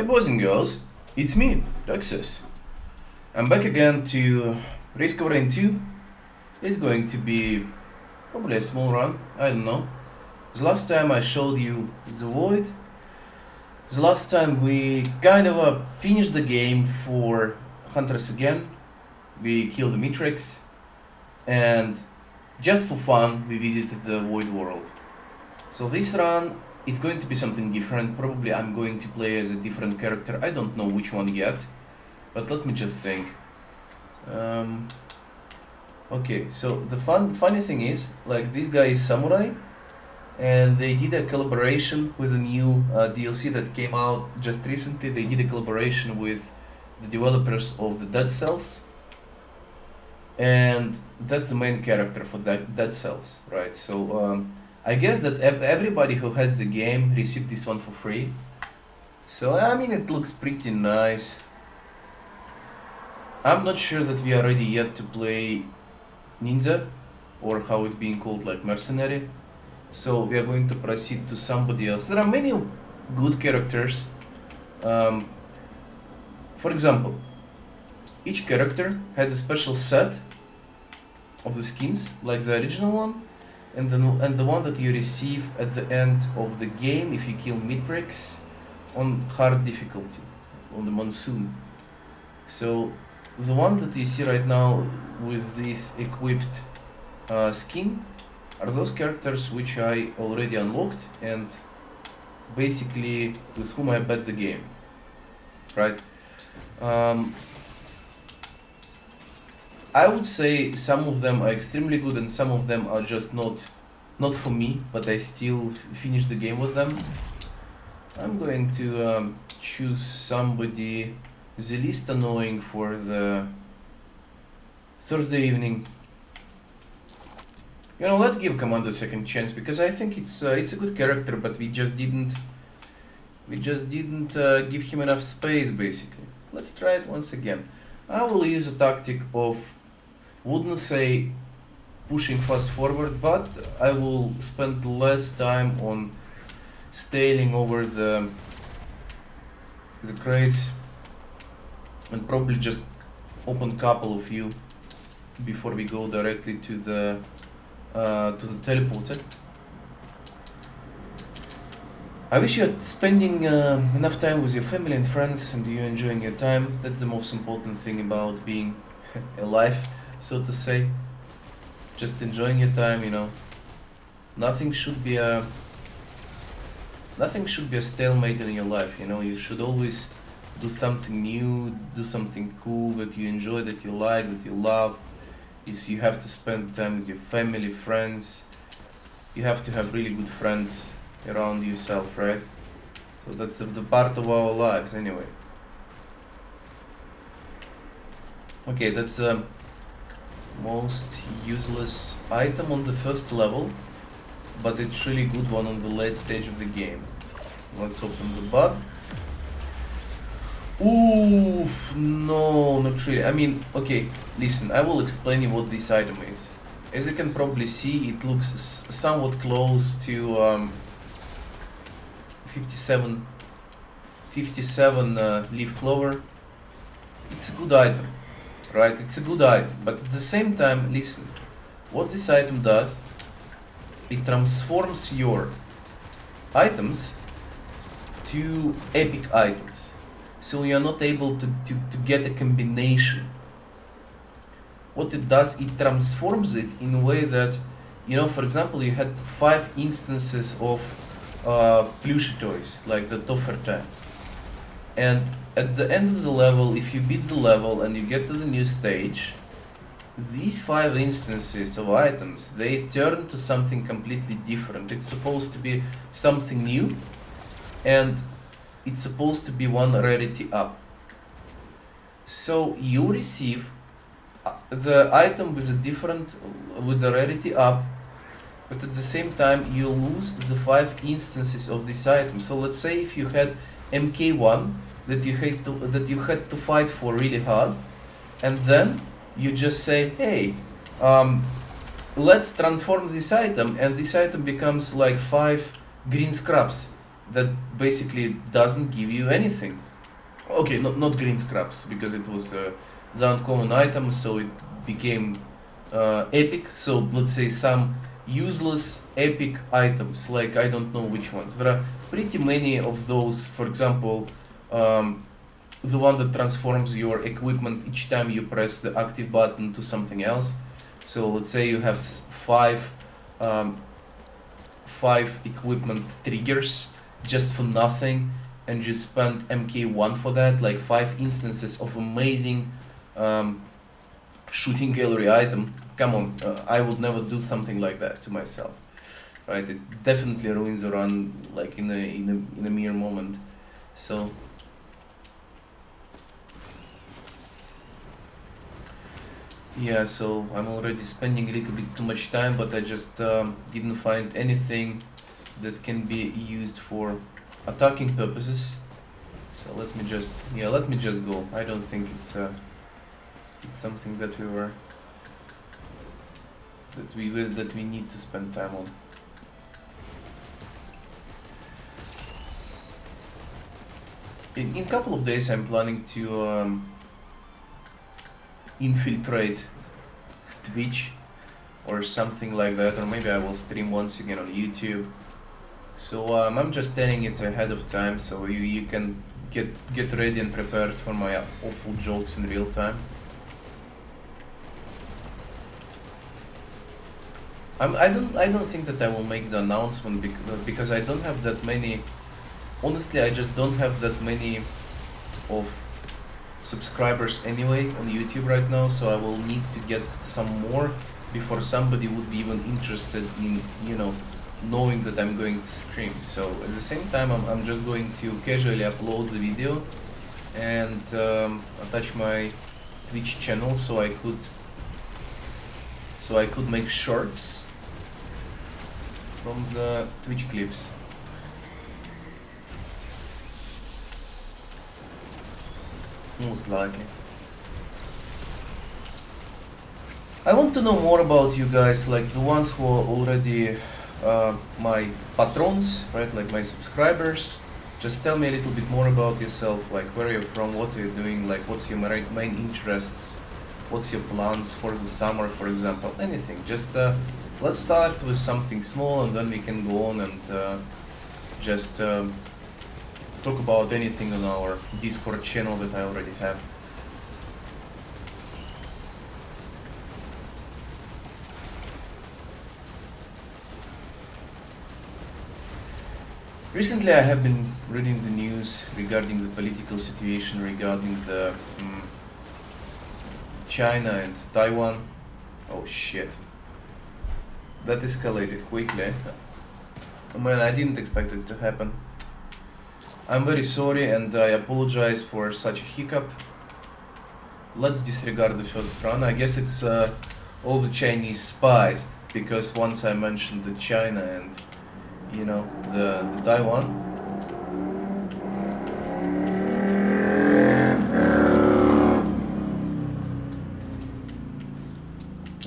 Hey boys and girls, it's me, Duxus. I'm back again to Race Cover 2. It's going to be probably a small run, I don't know. The last time I showed you the Void. The last time we kind of finished the game for Hunters again. We killed the Matrix and just for fun we visited the Void world. So this run it's going to be something different. Probably I'm going to play as a different character. I don't know which one yet, but let me just think. Okay, so the funny thing is, like, this guy is Samurai, and they did a collaboration with a new DLC that came out just recently. They did a collaboration with the developers of the Dead Cells, and that's the main character for that Dead Cells, right? So I guess that everybody who has the game received this one for free. So I mean, it looks pretty nice. I'm not sure that we are ready yet to play Ninja, or how it's being called, like Mercenary. So we are going to proceed to somebody else. There are many good characters. For example, each character has a special set of the skins, like the original one, and the one that you receive at the end of the game if you kill Matrix on hard difficulty, on the Monsoon. So the ones that you see right now with this equipped skin are those characters which I already unlocked and basically with whom I bet the game, right? I would say some of them are extremely good and some of them are just not for me, but I still finish the game with them. I'm going to choose somebody the least annoying for the Thursday evening. You know, let's give Commander a second chance because I think it's a good character, but we just didn't give him enough space basically. Let's try it once again. I will use a tactic of, wouldn't say pushing fast forward, but I will spend less time on staling over the crates and probably just open couple of you before we go directly to the teleporter. I wish you are spending enough time with your family and friends and you're enjoying your time. That's the most important thing about being alive, so to say. Just enjoying your time, you know. Nothing should be a stalemate in your life, you know. You should always do something new, do something cool that you enjoy, that you like, that you love. You have to spend time with your family, friends. You have to have really good friends around yourself, right? So that's the part of our lives anyway. Okay, that's the most useless item on the first level, but it's really good one on the late stage of the game. Let's open the bud. Oof, no, not really. I mean, okay, listen, I will explain you what this item is. As you can probably see, it looks somewhat close to 57 leaf clover. It's a good item, right? It's a good item, but at the same time, listen, what this item does, it transforms your items to epic items. So you're not able to get a combination. What it does, it transforms it in a way that, you know, for example, you had 5 instances of plushie toys, like the Toffer times. And at the end of the level, if you beat the level and you get to the new stage, these 5 instances of items, they turn to something completely different. It's supposed to be something new, and it's supposed to be one rarity up. So you receive the item with the rarity up, but at the same time you lose the 5 instances of this item. So let's say if you had MK1 that you had to fight for really hard, and then you just say, hey, let's transform this item, and this item becomes like 5 green scraps that basically doesn't give you anything. Okay, not green scraps, because it was the uncommon item, so it became epic. So let's say some useless epic items, like I don't know which ones. There are pretty many of those. For example, the one that transforms your equipment each time you press the active button to something else. So let's say you have um, five equipment triggers just for nothing, and you spend MK1 for that, like 5 instances of amazing shooting gallery item. Come on, I would never do something like that to myself, right? It definitely ruins the run, like in a mere moment. So yeah, so I'm already spending a little bit too much time, but I just didn't find anything that can be used for attacking purposes. So let me just go. I don't think it's something that we need to spend time on. In a couple of days, I'm planning to infiltrate Twitch or something like that, or maybe I will stream once again on YouTube. So I'm just telling it ahead of time, so you can get ready and prepared for my awful jokes in real time. I don't think that I will make the announcement because I don't have that many. Honestly, I just don't have that many of subscribers anyway on YouTube right now, so I will need to get some more before somebody would be even interested in, knowing that I'm going to stream. So at the same time, I'm just going to casually upload the video and attach my Twitch channel so I could make shorts from the Twitch clips. Most likely. I want to know more about you guys, like the ones who are already my patrons, right? Like my subscribers. Just tell me a little bit more about yourself, like where you're from, what you're doing, like what's your main interests, what's your plans for the summer, for example, anything. Just let's start with something small, and then we can go on and just talk about anything on our Discord channel that I already have. Recently, I have been reading the news regarding the political situation regarding the China and Taiwan. Oh shit. That escalated quickly. Man, I didn't expect it to happen. I'm very sorry and I apologize for such a hiccup. Let's disregard the first run. I guess it's all the Chinese spies, because once I mentioned the China and the Taiwan.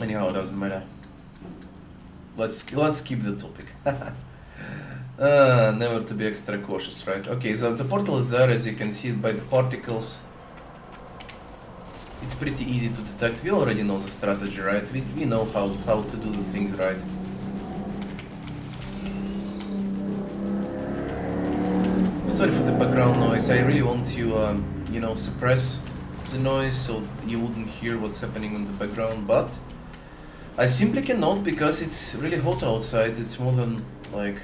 Anyhow, it doesn't matter. Let's keep the topic. Never to be extra cautious, right? Okay, so the portal is there, as you can see it by the particles. It's pretty easy to detect. We already know the strategy, right? We know how to do the things right. Sorry for the background noise. I really want to, suppress the noise so you wouldn't hear what's happening in the background, but I simply cannot because it's really hot outside. It's more than like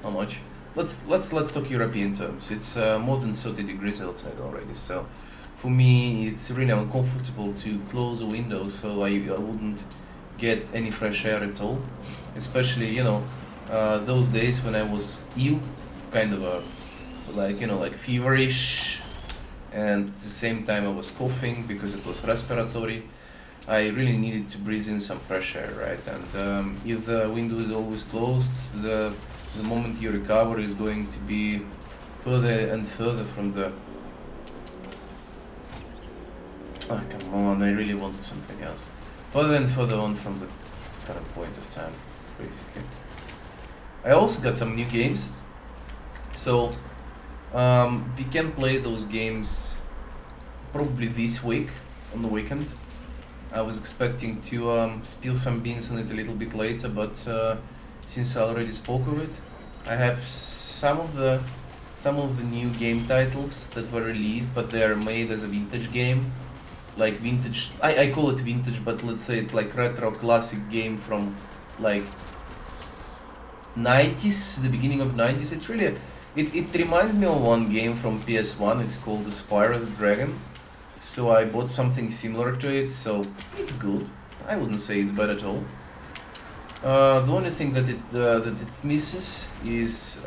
how much? Let's talk European terms. It's more than 30 degrees outside already. So for me, it's really uncomfortable to close the windows, so I wouldn't get any fresh air at all. Especially those days when I was ill, kind of like feverish, and at the same time I was coughing because it was respiratory. I really needed to breathe in some fresh air, right? And if the window is always closed, the moment you recover is going to be further and further from the... Oh, come on, I really wanted something else. Further and further on from the current point of time, basically. I also got some new games. So We can play those games probably this week on the weekend. I was expecting to spill some beans on it a little bit later, but since I already spoke of it, I have some of the new game titles that were released, but they are made as a vintage game, like vintage. I call it vintage, but let's say it's like retro classic game from like 90s, the beginning of 90s. It's really it reminds me of one game from PS1. It's called The Spyro the Dragon. So I bought something similar to it, so it's good. I wouldn't say it's bad at all. The only thing that it misses is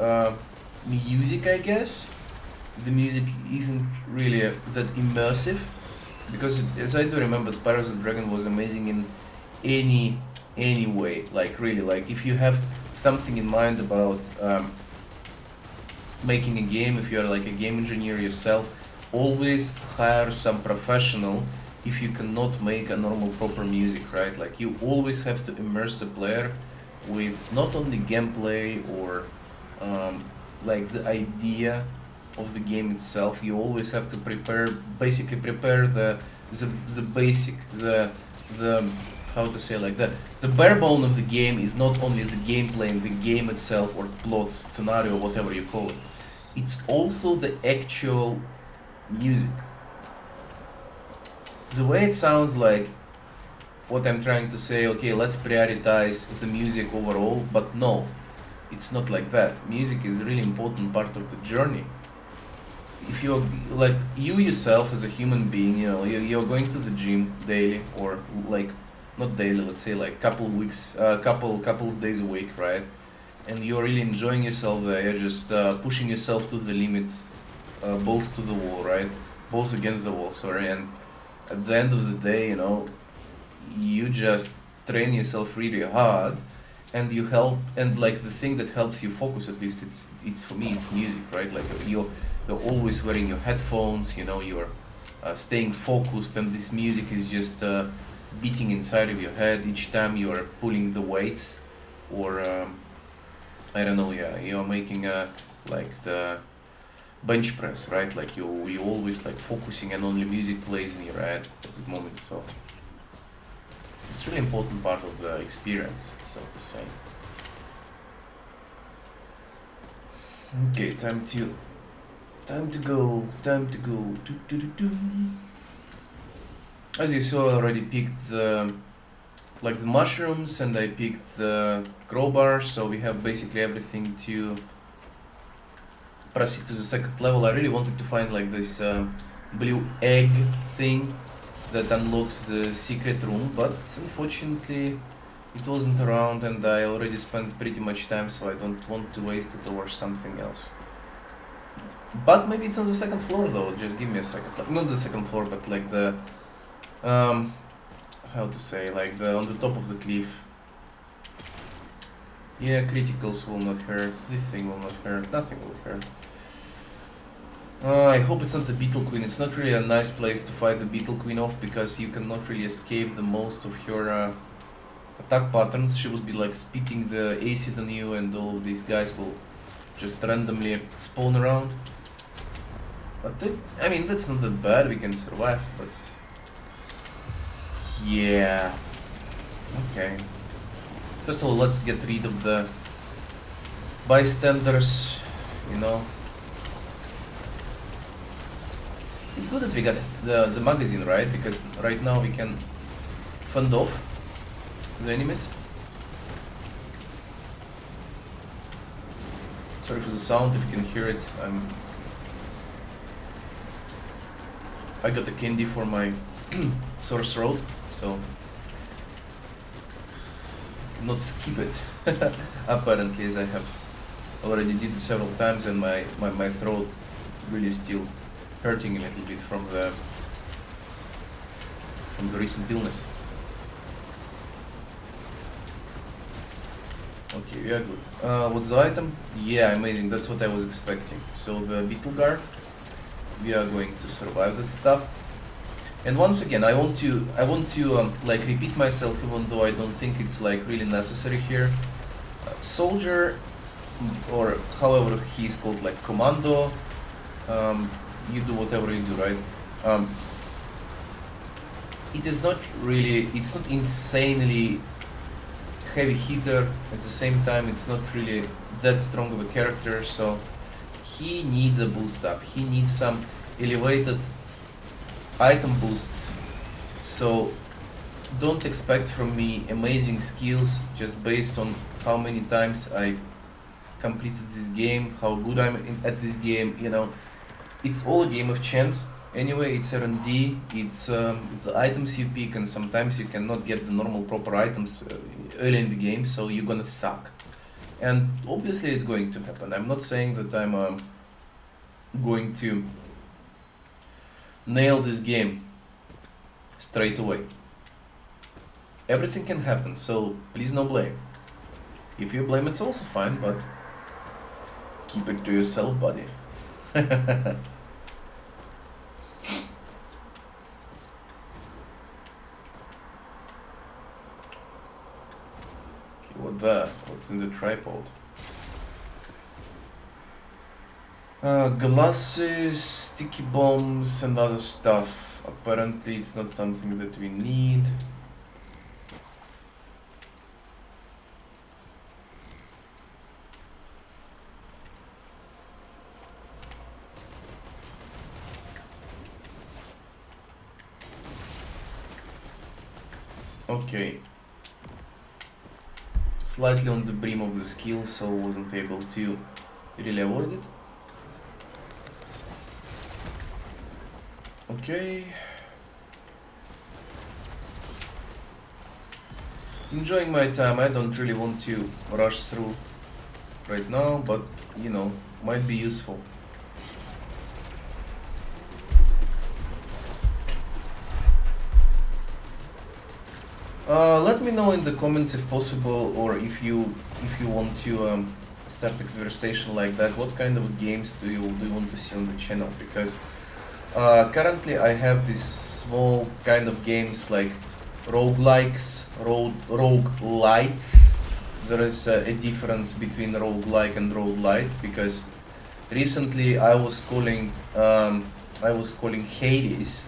music, I guess. The music isn't really that immersive, because as I do remember, Spyro the Dragon was amazing in any any way. Like really, like if you have something in mind about making a game, if you are like a game engineer yourself, always hire some professional if you cannot make a normal proper music, right? Like you always have to immerse the player with not only gameplay or like the idea of the game itself. You always have to basically prepare the basic, the how to say, like the bare bone of the game is not only the gameplay and the game itself or plot, scenario, whatever you call it. It's also the actual music. The way it sounds, like what I'm trying to say, okay, let's prioritize the music overall, but no, it's not like that. Music is a really important part of the journey. If you're like you yourself as a human being, you're going to the gym daily, or like not daily, let's say like couple of days a week, right? And you're really enjoying yourself there. You're just pushing yourself to the limit, balls to the wall, right? Balls against the wall, sorry. And at the end of the day, you just train yourself really hard, and you help. And like the thing that helps you focus, at least it's for me, it's music, right? Like you're always wearing your headphones. You're staying focused, and this music is just beating inside of your head each time you are pulling the weights, or I don't know, yeah, you're making like the bench press, right? Like you always like focusing, and only music plays in your head at the moment. So it's really important part of the experience, so to say. Okay, time to go. Do, do, do, do. As you saw, I already picked the mushrooms, and I picked the crowbar, so we have basically everything to proceed to the second level. I really wanted to find like this blue egg thing that unlocks the secret room, but unfortunately it wasn't around, and I already spent pretty much time, so I don't want to waste it over something else. But maybe it's on the second floor though. Just give me a second. Not the second floor, but like the how to say, like the on the top of the cliff. Yeah, criticals will not hurt. This thing will not hurt. Nothing will hurt. I hope it's not the Beetle Queen. It's not really a nice place to fight the Beetle Queen off, because you cannot really escape the most of her attack patterns. She will be like spitting the acid on you, and all of these guys will just randomly spawn around. But I mean, that's not that bad. We can survive, but yeah. Okay. First of all, let's get rid of the bystanders, It's good that we got the magazine, right? Because right now we can fend off the enemies. Sorry for the sound, if you can hear it. I got a candy for my sore throat, so not skip it. Apparently, as I have already did it several times, and my throat really still hurting a little bit from the recent illness. Okay, we are good. What's the item? Yeah, amazing. That's what I was expecting. So the beetle guard, we are going to survive that stuff. And once again, I want to like repeat myself, even though I don't think it's like really necessary here. Soldier, or however he is called, like commando, you do whatever you do, right? Um, it is not really, it's not insanely heavy hitter. At the same time, it's not really that strong of a character, so he needs a boost up. He needs some elevated item boosts. So don't expect from me amazing skills just based on how many times I completed this game, how good at this game. You know, it's all a game of chance. Anyway, it's R&D, it's the items you pick, and sometimes you cannot get the normal proper items early in the game, so you're gonna suck. And obviously it's going to happen. I'm not saying that I'm going to nail this game straight away. Everything can happen, so please no blame. If you blame, it's also fine, but keep it to yourself, buddy. What the? What's in the tripod? Glasses, sticky bombs, and other stuff. Apparently, it's not something that we need. Okay. Slightly on the brim of the skill, so wasn't able to really avoid it. Okay. Enjoying my time. I don't really want to rush through right now, but you know, might be useful. Let me know in the comments if possible, or if you want to start a conversation like that. What kind of games do you want to see on the channel? Because currently I have these small kind of games like roguelikes, roguelites. There is a difference between roguelike and roguelite, because recently I was calling Hades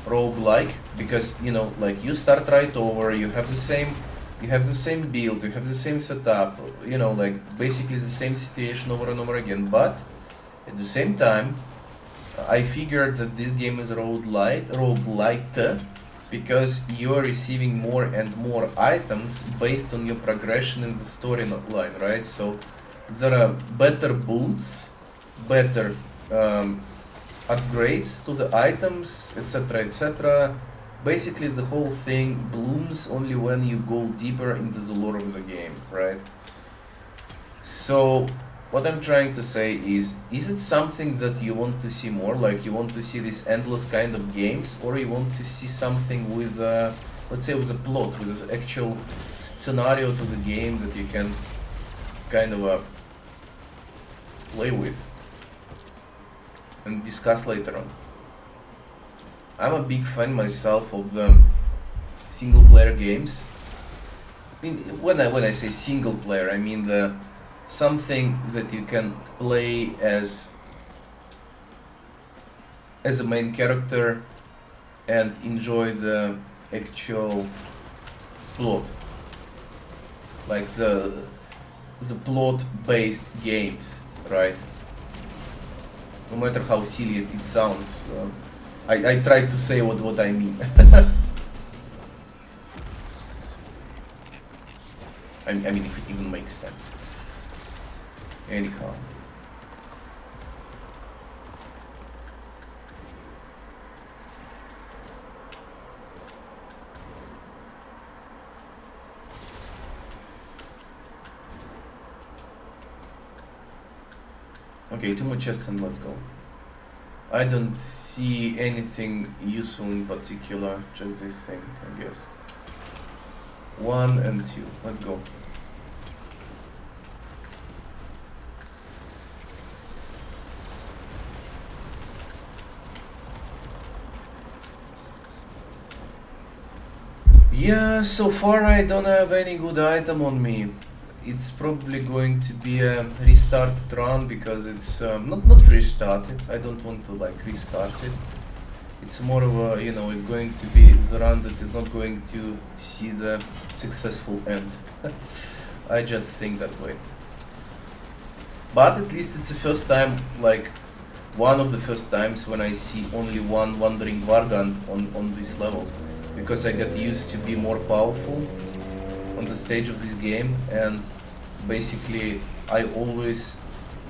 roguelike, because you know, like, you start right over, you have the same build, you have the same setup, you know, like basically the same situation over and over again. But at the same time, I figured that this game is roguelite, because you are receiving more and more items based on your progression in the storyline, right? So there are better boots, better upgrades to the items, etc., etc. Basically, the whole thing blooms only when you go deeper into the lore of the game, right? So what I'm trying to say is it something that you want to see more? Like, you want to see this endless kind of games, or you want to see something with, let's say, with a plot, with an actual scenario to the game that you can kind of play with and discuss later on? I'm a big fan myself of the single player games. When I say single player, I mean the something that you can play as a main character and enjoy the actual plot, like the plot based games, right? No matter how silly it sounds, I tried to say what I mean. I mean, if it even makes sense. Anyhow. Okay, 2 more chests and let's go. I don't see anything useful in particular, just this thing, I guess. 1 and 2, let's go. Yeah, so far I don't have any good item on me. it's probably going to be a restarted run because it's not restarted. I don't want to like restart it. It's more of a, you know, it's going to be the run that is not going to see the successful end. I just think that way. But at least it's the first time, like one of the first times when I see only one Wandering Vargant on this level, because I got used to be more powerful on the stage of this game, and basically I always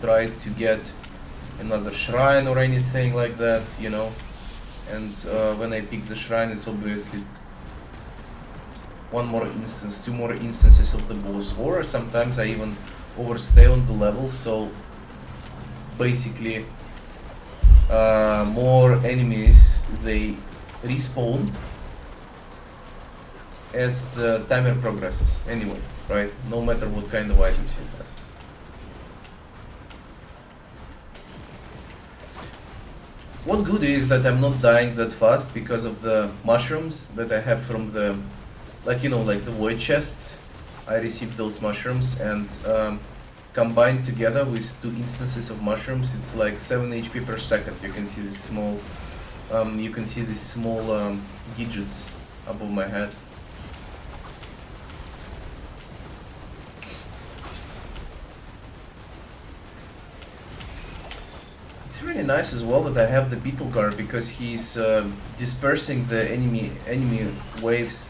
try to get another shrine or anything like that, you know, and when I pick the shrine it's obviously one more instance, two more instances of the boss, or sometimes I even overstay on the level, so basically more enemies, they respawn as the timer progresses anyway, right? No matter what kind of items you have. What good is that I'm not dying that fast because of the mushrooms that I have from the, like, you know, like the void chests. I received those mushrooms, and combined together with 2 instances of mushrooms, it's like 7 HP per second. You can see this small, digits above my head. It's really nice as well that I have the beetle guard, because he's dispersing the enemy waves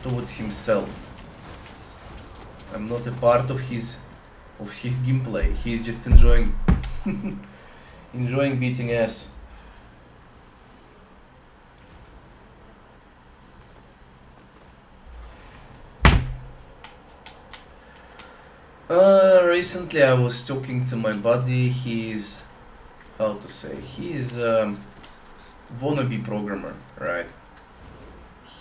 towards himself. I'm not a part of his gameplay. He's just enjoying enjoying beating ass. Recently I was talking to my buddy. He's, how to say, he is a wannabe programmer, right?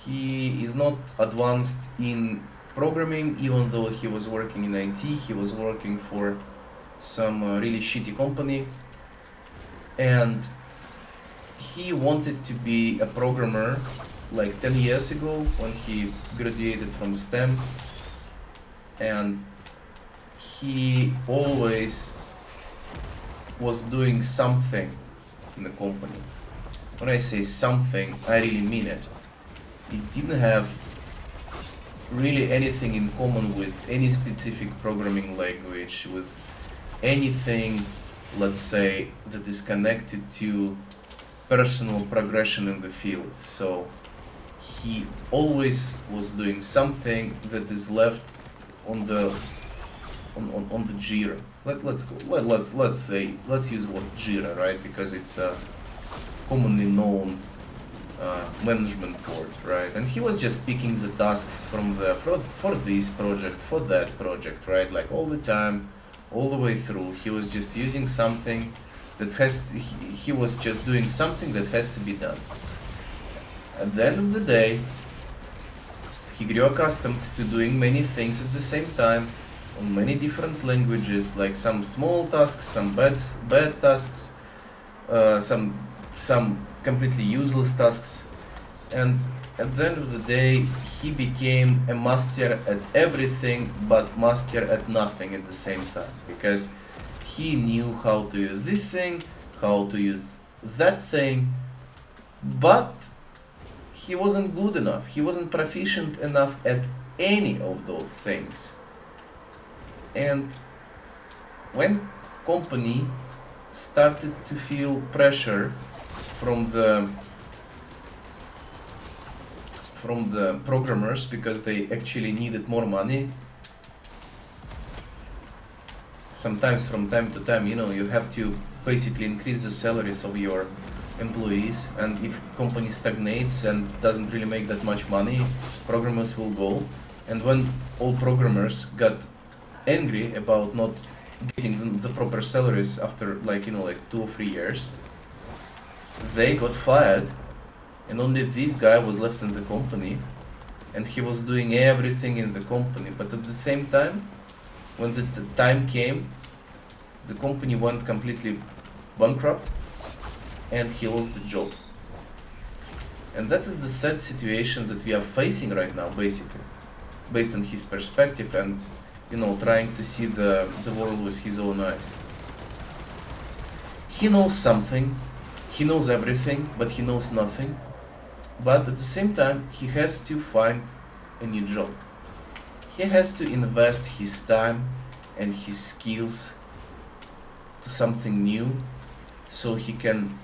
He is not advanced in programming, even though he was working in IT. He was working for some really shitty company, and he wanted to be a programmer like 10 years ago when he graduated from STEM, and he always was doing something in the company. When I say something, I really mean it. He didn't have really anything in common with any specific programming language, with anything, let's say, that is connected to personal progression in the field. So he always was doing something that is left on the Jira. Let's use the word Jira, right? Because it's a commonly known management board, right? And he was just picking the tasks from the for this project, for that project, right? Like all the time, all the way through. He was just using something that he was just doing something that has to be done. At the end of the day, he grew accustomed to doing many things at the same time on many different languages, like some small tasks, some bad tasks, some completely useless tasks, and at the end of the day he became a master at everything but master at nothing at the same time, because he knew how to use this thing, how to use that thing, but he wasn't good enough, he wasn't proficient enough at any of those things. And when company started to feel pressure from the programmers, because they actually needed more money, sometimes from time to time, you know, you have to basically increase the salaries of your employees, and if company stagnates and doesn't really make that much money, programmers will go. And when all programmers got angry about not getting the proper salaries after, like, you know, like 2 or 3 years, they got fired, and only this guy was left in the company, and he was doing everything in the company. But at the same time, when the time came, the company went completely bankrupt and he lost the job. And that is the sad situation that we are facing right now, basically, based on his perspective. And trying to see the world with his own eyes. He knows something, he knows everything, but he knows nothing. But at the same time, he has to find a new job. He has to invest his time and his skills to something new so he can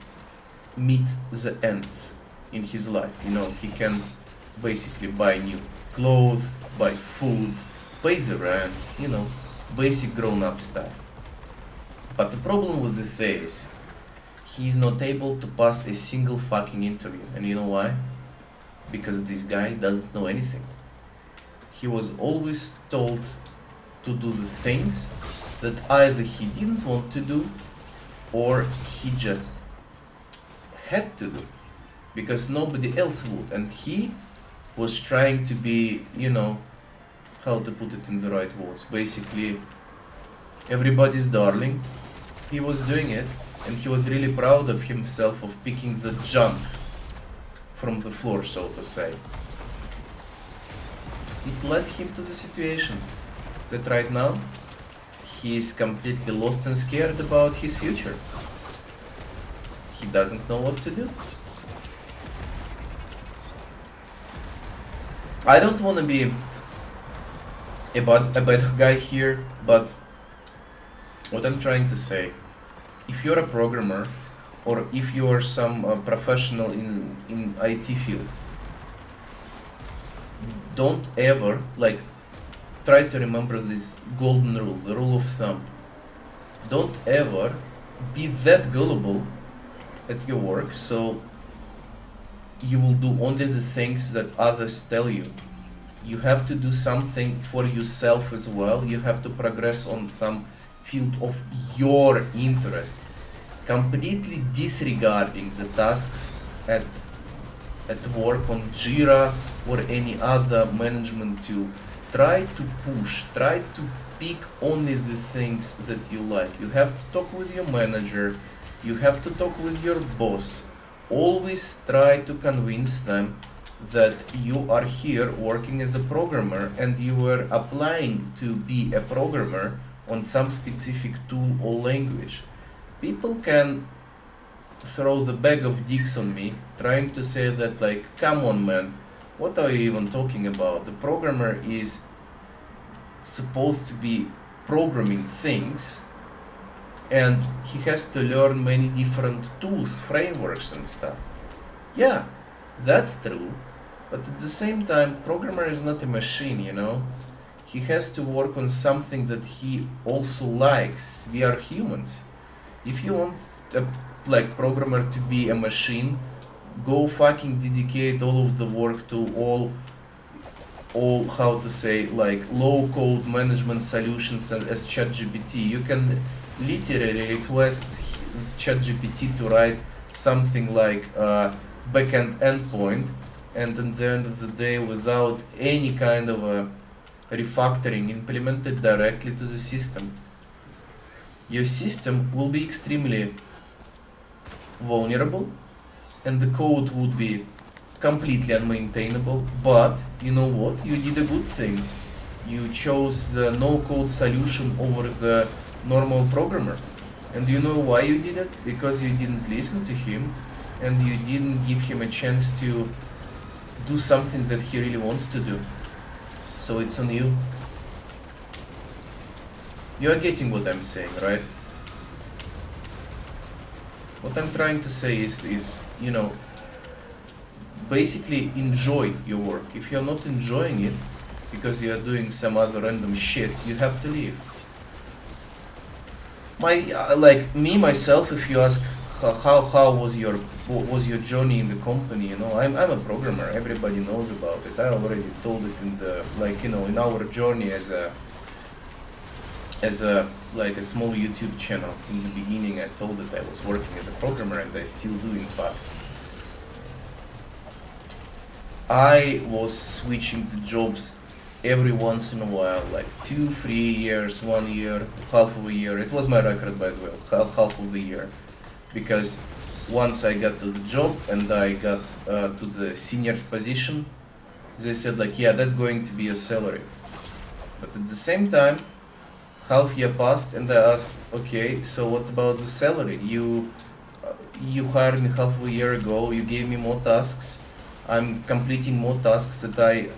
meet the ends in his life. He can basically buy new clothes, buy food, pay the rent, basic grown-up stuff. But the problem with this is, he is not able to pass a single fucking interview. And you know why? Because this guy doesn't know anything. He was always told to do the things that either he didn't want to do or he just had to do because nobody else would. And he was trying to be, how to put it in the right words, basically everybody's darling. He was doing it, and he was really proud of himself of picking the junk from the floor, so to say. It led him to the situation that right now he is completely lost and scared about his future. He doesn't know what to do. I don't want to be a bad guy here, but what I'm trying to say, if you're a programmer or if you're some professional in IT field, don't ever try to remember this golden rule, the rule of thumb. Don't ever be that gullible at your work so you will do only the things that others tell you. You have to do something for yourself as well. You have to progress on some field of your interest, completely disregarding the tasks at work on Jira or any other management tool. Try to push, try to pick only the things that you like. You have to talk with your manager, you have to talk with your boss. Always try to convince them that you are here working as a programmer and you are applying to be a programmer on some specific tool or language. People can throw the bag of dicks on me, trying to say that come on man, what are you even talking about? The programmer is supposed to be programming things and he has to learn many different tools, frameworks and stuff. Yeah, that's true, but at the same time, programmer is not a machine, He has to work on something that he also likes. We are humans. If you want a programmer to be a machine, go fucking dedicate all of the work to all how to say low code management solutions as ChatGPT. You can literally request ChatGPT to write something like backend endpoint, and at the end of the day, without any kind of a refactoring, implemented directly to the system. Your system will be extremely vulnerable and the code would be completely unmaintainable, but you know what? You did a good thing. You chose the no-code solution over the normal programmer. And you know why you did it? Because you didn't listen to him and you didn't give him a chance to do something that he really wants to do. So it's on you. You are getting what I'm saying, right? What I'm trying to say is basically enjoy your work. If you're not enjoying it because you are doing some other random shit, you have to leave. Myself, if you ask how was your journey in the company, I'm a programmer. Everybody knows about it. I already told it in the in our journey as a small YouTube channel. In the beginning, I told that I was working as a programmer, and I still do, in fact. I was switching the jobs every once in a while, 2-3 years, 1 year, half of a year. It was my record, by the way, half of the year. Because once I got to the job and I got to the senior position, they said yeah, that's going to be a salary. But at the same time, half year passed and I asked, okay, so what about the salary? You hired me half a year ago, you gave me more tasks, I'm completing more tasks that I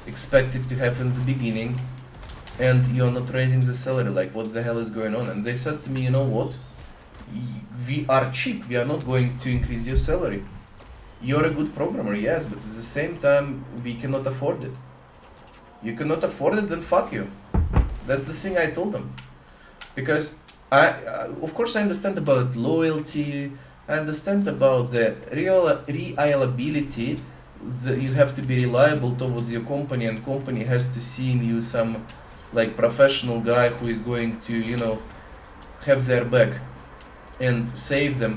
expected to have in the beginning, and you're not raising the salary, like what the hell is going on? And they said to me, you know what, we are cheap, we are not going to increase your salary. You're a good programmer, yes, but at the same time, we cannot afford it. You cannot afford it, then fuck you. That's the thing I told them. Because of course I understand about loyalty, I understand about the reliability, you have to be reliable towards your company, and company has to see in you some like professional guy who is going to, you know, have their back and save them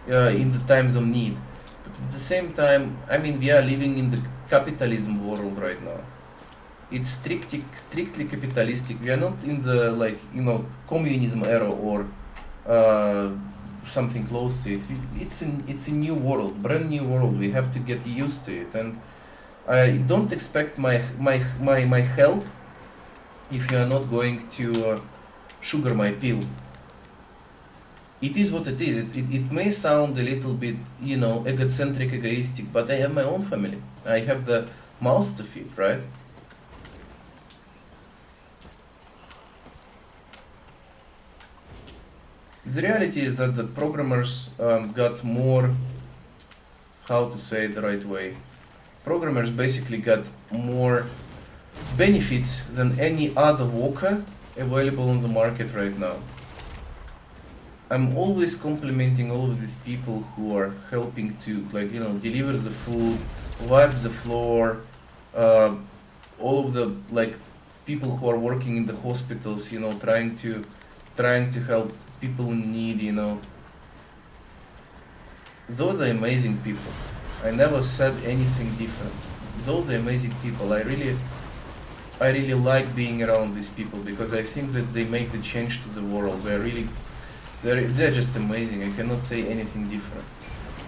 in the times of need. But at the same time, I mean, we are living in the capitalism world right now. It's strictly capitalistic. We are not in the, like, you know, communism era or something close to it. It's a new world, brand new world. We have to get used to it, and I don't expect my help if you are not going to sugar my pill. It is what it is. It may sound a little bit, you know, egocentric, egoistic, but I have my own family. I have the mouth to feed, right? The reality is that the programmers got more, how to say it the right way, programmers basically got more benefits than any other worker available on the market right now. I'm always complimenting all of these people who are helping to, like, you know, deliver the food, wipe the floor, all of the, like, people who are working in the hospitals, you know, trying to help people in need, you know. Those are amazing people. I never said anything different. Those are amazing people. I really like being around these people because I think that they make the change to the world. They're just amazing. I cannot say anything different.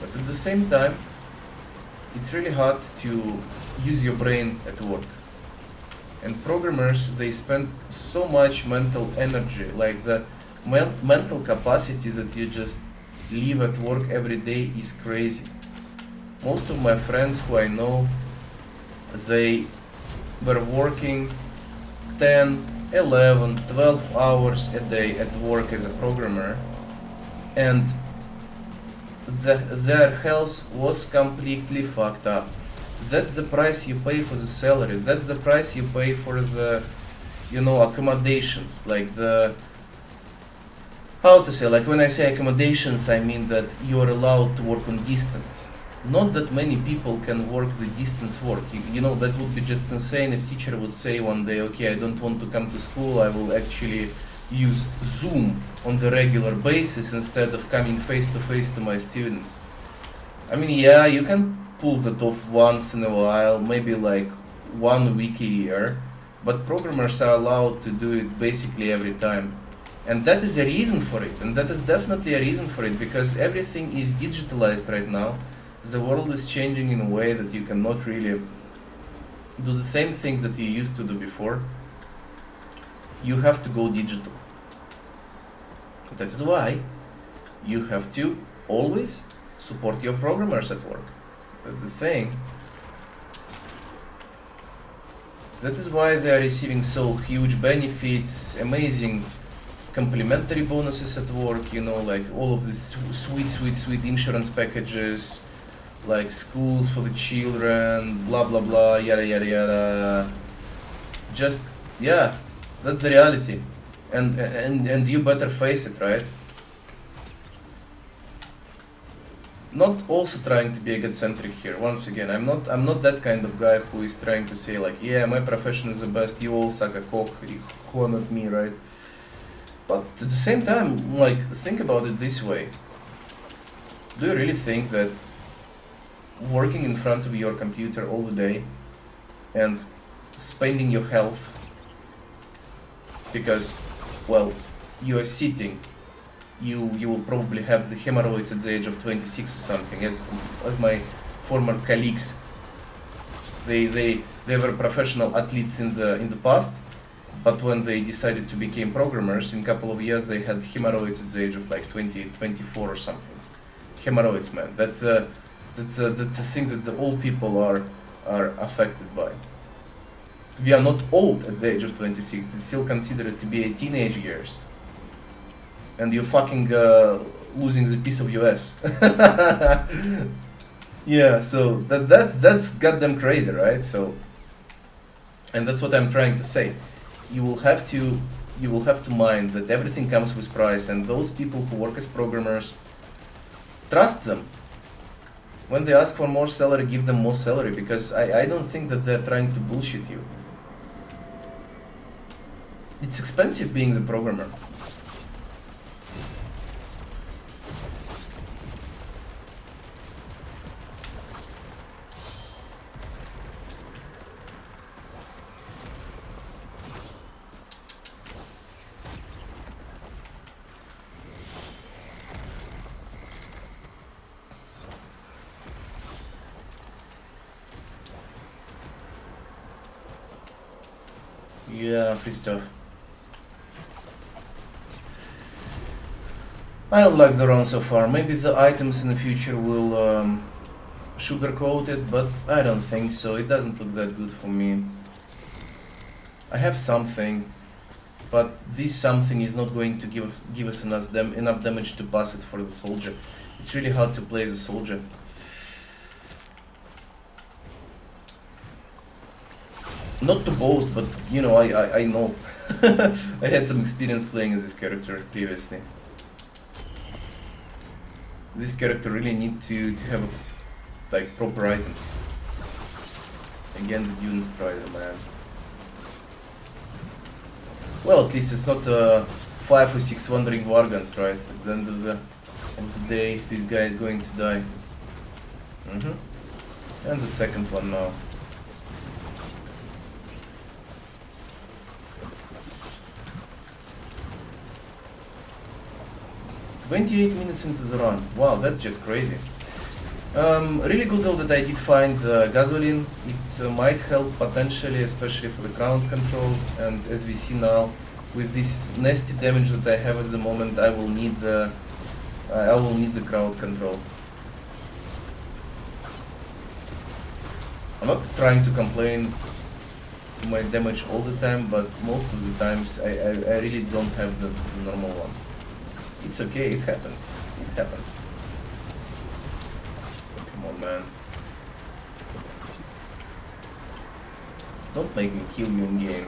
But at the same time, it's really hard to use your brain at work. And programmers, they spend so much mental energy, like the mental capacity that you just live at work every day is crazy. Most of my friends who I know, they were working 10, 11, 12 hours a day at work as a programmer, and their health was completely fucked up. That's the price you pay for the salary. That's the price you pay for the, you know, accommodations, like the, how to say, like when I say accommodations, I mean that you are allowed to work on distance. Not that many people can work the distance work. You know, that would be just insane if teacher would say one day, okay, I don't want to come to school, I will actually use Zoom on the regular basis instead of coming face to face to my students. I mean, yeah, you can pull that off once in a while, maybe like 1 week a year, but programmers are allowed to do it basically every time. And that is a reason for it, and that is definitely a reason for it, because everything is digitalized right now. The world is changing in a way that you cannot really do the same things that you used to do before. You have to go digital. That is why you have to always support your programmers at work. That's the thing. That is why they are receiving so huge benefits, amazing complimentary bonuses at work, you know, like all of these sweet insurance packages, like schools for the children, blah blah blah, yada yada yada. Just, yeah, that's the reality, and you better face it, right? Not also trying to be egocentric here. Once again, I'm not that kind of guy who is trying to say like, yeah, my profession is the best, you all suck a cock, who are not me, right? But at the same time, like, think about it this way. Do you really think that working in front of your computer all the day and spending your health because, well, you are sitting, you will probably have the hemorrhoids at the age of 26 or something, as my former colleagues They were professional athletes in the past, but when they decided to become programmers, in a couple of years they had hemorrhoids at the age of like 20, 24 or something. Hemorrhoids, man. That's the thing that the old people are affected by. We are not old at the age of 26. It's still considered to be a teenage years. And you're fucking losing the piece of US. Yeah, so that's goddamn crazy, right? So, and that's what I'm trying to say. You will have to mind that everything comes with price, and those people who work as programmers, trust them. When they ask for more salary, give them more salary, because I don't think that they're trying to bullshit you. It's expensive being the programmer. Yeah, free stuff. I don't like the run so far. Maybe the items in the future will sugarcoat it, but I don't think so. It doesn't look that good for me. I have something, but this something is not going to give us enough damage to pass it for the soldier. It's really hard to play the soldier. Not to boast, but you know, I know. I had some experience playing as this character previously. This character really need to have like proper items. Again, the Dune Strider, man. Well, at least it's not 5 or 6 wandering Wargans, right? At the end of the day, this guy is going to die. And the second one now. 28 minutes into the run. Wow, that's just crazy. Really good though that I did find gasoline. It might help potentially, especially for the ground control. And as we see now, with this nasty damage that I have at the moment, I will need the ground control. I'm not trying to complain my damage all the time, but most of the times I really don't have the normal one. It's okay, it happens. It happens. Come on, man. Don't make me kill you in game.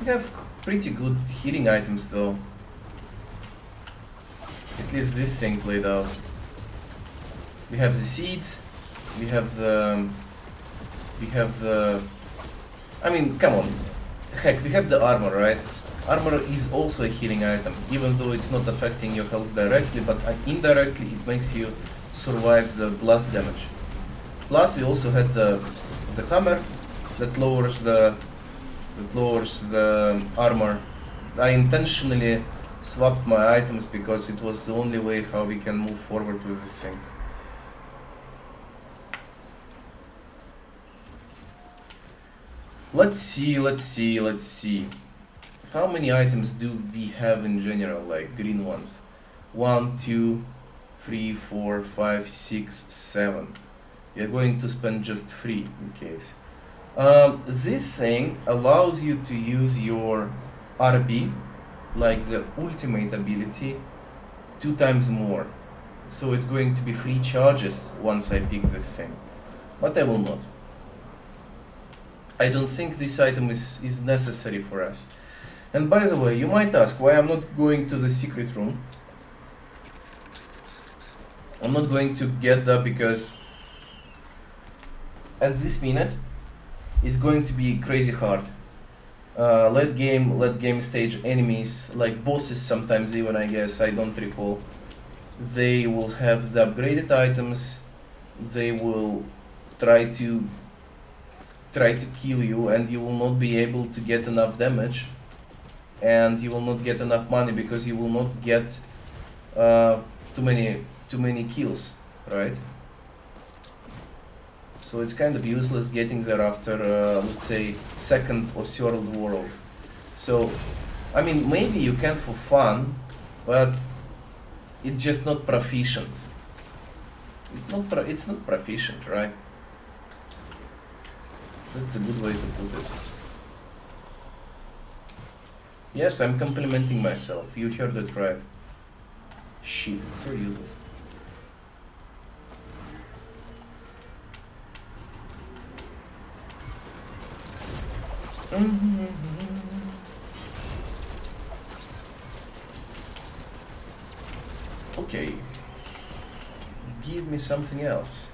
We have pretty good healing items though. At least this thing played out. We have the seeds, we have the I mean, come on. Heck, we have the armor, right? Armor is also a healing item, even though it's not affecting your health directly, but indirectly it makes you survive the blast damage. Plus we also had the hammer that lowers the armor. I intentionally swapped my items because it was the only way how we can move forward with this thing. Let's see. How many items do we have in general, like green ones? 1, 2, 3, 4, 5, 6, 7. We are going to spend just 3 in case. This thing allows you to use your RB, like the ultimate ability, 2 times more. So it's going to be free charges once I pick this thing. But I will not. I don't think this item is necessary for us. And by the way, you might ask why I'm not going to the secret room. I'm not going to get that because at this minute it's going to be crazy hard. Late game stage enemies, like bosses sometimes even, I guess, I don't recall. They will have the upgraded items, they will try to kill you, and you will not be able to get enough damage, and you will not get enough money because you will not get too many kills, right? So it's kind of useless getting there after, let's say, second or third world. So, I mean, maybe you can for fun, but it's just not proficient. It's not proficient, right? That's a good way to put it. Yes, I'm complimenting myself. You heard it right. Shit, it's so useless. Okay. Give me something else.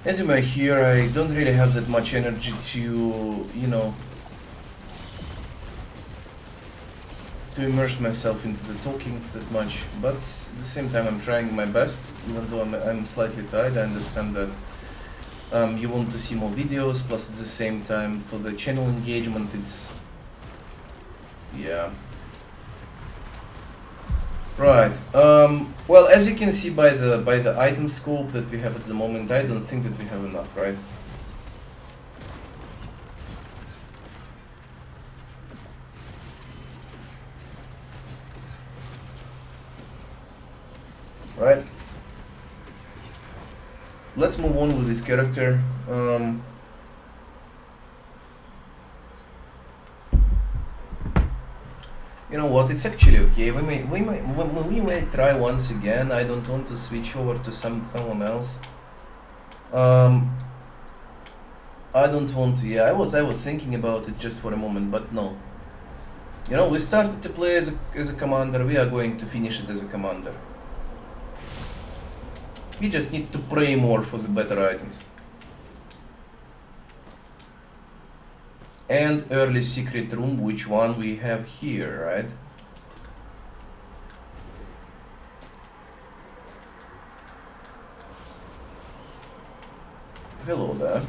As you may hear, I don't really have that much energy to, you know, to immerse myself into the talking that much, but at the same time I'm trying my best, even though I'm slightly tired. I understand that you want to see more videos, plus at the same time for the channel engagement it's, yeah. Right. Well, as you can see by the item scope that we have at the moment, I don't think that we have enough, right? Right. Let's move on with this character. You know what? It's actually okay. We may try once again. I don't want to switch over to someone else. I don't want to. Yeah, I was thinking about it just for a moment, but no. You know, we started to play as a commander. We are going to finish it as a commander. We just need to pray more for the better items. And early secret room, which one we have here, right? Hello there.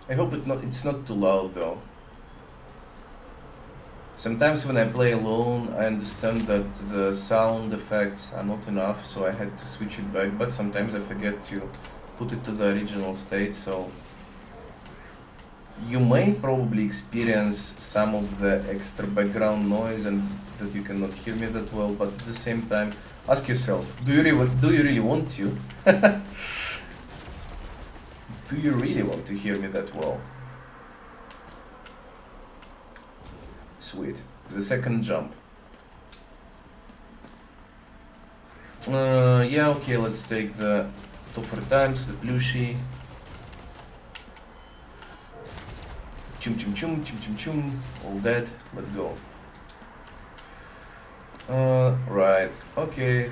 I hope it's not too loud though. Sometimes when I play alone, I understand that the sound effects are not enough, so I had to switch it back, but sometimes I forget to put it to the original state, so you may probably experience some of the extra background noise and that you cannot hear me that well, but at the same time, ask yourself, do you really want to? Do you really want to hear me that well? Sweet. The second jump. Yeah, okay, let's take the Topher Times, the plushie. Chum chum chum, chum chum chum. All dead. Let's go. Right. Okay.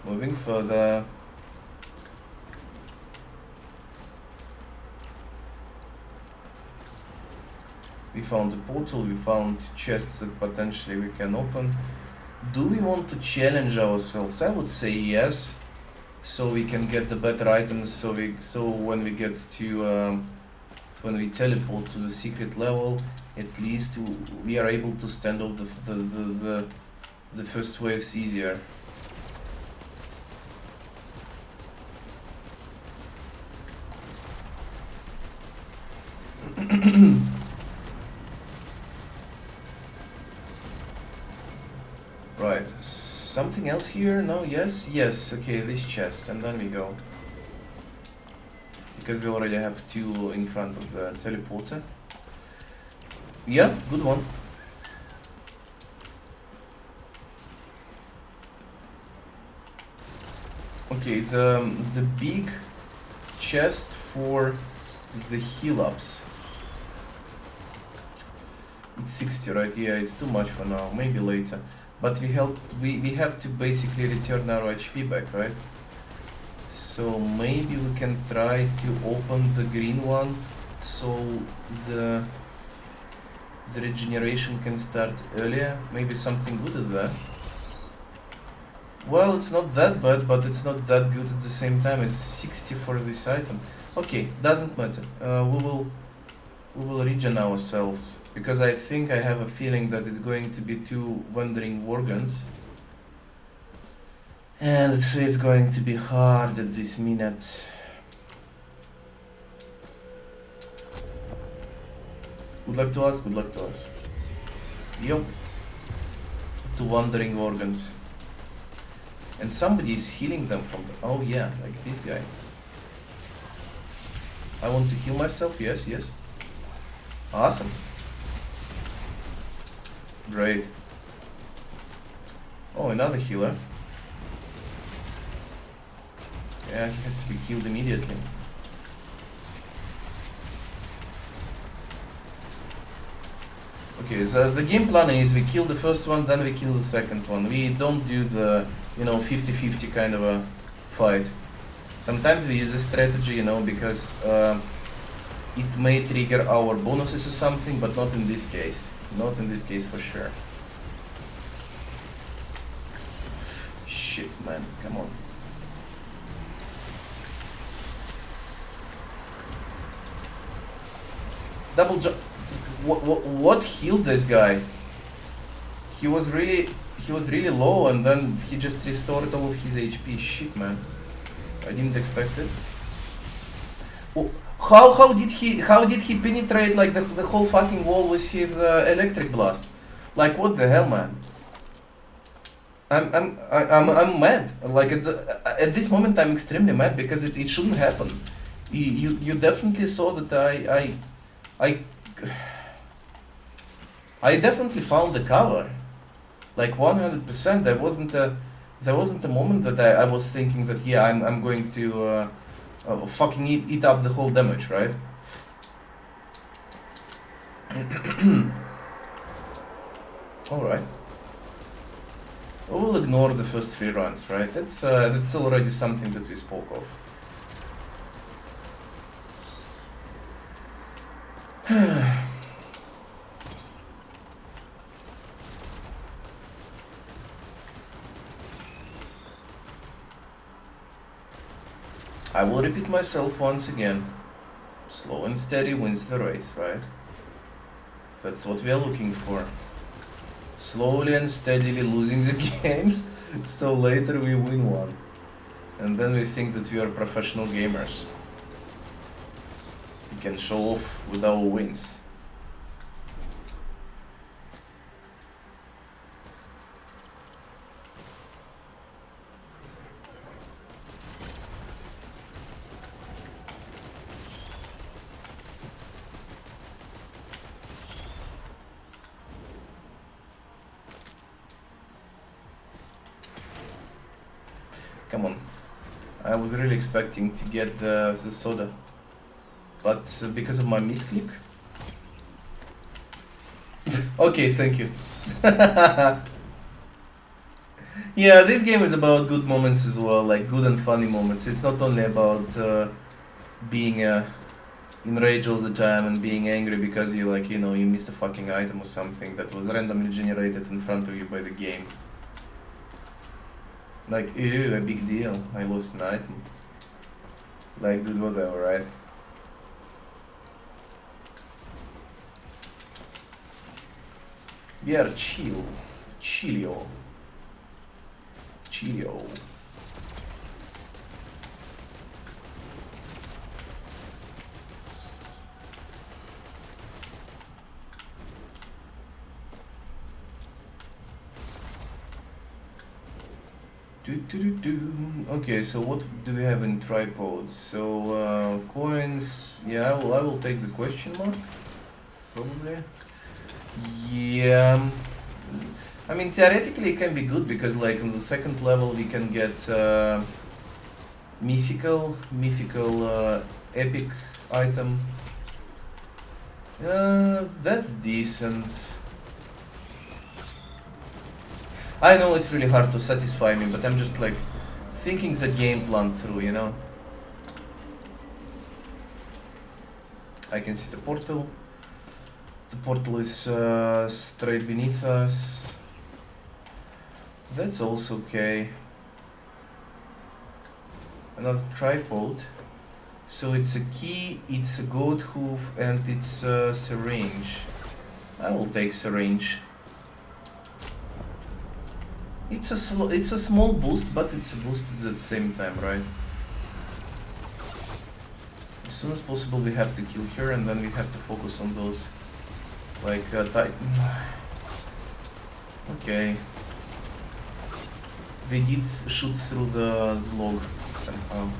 Moving further. We found a portal, we found chests that potentially we can open. Do we want to challenge ourselves? I would say yes, so we can get the better items. So when we get to when we teleport to the secret level, at least we are able to stand off the first waves easier. Right, something else here? No, yes, okay, this chest, and then we go. Because we already have two in front of the teleporter. Yeah, good one. Okay, the big chest for the heal ups. It's 60, right? Yeah, it's too much for now. Maybe later. But we have to basically return our HP back, right? So maybe we can try to open the green one so the regeneration can start earlier. Maybe something good is there. Well, it's not that bad, but it's not that good at the same time. It's 60 for this item. Okay, doesn't matter. We will regen ourselves, because I think I have a feeling that it's going to be two wandering organs. And it's going to be hard at this minute. Good luck to us, good luck to us. Yup. Two wandering organs. And somebody is healing them from the... Oh yeah, like this guy. I want to heal myself, yes, yes. Awesome. Great. Oh, another healer. Yeah, he has to be killed immediately. Okay, so the game plan is we kill the first one, then we kill the second one. We don't do the, 50-50 kind of a fight. Sometimes we use a strategy, because it may trigger our bonuses or something, but not in this case. Not in this case for sure. Shit, man, come on. Double jump. What healed this guy? He was really low, and then he just restored all of his HP. Shit, man. I didn't expect it. How did he penetrate like the whole fucking wall with his electric blast? Like, what the hell, man? I'm mad. Like, at this moment I'm extremely mad because it shouldn't happen. You definitely saw that I definitely found the cover, like 100%. There wasn't a moment that I was thinking that yeah, I'm going to fucking eat up the whole damage, right? All right. We'll ignore the first 3 runs, right? That's already something that we spoke of. I will repeat myself once again. Slow and steady wins the race, right? That's what we are looking for. Slowly and steadily losing the games, so later we win one. And then we think that we are professional gamers. We can show off with our wins. Come on. I was really expecting to get the soda. But because of my misclick? Okay, thank you. Yeah, this game is about good moments as well, like good and funny moments. It's not only about being enraged all the time and being angry because you you missed a fucking item or something that was randomly generated in front of you by the game. Like, ew, a big deal, I lost an item. Like, dude, whatever, right? We are chill. Chillio. Chillio. Okay, so what do we have in tripods? So coins, yeah, well, I will take the question mark, probably. Yeah, I mean theoretically it can be good because like on the second level we can get mythical epic item. That's decent. I know it's really hard to satisfy me, but I'm just like thinking the game plan through, you know. I can see the portal. The portal is straight beneath us. That's also okay. Another tripod. So it's a key, it's a goat hoof, and it's a syringe. I will take syringe. It's a small boost, but it's a boost at the same time, right? As soon as possible we have to kill her, and then we have to focus on those, like, okay. They did shoot through the log somehow.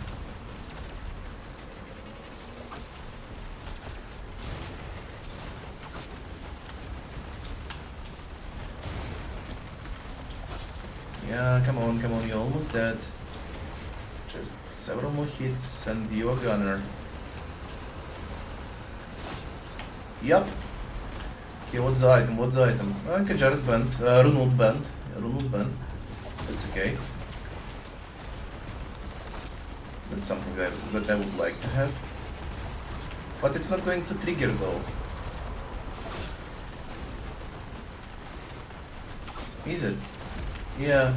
Yeah, come on, you're almost dead. Just several more hits and you're a gunner. Yup. Okay, what's the item? Kajara's band. Runald's band. That's okay. That's something that I would like to have. But it's not going to trigger though. Is it? Yeah.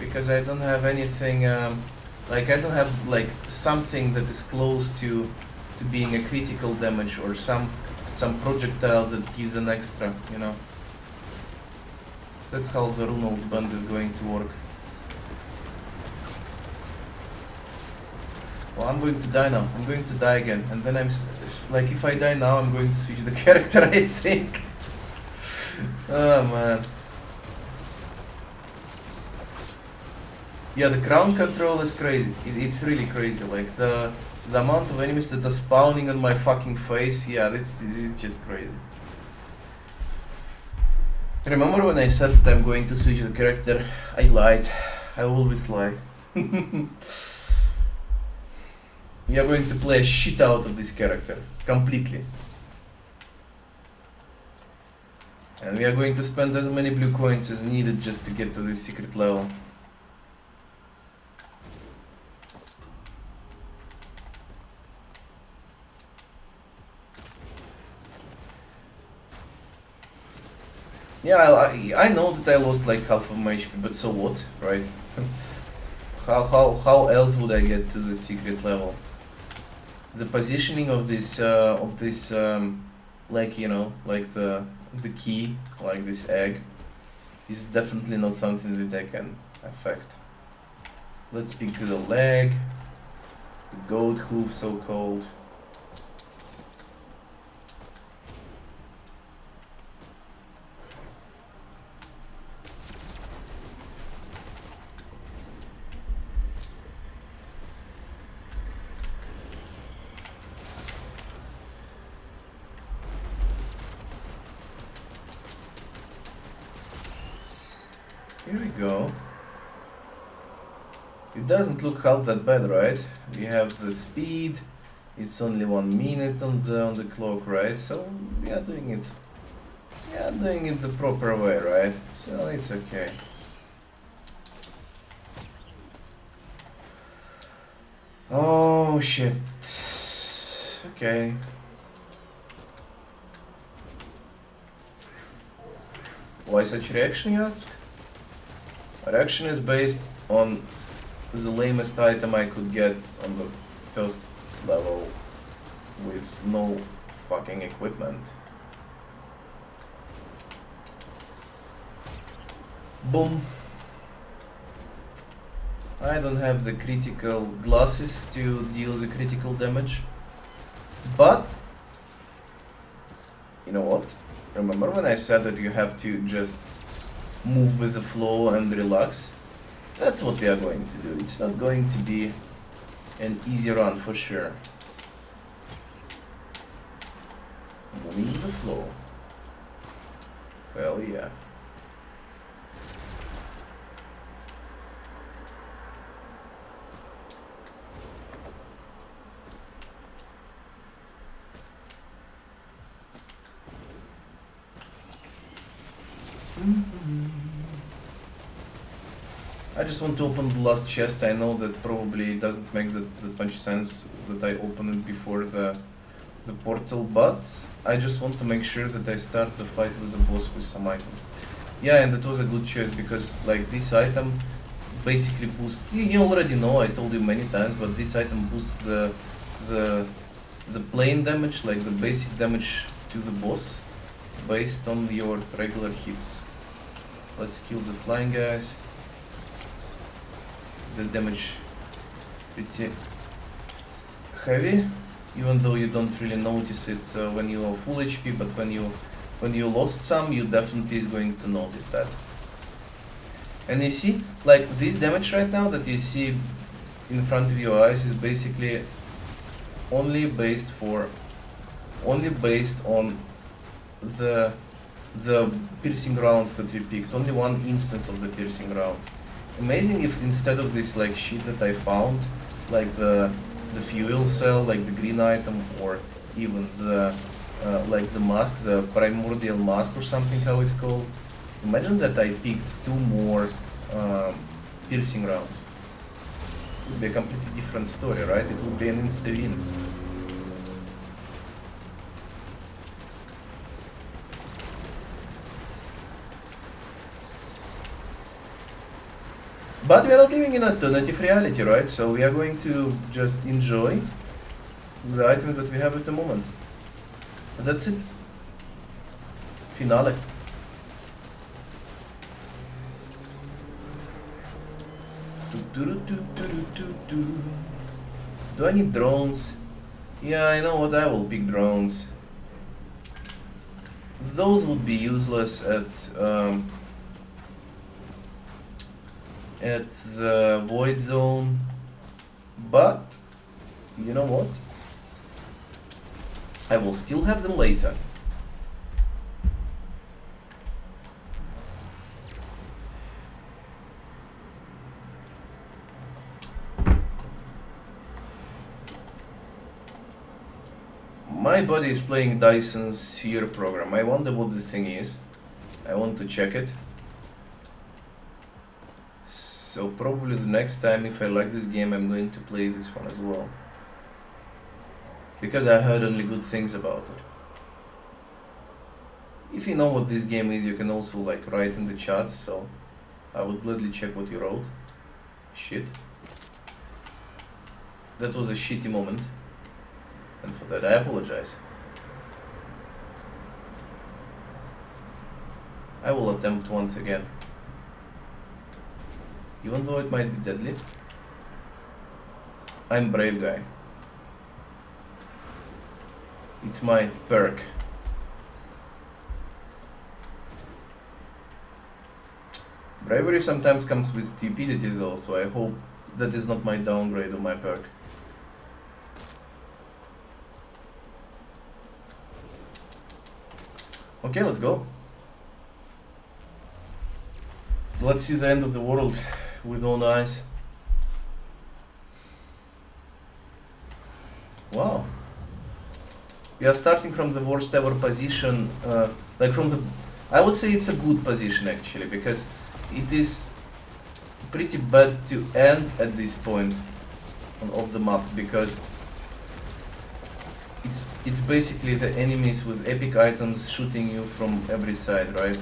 Because I don't have anything, like I don't have like something that is close to being a critical damage or some projectile that gives an extra, you know. That's how the Runald's band is going to work. Well, I'm going to die now. I'm going to die again. And then like, if I die now, I'm going to switch the character, I think. Oh, man. Yeah, the ground control is crazy. It's really crazy. Like, the amount of enemies that are spawning on my fucking face, yeah, it's just crazy. Remember when I said that I'm going to switch the character? I lied. I always lie. We are going to play a shit out of this character. Completely. And we are going to spend as many blue coins as needed just to get to this secret level. Yeah, I know that I lost like half of my HP, but so what, right? How else would I get to the secret level? The positioning of this like, you know, like the key, like this egg, is definitely not something that I can affect. Let's pick the leg, the goat hoof, so called. Here we go. It doesn't look half that bad, right? We have the speed. It's only 1 minute on the clock, right? So we are doing it. Yeah, doing it the proper way, right? So it's okay. Oh shit. Okay. Why such reaction, you ask? Reaction is based on the lamest item I could get on the first level with no fucking equipment. Boom. I don't have the critical glasses to deal the critical damage, but you know what? Remember when I said that you have to just move with the flow and relax? That's what we are going to do. It's not going to be an easy run for sure. Moving with the flow. Hell yeah. I just want to open the last chest. I know that probably it doesn't make that much sense that I open it before the portal, but I just want to make sure that I start the fight with the boss with some item. Yeah, and that was a good choice because like this item basically boosts. You already know. I told you many times, but this item boosts the the plain damage, like the basic damage to the boss, based on your regular hits. Let's kill the flying guys. The damage pretty heavy, even though you don't really notice it when you are full HP, but when you lost some, you definitely is going to notice that. And you see, like this damage right now that you see in front of your eyes is basically only based on the piercing rounds that we picked. Only one instance of the piercing rounds. Amazing if instead of this like shit that I found, like the fuel cell, like the green item, or even the like the mask, the primordial mask or something, how it's called. Imagine that I picked 2 more piercing rounds. It would be a completely different story, right? It would be an insta-win. But we are not living in alternative reality, right? So we are going to just enjoy the items that we have at the moment. That's it. Finale. Do I need drones? Yeah, I know what, I will pick drones. Those would be useless at the void zone, but you know what? I will still have them later. My body is playing Dyson's Sphere program. I wonder what the thing is. I want to check it. So probably the next time, if I like this game, I'm going to play this one as well. Because I heard only good things about it. If you know what this game is, you can also like write in the chat, so I would gladly check what you wrote. Shit. That was a shitty moment. And for that I apologize. I will attempt once again. Even though it might be deadly. I'm brave guy. It's my perk. Bravery sometimes comes with stupidity though, so I hope that is not my downgrade of my perk. Okay, let's go. Let's see the end of the world with own eyes. Wow. We are starting from the worst ever position, like from the... I would say it's a good position actually, because it is pretty bad to end at this point of the map, because it's basically the enemies with epic items shooting you from every side, right?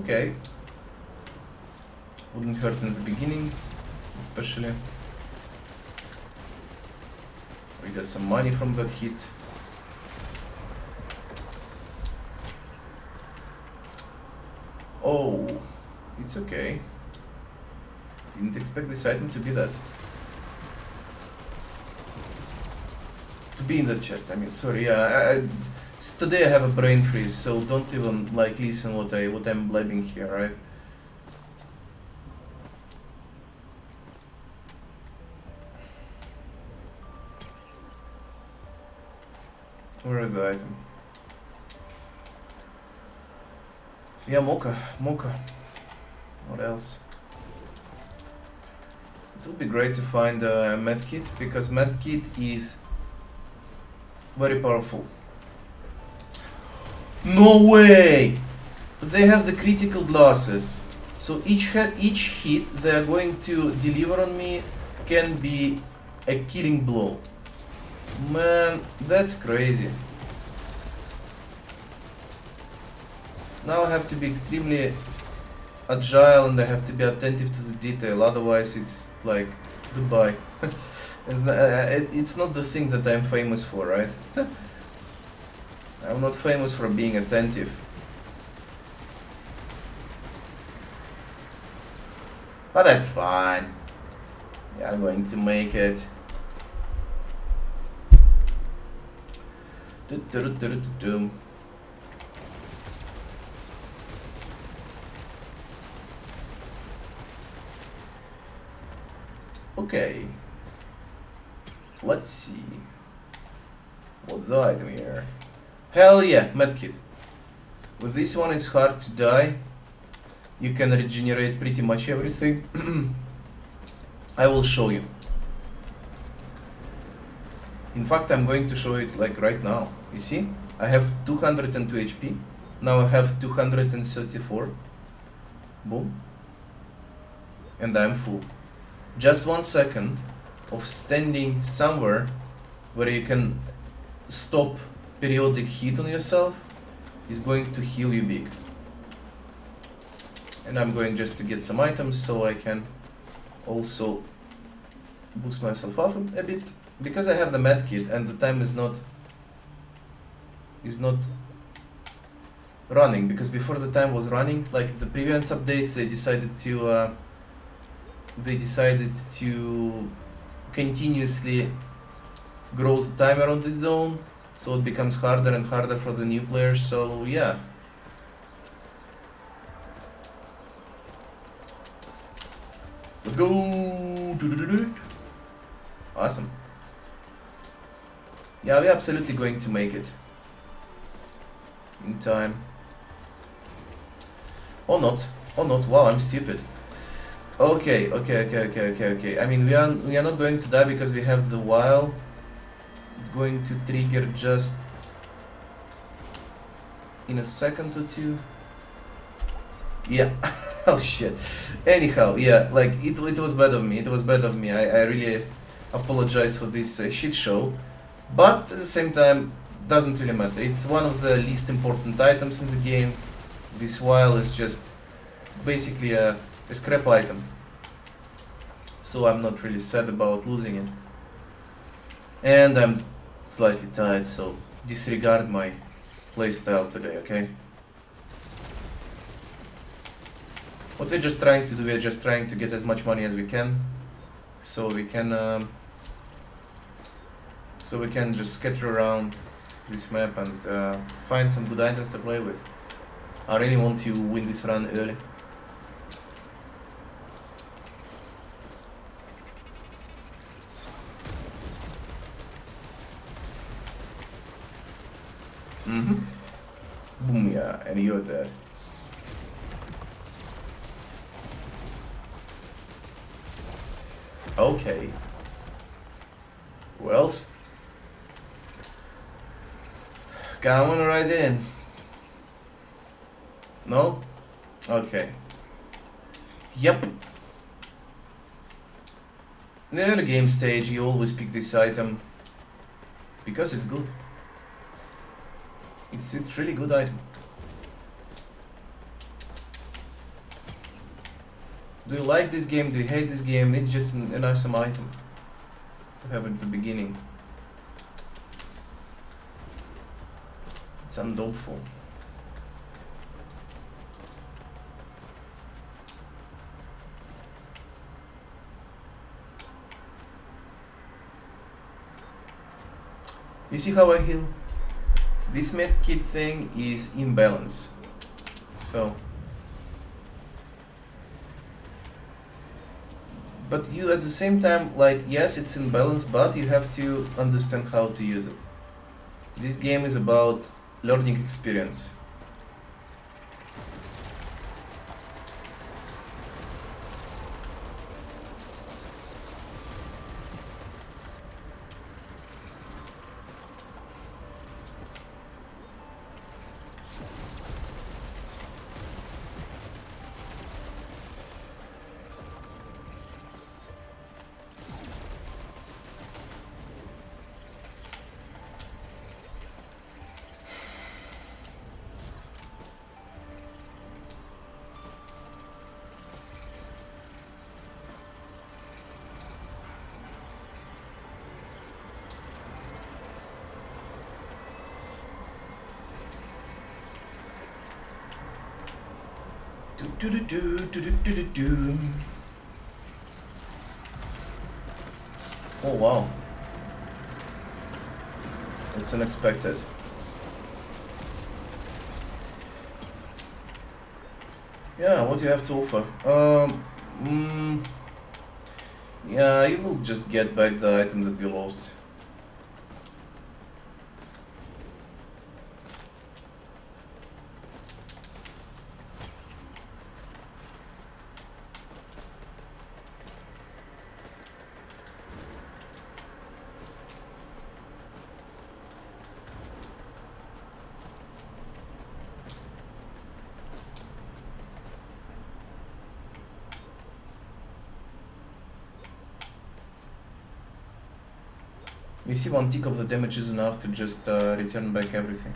Okay. Wouldn't hurt in the beginning, especially. We got some money from that hit. Oh, it's okay. Didn't expect this item to be that. To be in that chest, I mean, sorry, yeah, today I have a brain freeze, so don't even, like, listen what I'm blabbing here, right? Where is the item? Yeah, Mocha. What else? It would be great to find a medkit, because medkit is very powerful. No way! they have the critical glasses. So each hit they are going to deliver on me can be a killing blow. Man, that's crazy. Now I have to be extremely agile and I have to be attentive to the detail, otherwise it's like goodbye. It's not the thing that I'm famous for, right? I'm not famous for being attentive. But that's fine. Yeah, I'm going to make it. Okay. Let's see. What's the item here? Hell yeah, medkit. With this one it's hard to die. You can regenerate pretty much everything. I will show you. In fact, I'm going to show it like right now. You see? I have 202 HP. Now I have 234. Boom. And I'm full. Just 1 second of standing somewhere where you can stop periodic hit on yourself is going to heal you big. And I'm going just to get some items so I can also boost myself up a bit. Because I have the medkit and the time is not running, because before the time was running, like the previous updates, they decided to continuously grow the timer on this zone, so it becomes harder and harder for the new players. So yeah. Let's go. Awesome. Yeah, we're absolutely going to make it in time. Or not. Or not. Wow, I'm stupid. Okay. I mean, we are not going to die because we have the while. It's going to trigger just in a second or two. Yeah. Oh shit. Anyhow, yeah, like it was bad of me. It was bad of me. I really apologize for this shit show. But at the same time, doesn't really matter. It's one of the least important items in the game. This while is just basically a scrap item. So I'm not really sad about losing it. And I'm slightly tired, so disregard my playstyle today, okay? What we're just trying to do, we're just trying to get as much money as we can, so we can just scatter around this map and find some good items to play with. I really want to win this run early. Boom, yeah, and you're dead. Okay. Who else? Come on right in. No? Okay. Yep. In the early game stage, you always pick this item because it's good. It's really good item. Do you like this game? Do you hate this game? It's just an awesome item to have at the beginning. It's undopeful. You see how I heal? This medkit thing is imbalance. So, but you at the same time, like, yes, it's in balance, but you have to understand how to use it. This game is about learning experience. Oh wow, it's unexpected. Yeah, what do you have to offer? Yeah, you will just get back the item that we lost. You see, one tick of the damage is enough to just return back everything.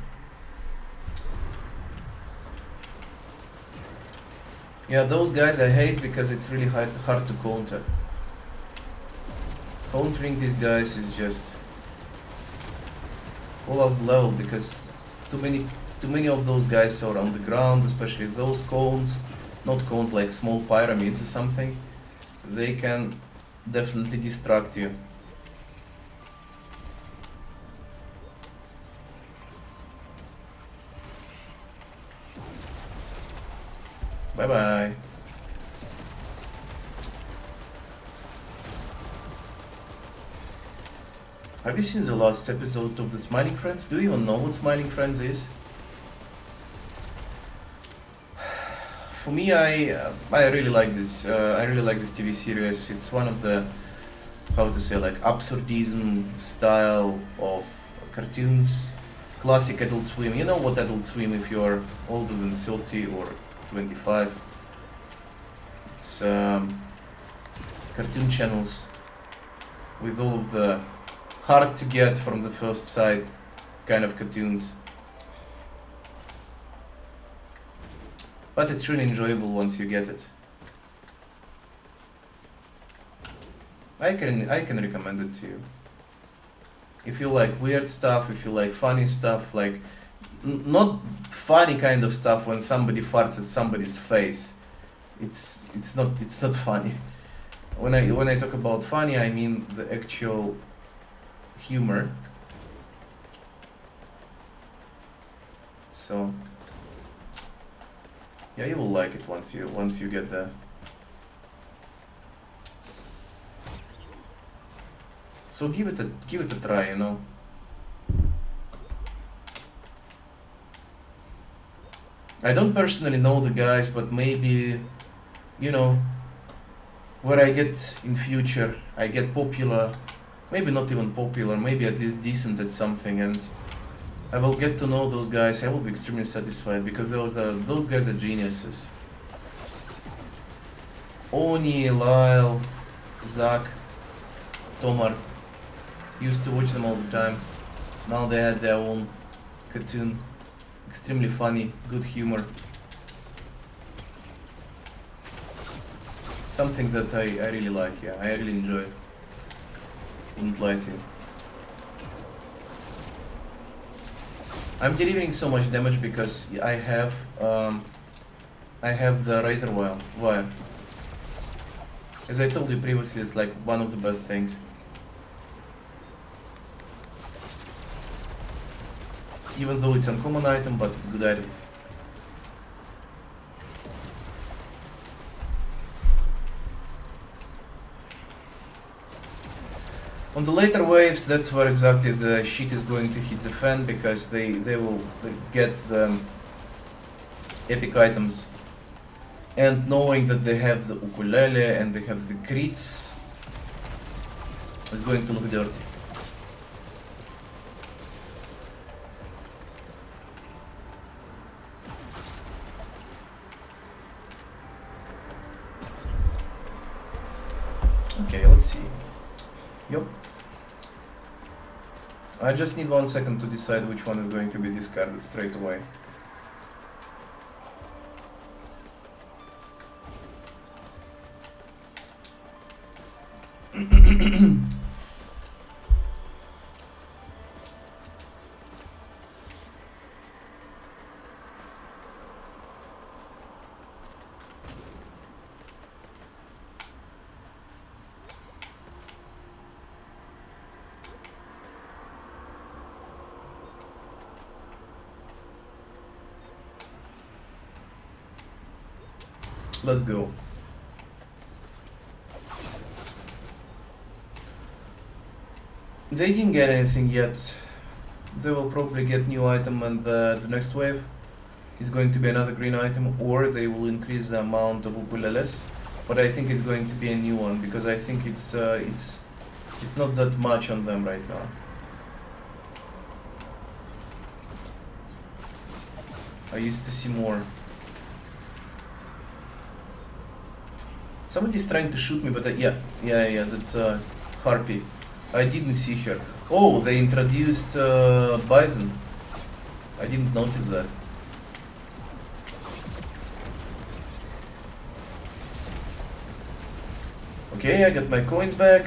Yeah, those guys I hate because it's really hard to counter. Countering these guys is just all of the level because too many of those guys are on the ground, especially those cones, not cones like small pyramids or something. They can definitely distract you. Bye bye. Have you seen the last episode of the Smiling Friends? Do you even know what Smiling Friends is? For me, I really like this. I really like this TV series. It's one of the, how to say, like absurdism style of cartoons. Classic Adult Swim. You know what Adult Swim if you're older than 30 or 25. It's cartoon channels with all of the hard to get from the first sight kind of cartoons. But it's really enjoyable once you get it. I can recommend it to you. If you like weird stuff, if you like funny stuff, like not funny kind of stuff when somebody farts at somebody's face. It's not funny. When I talk about funny, I mean the actual humor. So yeah, you will like it once you get there. So give it a try, you know. I don't personally know the guys, but maybe, you know, where I get in future, I get popular, maybe not even popular, maybe at least decent at something, and I will get to know those guys. I will be extremely satisfied because those guys are geniuses. Oni, Lyle, Zach, Tomar, used to watch them all the time. Now they had their own cartoon. Extremely funny, good humor. Something that I really like, yeah, I really enjoy. Wouldn't lie to you. I'm delivering so much damage because I have the razor wire. As I told you previously, it's like one of the best things. Even though it's an uncommon item, but it's a good item. On the later waves, that's where exactly the shit is going to hit the fan, because they will get the epic items. And knowing that they have the ukulele and they have the crits, is going to look dirty. Okay, let's see. Yup. I just need 1 second to decide which one is going to be discarded straight away. Let's go. They didn't get anything yet. They will probably get new item, and the next wave is going to be another green item, or they will increase the amount of ukuleles. But I think it's going to be a new one, because I think it's not that much on them right now. I used to see more. Somebody's trying to shoot me, but yeah, that's Harpy. I didn't see her. Oh, they introduced Bison. I didn't notice that. Okay, I got my coins back.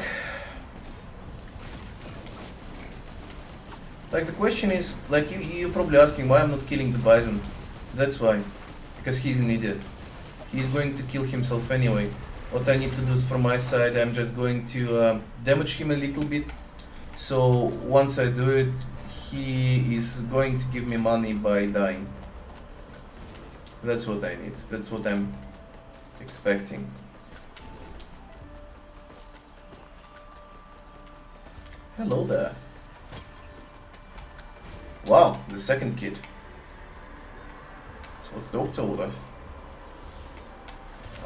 Like, the question is, like, you're probably asking why I'm not killing the Bison. That's why. Because he's an idiot. He's going to kill himself anyway. What I need to do is, from my side, I'm just going to damage him a little bit. So once I do it, he is going to give me money by dying. That's what I need. That's what I'm expecting. Hello there. Wow, the second kid. That's what the doctor ordered.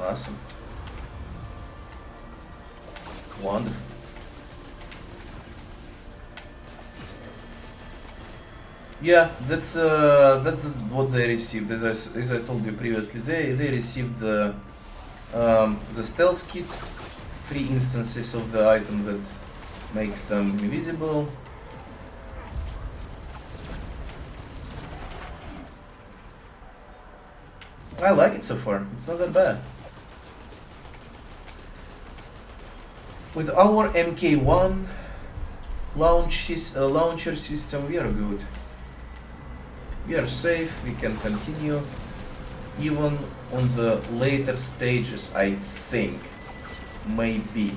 Awesome. Wonderful. Yeah, that's what they received. As I told you previously, they received the stealth kit, 3 instances of the item that makes them invisible. I like it so far. It's not that bad. With our MK1 launcher system, we are good. We are safe. We can continue even on the later stages. I think maybe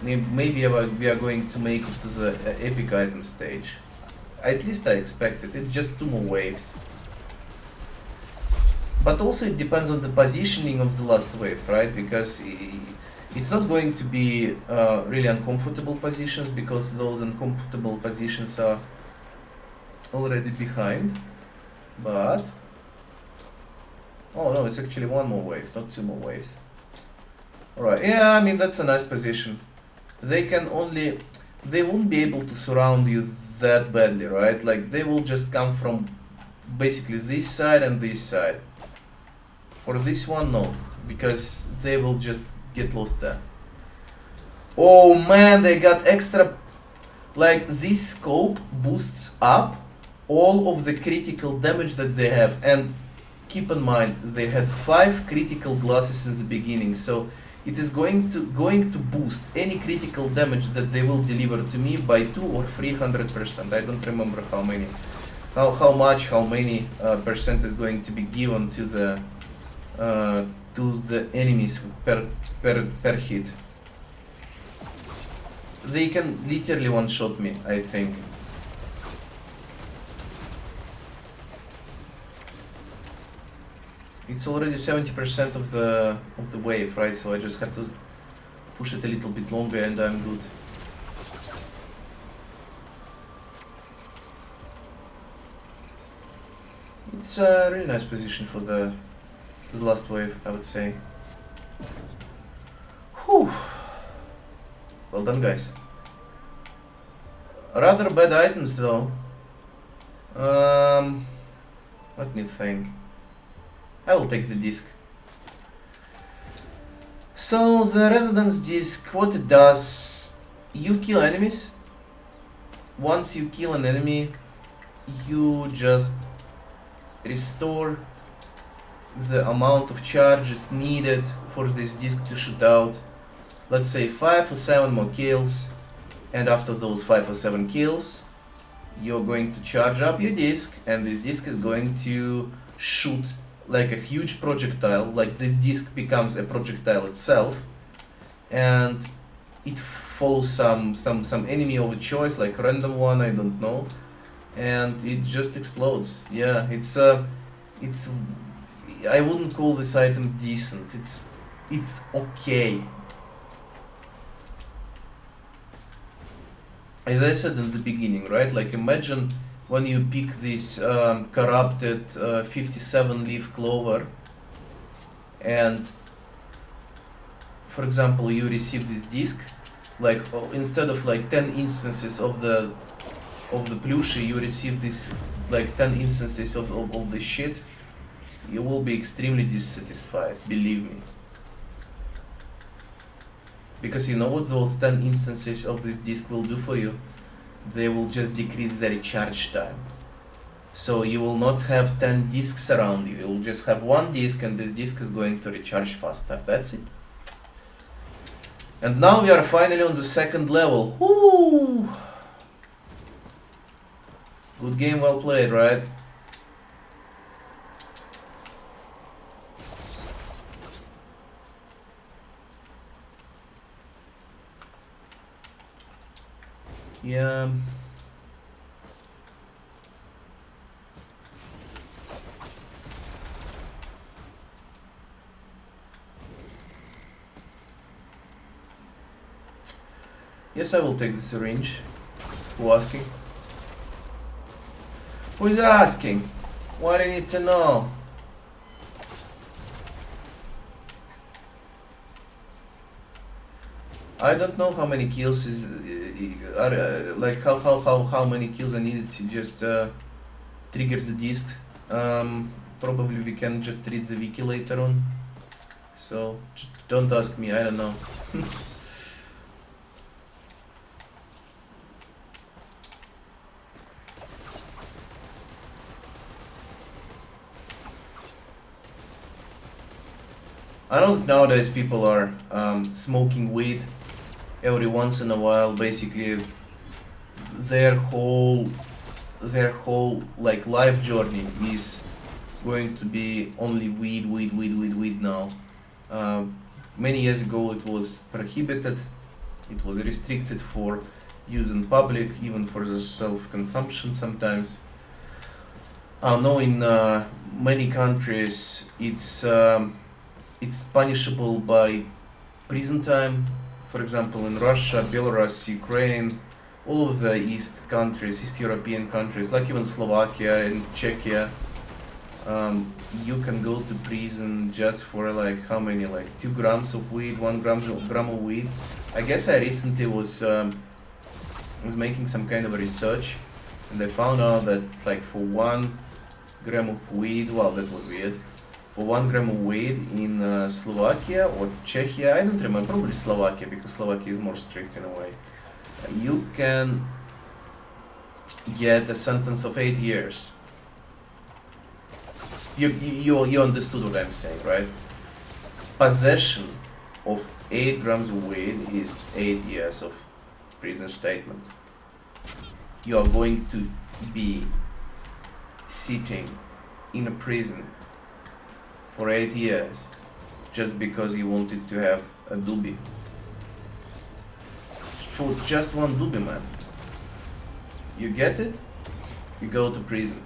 we are going to make it to the epic item stage. At least I expect it. It's just 2 more waves. But also it depends on the positioning of the last wave, right? Because it's not going to be really uncomfortable positions, because those uncomfortable positions are already behind. But oh no, it's actually 1 more wave, not 2 more waves. Alright, yeah, I mean, that's a nice position. They won't be able to surround you that badly, right? Like, they will just come from basically this side and this side. For this one, no, because they will just get lost there. Oh man, they got extra. Like, this scope boosts up all of the critical damage that they have, and keep in mind they had 5 critical glasses in the beginning, so it is going to boost any critical damage that they will deliver to me by 200 or 300%. I don't remember how many, how many percent is going to be given to the enemies per hit. They can literally one-shot me, I think. It's already 70% of the wave, right? So I just have to push it a little bit longer and I'm good. It's a really nice position for the last wave, I would say. Whew. Well done, guys. Rather bad items, though. Let me think. I will take the disc. So the Resonance disc, what it does, you kill enemies. Once you kill an enemy, you just restore the amount of charges needed for this disc to shoot out. Let's say 5 or 7 more kills, and after those 5 or 7 kills, you're going to charge up your disc, and this disc is going to shoot like a huge projectile. Like, this disc becomes a projectile itself, and it follows some enemy of a choice, like random one, I don't know, and it just explodes. Yeah, it's I wouldn't call this item decent. It's okay. As I said in the beginning, right? Like imagine when you pick this corrupted 57 leaf clover, and for example you receive this disc, like instead of like 10 instances of the plushie, you receive this like 10 instances of the shit. You will be extremely dissatisfied, believe me. Because you know what those 10 instances of this disc will do for you? They will just decrease the recharge time. So you will not have 10 discs around you. You will just have one disc, and this disc is going to recharge faster. That's it. And now we are finally on the second level. Woo! Good game, well played, right? Yeah. Yes, I will take the syringe. Who asking? Who is asking? What do you need to know? I don't know how many kills is like how many kills I needed to just trigger the disc. Probably we can just read the wiki later on. So don't ask me, I don't know. I know that nowadays people are smoking weed every once in a while. Basically, their whole like life journey is going to be only weed now. Many years ago it was prohibited. It was restricted for use in public, even for the self-consumption sometimes. I know in many countries it's punishable by prison time. For example, in Russia, Belarus, Ukraine, all of the East European countries, like even Slovakia and Czechia, you can go to prison just for like how many, like 2 grams of weed, 1 gram of weed. I guess I recently was making some kind of research, and I found out that like for 1 gram of weed, wow, that was weird. For 1 gram of weed in Slovakia or Czechia, I don't remember, probably Slovakia, because Slovakia is more strict in a way, you can get a sentence of 8 years. You understood what I'm saying, right? Possession of 8 grams of weed is 8 years of prison statement. You are going to be sitting in a prison for 8 years just because you wanted to have a doobie. For just 1 doobie, man. You get it? You go to prison.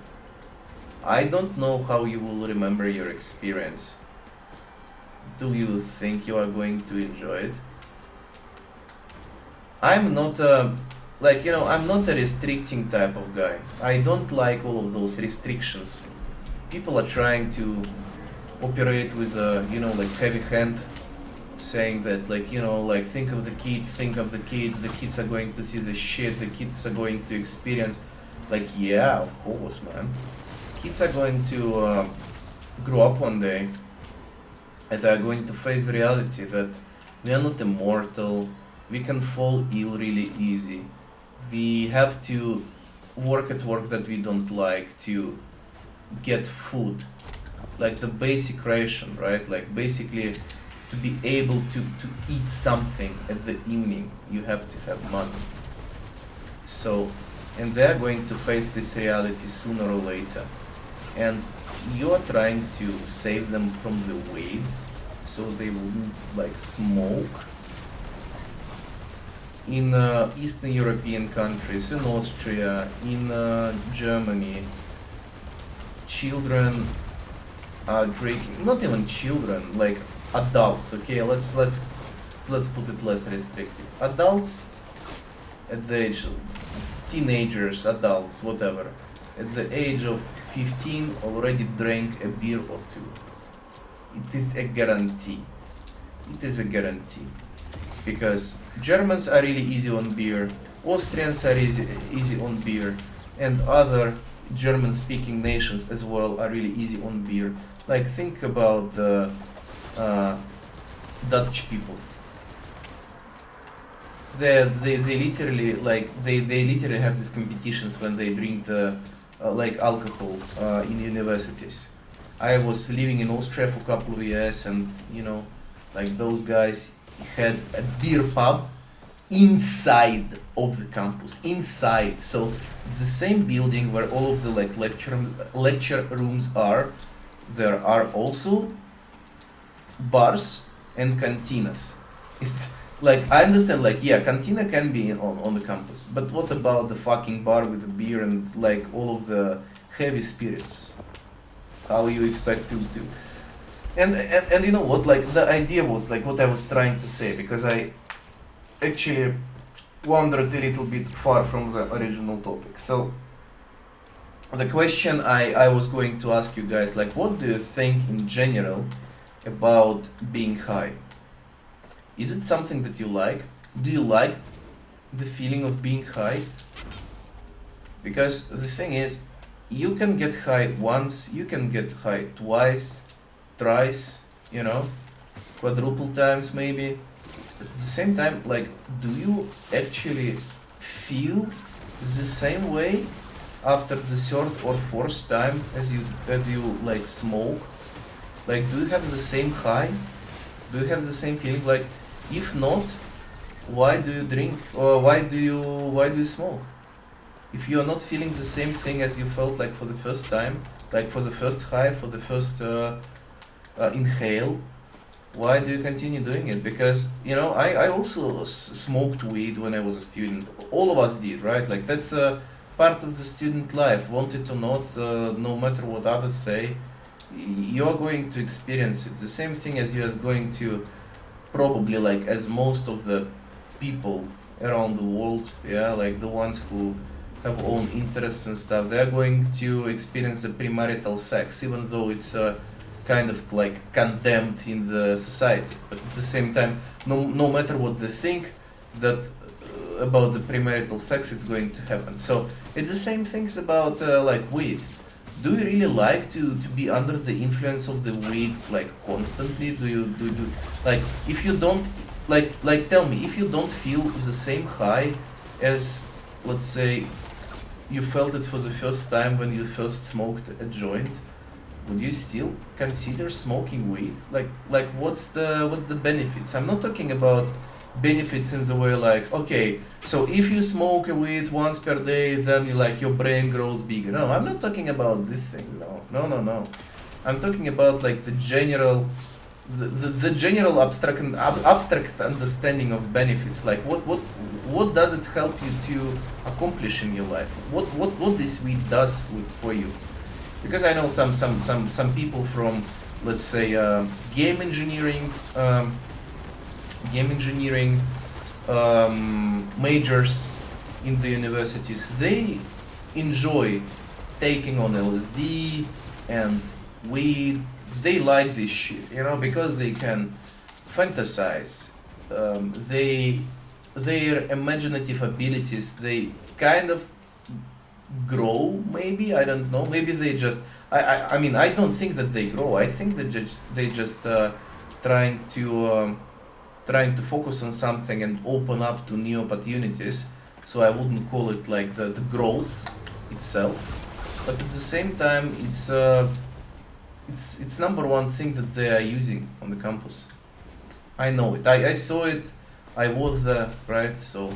I don't know how you will remember your experience. Do you think you are going to enjoy it? I'm not I'm not a restricting type of guy. I don't like all of those restrictions. People are trying to operate with a, like heavy hand, saying that think of the kids, the kids are going to see the shit, the kids are going to experience, yeah, of course, man. Kids are going to grow up one day, and they are going to face the reality that we are not immortal, we can fall ill really easy, we have to work at work that we don't like to get food, like the basic ration, right? Like basically to be able to eat something at the evening, you have to have money. So, and they're going to face this reality sooner or later. And you are trying to save them from the weed so they wouldn't smoke. In Eastern European countries, in Austria, in Germany, children drinking, not even children, like adults. Okay, let's put it less restrictive. Adults at the age, teenagers, adults, whatever, at the age of 15 already drank a beer or two. It is a guarantee. It is a guarantee. Because Germans are really easy on beer, Austrians are easy on beer, and other German-speaking nations as well are really easy on beer. Like, think about the Dutch people. They literally, like, they literally have these competitions when they drink the like alcohol in universities. I was living in Austria for a couple of years, and you know, like, those guys had a beer pub inside of the campus, inside. So it's the same building where all of the like lecture rooms are. There are also bars and cantinas. It's like, I understand, like, yeah, cantina can be on the campus, but what about the fucking bar with the beer and like all of the heavy spirits? How you expect to and you know what, like, the idea was like what I was trying to say, because I actually wandered a little bit far from the original topic. So the question I was going to ask you guys, like, what do you think in general about being high? Is it something that you like? Do you like the feeling of being high? Because the thing is, you can get high once, you can get high twice, thrice, you know, quadruple times maybe. But at the same time, like, do you actually feel the same way after the third or fourth time as you like smoke? Like, do you have the same high? Do you have the same feeling? Like, if not, why do you drink, or why do you smoke? If you are not feeling the same thing as you felt like for the first time, like for the first high, for the first inhale, why do you continue doing it? Because, you know, I also smoked weed when I was a student. All of us did, right? Like, that's a part of the student life. Want it or not, no matter what others say, you're going to experience it. The same thing as you are going to probably, like, as most of the people around the world, yeah, like the ones who have own interests and stuff, they're going to experience the premarital sex, even though it's kind of like condemned in the society. But at the same time, no matter what they think that about the premarital sex, it's going to happen. So it's the same things about like weed. Do you really like to be under the influence of the weed, like, constantly? Do you like, if you don't, like tell me, if you don't feel the same high as, let's say, you felt it for the first time when you first smoked a joint, would you still consider smoking weed? Like what's the benefits? I'm not talking about benefits in the way like, okay, so if you smoke a weed once per day, then you, like, your brain grows bigger. No, I'm not talking about this thing. No. I'm talking about like the general abstract understanding of benefits. Like, what does it help you to accomplish in your life? What this weed does for you? Because I know some people from, let's say, game engineering majors in the universities. They enjoy taking on LSD and weed. They like this shit, you know, because they can fantasize. Their imaginative abilities, they kind of grow, maybe, I don't know. Maybe they just, I mean, I don't think that they grow. I think that they just trying to focus on something and open up to new opportunities. So I wouldn't call it like the growth itself, but at the same time, it's number one thing that they are using on the campus. I know it. I saw it. I was there, right? So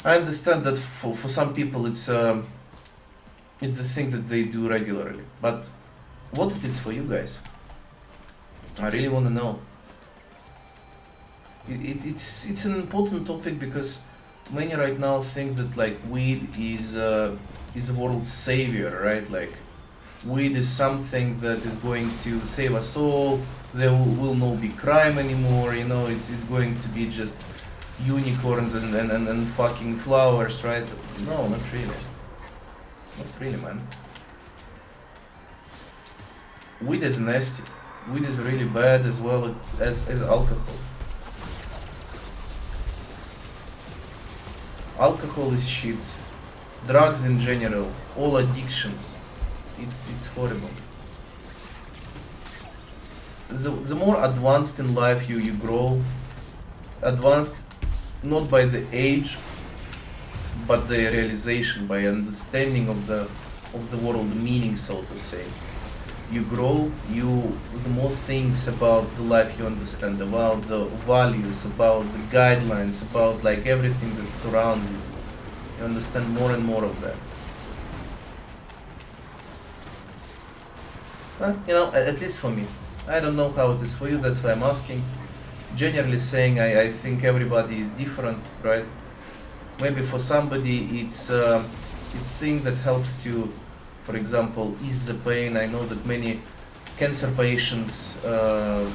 I understand that for some people it's the thing that they do regularly. But what it is for you guys? I really want to know. It's an important topic, because many right now think that, like, weed is a world savior, right? Like, Weed is something that is going to save us all. There will not be crime anymore, you know, it's going to be just unicorns and fucking flowers, right? No, not really. Not really, man. Weed is nasty. Weed is really bad as well as alcohol. Alcohol is shit. Drugs in general, all addictions. It's horrible. The more advanced in life you grow, advanced not by the age, but the realization, by understanding of the world meaning, so to say. You grow, the more things about the life you understand, about the values, about the guidelines, about like everything that surrounds you. You understand more and more of that. You know, at least for me. I don't know how it is for you, that's why I'm asking. Generally saying, I think everybody is different, right? Maybe for somebody it's thing that helps to, for example, ease the pain. I know that many cancer patients are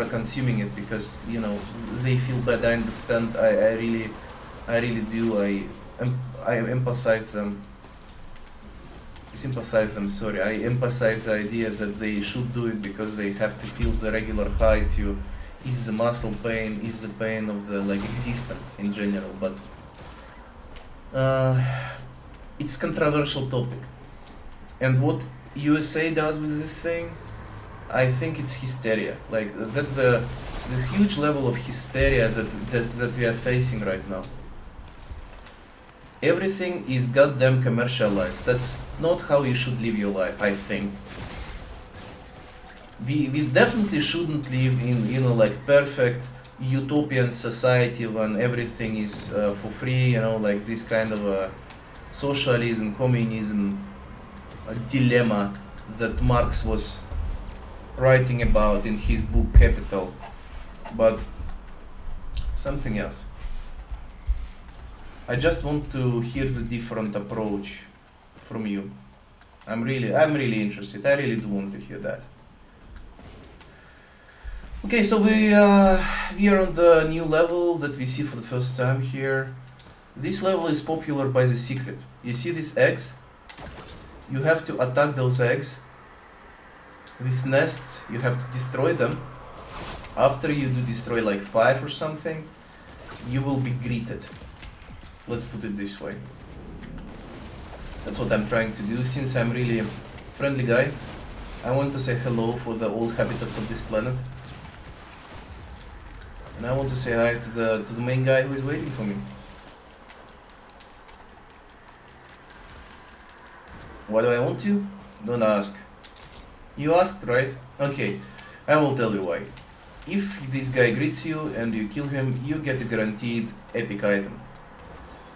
consuming it because, you know, they feel bad. I understand. I really do. I empathize them. Sympathize them. Sorry, I emphasize the idea that they should do it because they have to feel the regular high to ease the muscle pain, ease the pain of the like existence in general. But it's controversial topic, and what USA does with this thing, I think it's hysteria. Like that's the huge level of hysteria that we are facing right now. Everything is goddamn commercialized. That's not how you should live your life, I think. We definitely shouldn't live in, you know, like perfect utopian society when everything is for free, you know, like this kind of a socialism, communism dilemma that Marx was writing about in his book Capital. But something else. I just want to hear the different approach from you. I'm really interested. I really do want to hear that. Okay, so we are on the new level that we see for the first time here. This level is popular by the secret. You see these eggs? You have to attack those eggs. These nests, you have to destroy them. After you do destroy like 5 or something, you will be greeted. Let's put it this way. That's what I'm trying to do. Since I'm really a friendly guy, I want to say hello for the old habitats of this planet. And I want to say hi to the main guy who is waiting for me. Why do I want to? Don't ask. You asked, right? Okay, I will tell you why. If this guy greets you and you kill him, you get a guaranteed epic item.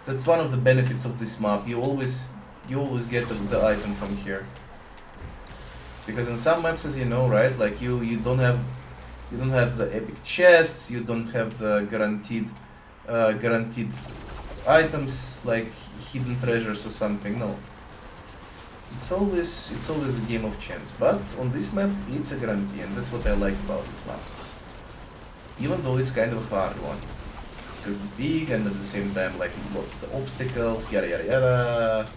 That's one of the benefits of this map. You always get the item from here. Because in some maps, as you know, right, like you don't have the epic chests, you don't have the guaranteed items like hidden treasures or something. No. It's always a game of chance. But on this map, it's a guarantee, and that's what I like about this map. Even though it's kind of a hard one. Because it's big and at the same time like lots of the obstacles, yada yada yada.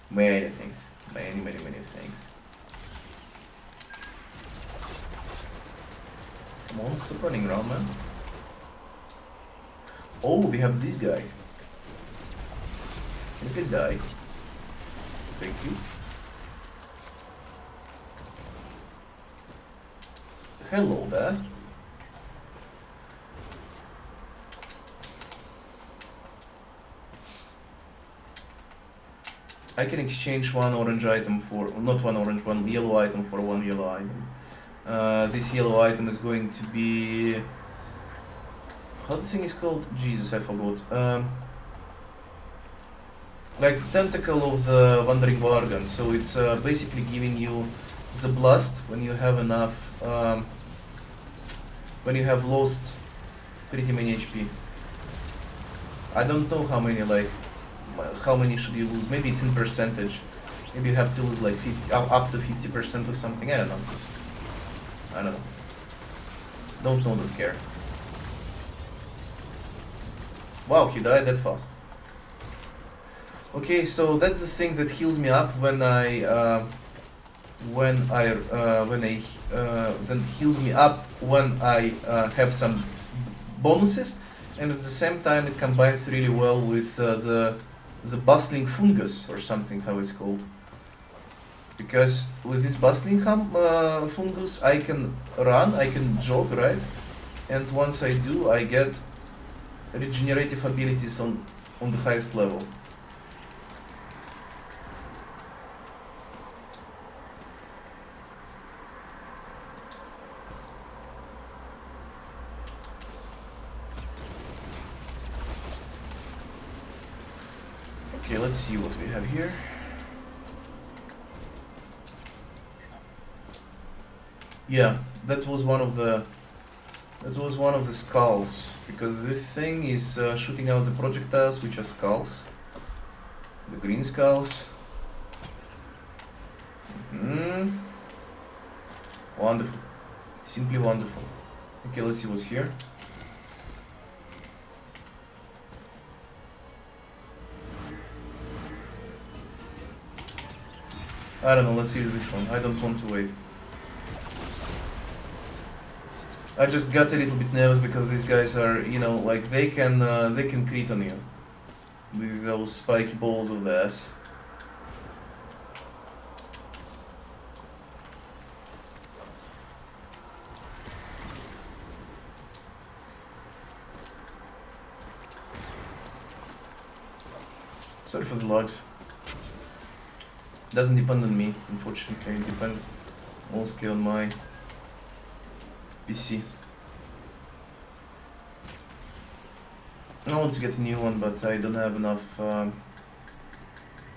Many things. Many things. Come on, stop running around, man. Oh, we have this guy. Can you please die? Thank you. Hello there. I can exchange one orange item for, not one orange, one yellow item for one yellow item. This yellow item is going to be, how the thing is called? Jesus, I forgot. Like the tentacle of the Wandering Bargain. So it's basically giving you the blast when you have enough, when you have lost pretty many HP. I don't know how many, like, how many should you lose? Maybe it's in percentage. Maybe you have to lose like 50, up to 50% or something. I don't know. I don't know. Don't know, don't care. Wow, he died that fast. Okay, so that's the thing that heals me up when then heals me up when I have some bonuses, and at the same time it combines really well with the bustling fungus or something, how it's called. Because with this bustling fungus I can run, I can jog, right? And once I do, I get regenerative abilities on the highest level. Okay, let's see what we have here. Yeah, that was one of the skulls, because this thing is shooting out the projectiles, which are skulls. The green skulls. Wonderful. Simply wonderful. Okay, let's see what's here. I don't know, let's see this one. I don't want to wait. I just got a little bit nervous because these guys are, you know, like they can crit on you with those spiky balls of the ass. Sorry for the logs. Doesn't depend on me, unfortunately. It depends mostly on my PC. I want to get a new one, but I don't have enough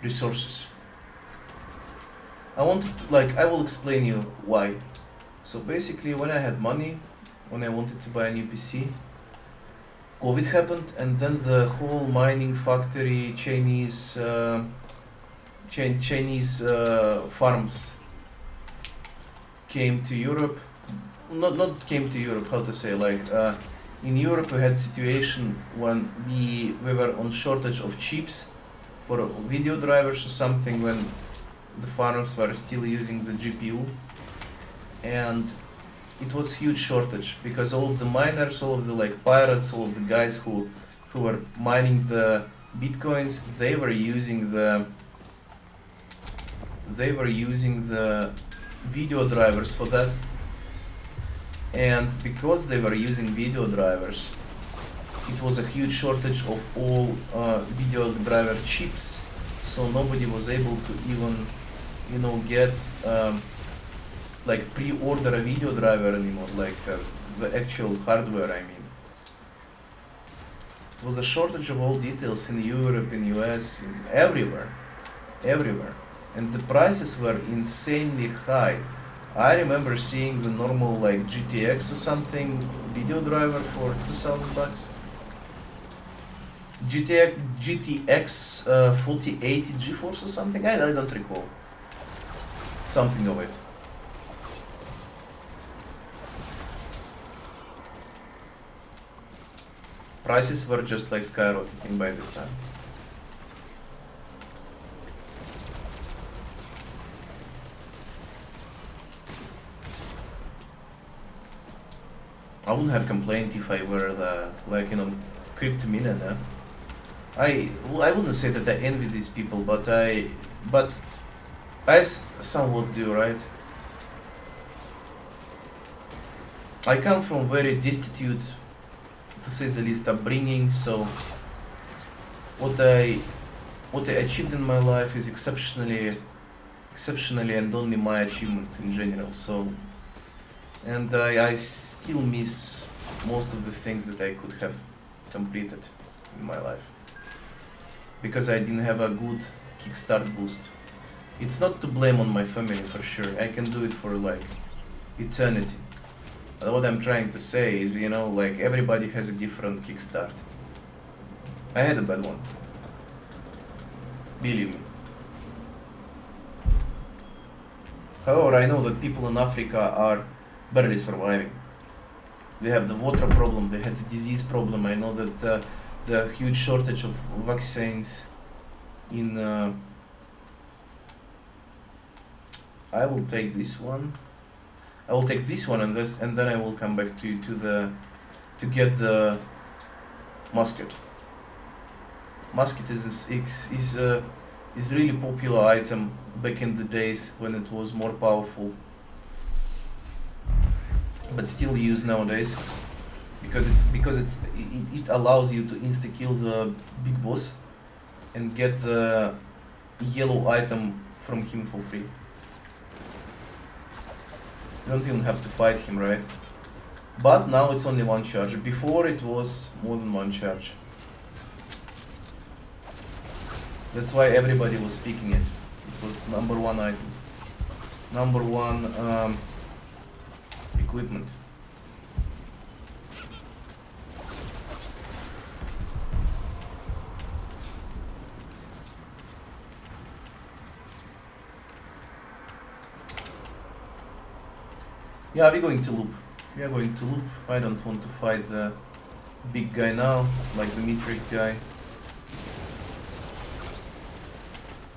resources. I wanted to, I will explain you why. So basically, when I had money, when I wanted to buy a new PC, COVID happened, and then the whole mining factory Chinese farms came to Europe. Not came to Europe, how to say, in Europe we had situation when we were on shortage of chips for video drivers or something, when the farms were still using the GPU, and it was huge shortage because all of the miners, all of the pirates, all of the guys who were mining the bitcoins, they were using the video drivers for that. And because they were using video drivers, it was a huge shortage of all video driver chips, so nobody was able to even, get pre-order a video driver anymore, the actual hardware, I mean. It was a shortage of all details in Europe, in US, everywhere. And the prices were insanely high. I remember seeing the normal GTX or something video driver for $2,000. GTX 4080 GeForce or something. I don't recall. Something of it. Prices were just skyrocketing by the time. I wouldn't have complained if I were the crypto millionaire. I wouldn't say that I envy these people, but I somewhat do, right? I come from very destitute, to say the least, upbringing, so what I achieved in my life is exceptionally and only my achievement in general. So, and I still miss most of the things that I could have completed in my life because I didn't have a good kickstart boost. It's not to blame on my family, for sure. I can do it for eternity. But what I'm trying to say is, everybody has a different kickstart. I had a bad one. Believe me. However, I know that people in Africa are barely surviving. They have the water problem, they had the disease problem. I know that the huge shortage of vaccines in... I will take this one. I will take this one and this, and then I will come back to get the musket. Musket is really popular item back in the days when it was more powerful, but still used nowadays because it allows you to insta kill the big boss and get the yellow item from him for free. You don't even have to fight him, right? But now it's only one charge. Before it was more than one charge. That's why everybody was speaking it. It was number one item. Number one equipment. Yeah, we're going to loop. We are going to loop. I don't want to fight the big guy now, like the Matrix guy.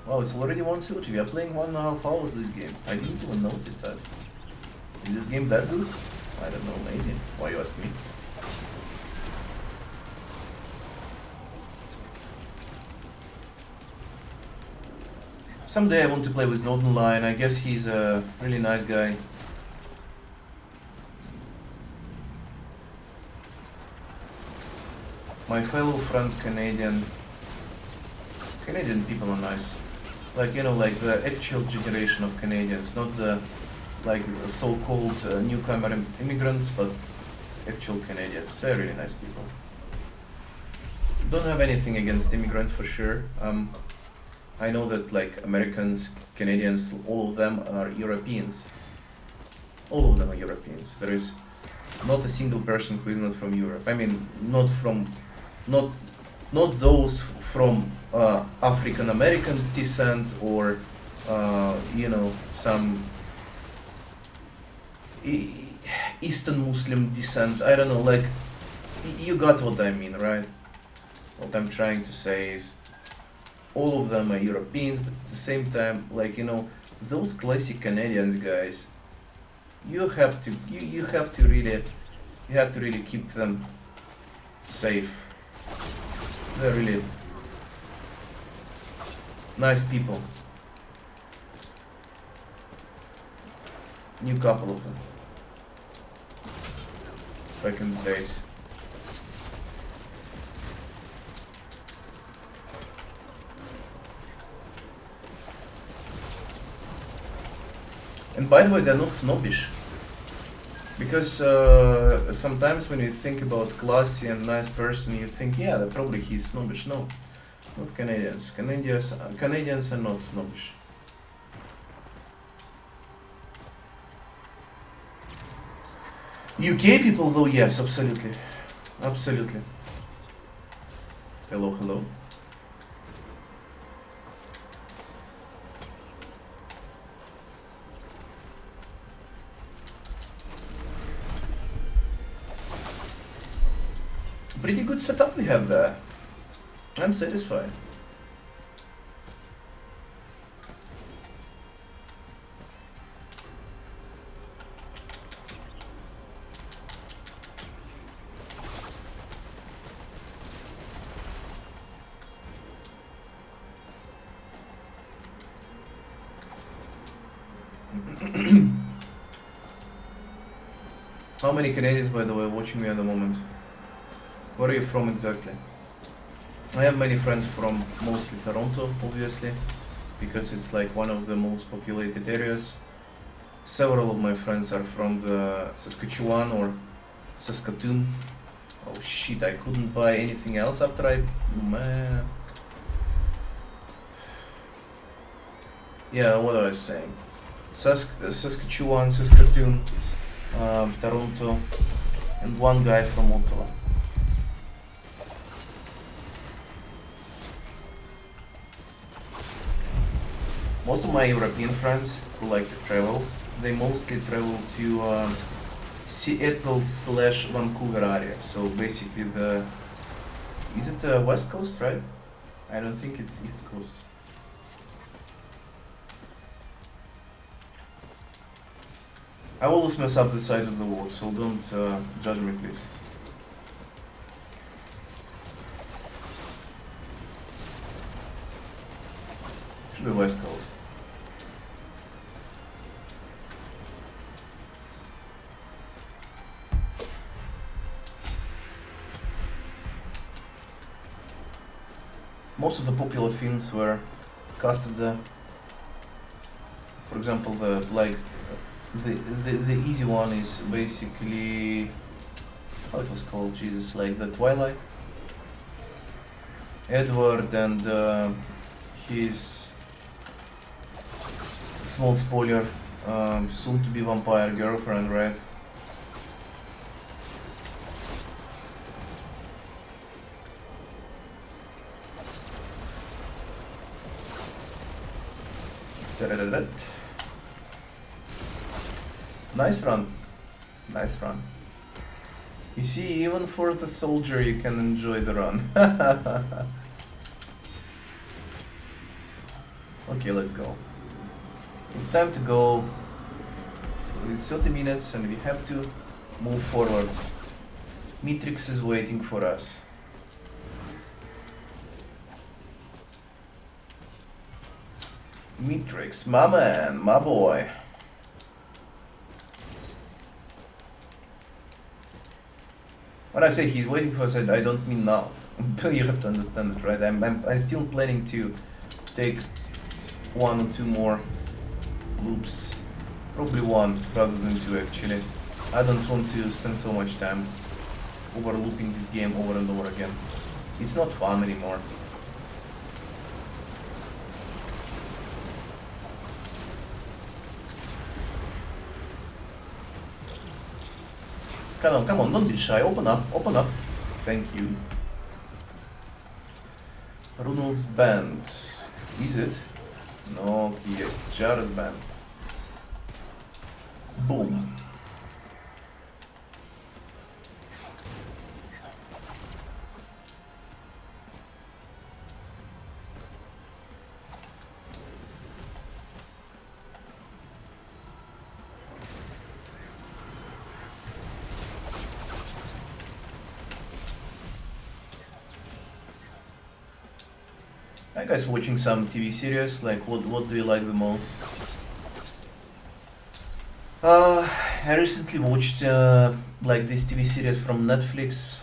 Wow, it's already 1:30. We are playing 1.5 hours this game. I didn't even notice that. Is this game that good? I don't know, maybe. Why you ask me? Someday I want to play with Northern Lion. I guess he's a really nice guy. My fellow friend Canadian people are nice. Like, you know, like the actual generation of Canadians, not the like the so-called newcomer immigrants, but actual Canadians. They're really nice people. Don't have anything against immigrants for sure. I know that like Americans, Canadians, all of them are Europeans. All of them are Europeans. There is not a single person who is not from Europe. I mean, not those from African American descent or you know, some Eastern Muslim descent. I don't know, like you got what I mean, right? What I'm trying to say is all of them are Europeans, but at the same time, like, you know, those classic Canadians guys, you have to really keep them safe. They're really nice people. New couple of them back in the days. And by the way, they're not snobbish. Because sometimes when you think about classy and nice person, you think, yeah, that probably he's snobbish. No, not Canadians. Canadians are not snobbish. UK people though, yes, absolutely. Absolutely. Hello, hello. Pretty good setup we have there. I'm satisfied. How many Canadians, by the way, watching me at the moment? Where are you from exactly? I have many friends from mostly Toronto, obviously, because it's like one of the most populated areas. Several of my friends are from the Saskatchewan or Saskatoon. Oh shit, I couldn't buy anything else after I... Man. Yeah, what was I saying? Saskatchewan, Saskatoon, Toronto, and one guy from Ottawa. Most of my European friends who like to travel, they mostly travel to Seattle slash Vancouver area. So basically is it West Coast, right? I don't think it's East Coast. I always mess up the side of the word, so don't judge me, please. Should be West Coast. Most of the popular films were casted there. For example, the easy one is basically how it was called, Jesus, like the Twilight. Edward and his small spoiler, soon to be vampire girlfriend, right? Nice run. Nice run. You see, even for the soldier you can enjoy the run. Okay, let's go. It's time to go. So it's 30 minutes and we have to move forward. Matrix is waiting for us. Matrix, my man, my boy. When I say he's waiting for us, I don't mean now. You have to understand it, right? I'm still planning to take 1 or 2 more loops. Probably 1 rather than 2 actually. I don't want to spend so much time over looping this game over and over again. It's not fun anymore. Come on, don't be shy. Open up. Thank you. Ronald's band. Is it? No, yes, Jar's band. Boom. Are you guys watching some TV series? Like, what do you like the most? I recently watched like this TV series from Netflix.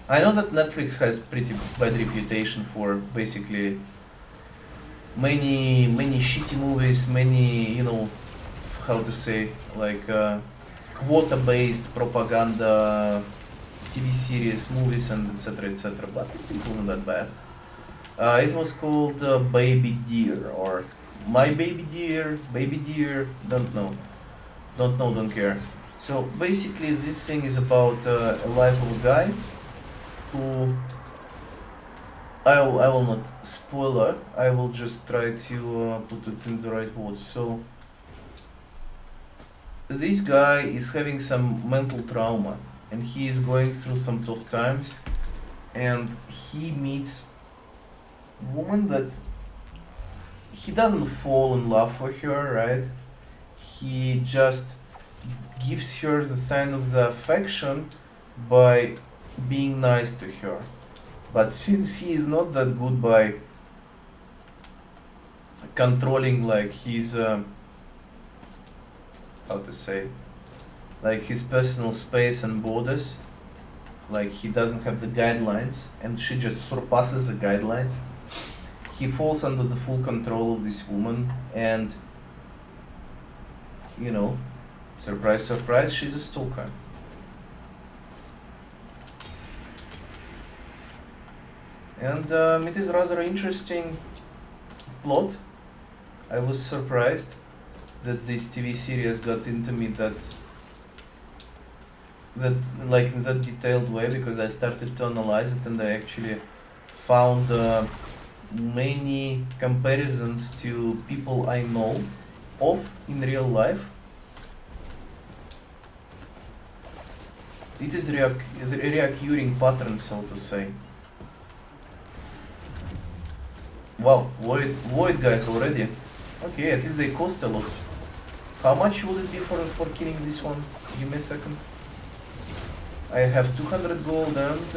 I know that Netflix has pretty bad reputation for basically many shitty movies, many, you know, how to say, like quota-based propaganda TV series, movies, and etc. etc. But it wasn't that bad. It was called Baby Deer or My Baby Deer, Baby Deer, don't know, don't care. So basically this thing is about a life of a guy who, I will not spoiler, I will just try to put it in the right words. So this guy is having some mental trauma and he is going through some tough times and he meets woman that he doesn't fall in love with her, right? He just gives her the sign of the affection by being nice to her. But since he is not that good by controlling like his how to say, like his personal space and borders, like he doesn't have the guidelines and she just surpasses the guidelines, he falls under the full control of this woman and, you know, surprise surprise, she's a stalker. And it is rather interesting plot. I was surprised that this TV series got into me that like in that detailed way, because I started to analyze it and I actually found many comparisons to people I know of in real life. It is a reoccurring pattern, so to say. Wow, void guys already. Okay, at least they cost a lot. How much would it be for killing this one? Give me a second. I have 200 gold and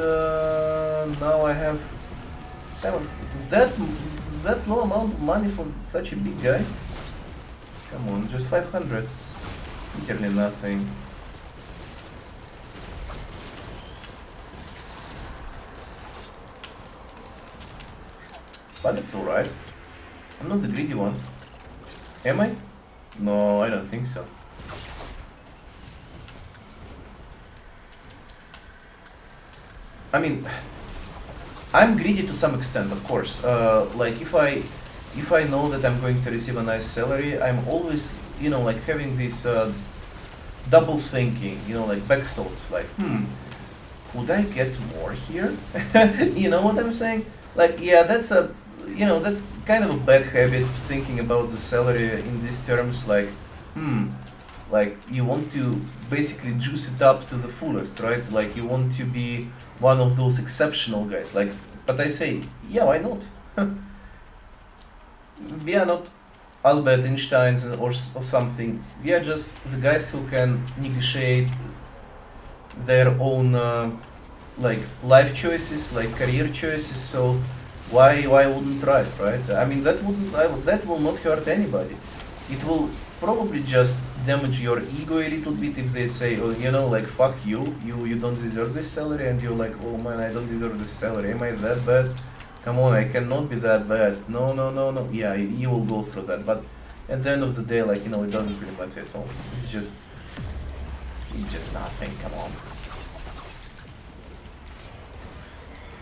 now I have 7. That low amount of money for such a big guy? Come on, just 500. Literally nothing. But it's alright. I'm not the greedy one. Am I? No, I don't think so. I mean, I'm greedy to some extent, of course. Like if I know that I'm going to receive a nice salary, I'm always, you know, like having this double thinking, you know, like back thought, like, would I get more here? You know what I'm saying? Like, yeah, that's a, you know, that's kind of a bad habit, thinking about the salary in these terms, like, like you want to basically juice it up to the fullest, right? Like you want to be one of those exceptional guys, like, but I say, yeah, why not? We are not Albert Einsteins or something. We are just the guys who can negotiate their own like life choices, like career choices. So why wouldn't try it, right? I mean that will not hurt anybody. It will probably just damage your ego a little bit if they say, oh, you know, like fuck you don't deserve this salary, and you're like, oh man, I don't deserve this salary. Am I that bad? Come on, I cannot be that bad. No. Yeah, you will go through that, but at the end of the day, like, you know, it doesn't really matter at all. It's just nothing. Come on,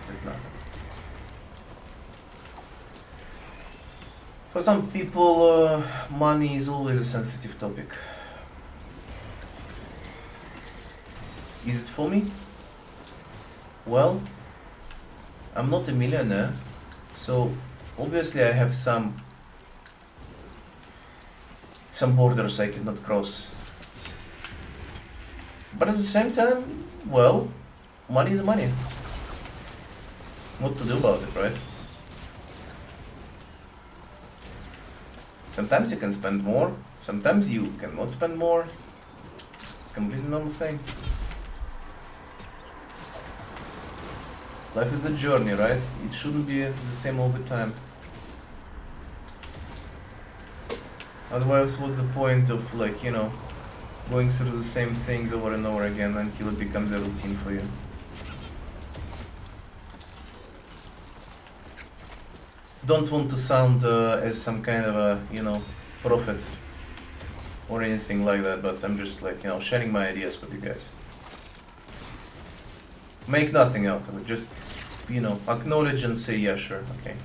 just nothing. For some people, money is always a sensitive topic. Is it for me? Well, I'm not a millionaire, so obviously I have some borders I cannot cross. But at the same time, well, money is money. What to do about it, right? Sometimes you can spend more, sometimes you cannot spend more. Completely normal thing. Life is a journey, right? It shouldn't be the same all the time. Otherwise, what's the point of, like, you know, going through the same things over and over again until it becomes a routine for you? Don't want to sound as some kind of a, you know, prophet or anything like that, but I'm just, like, you know, sharing my ideas with you guys. Make nothing out of it, just, you know, acknowledge and say, yeah, sure, okay.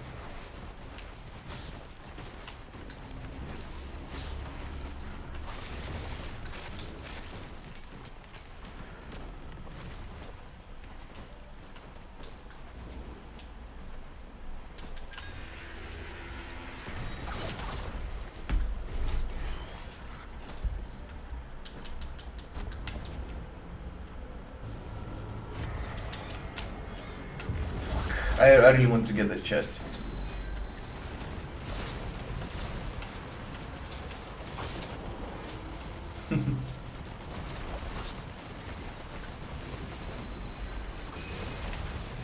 I really want to get the chest.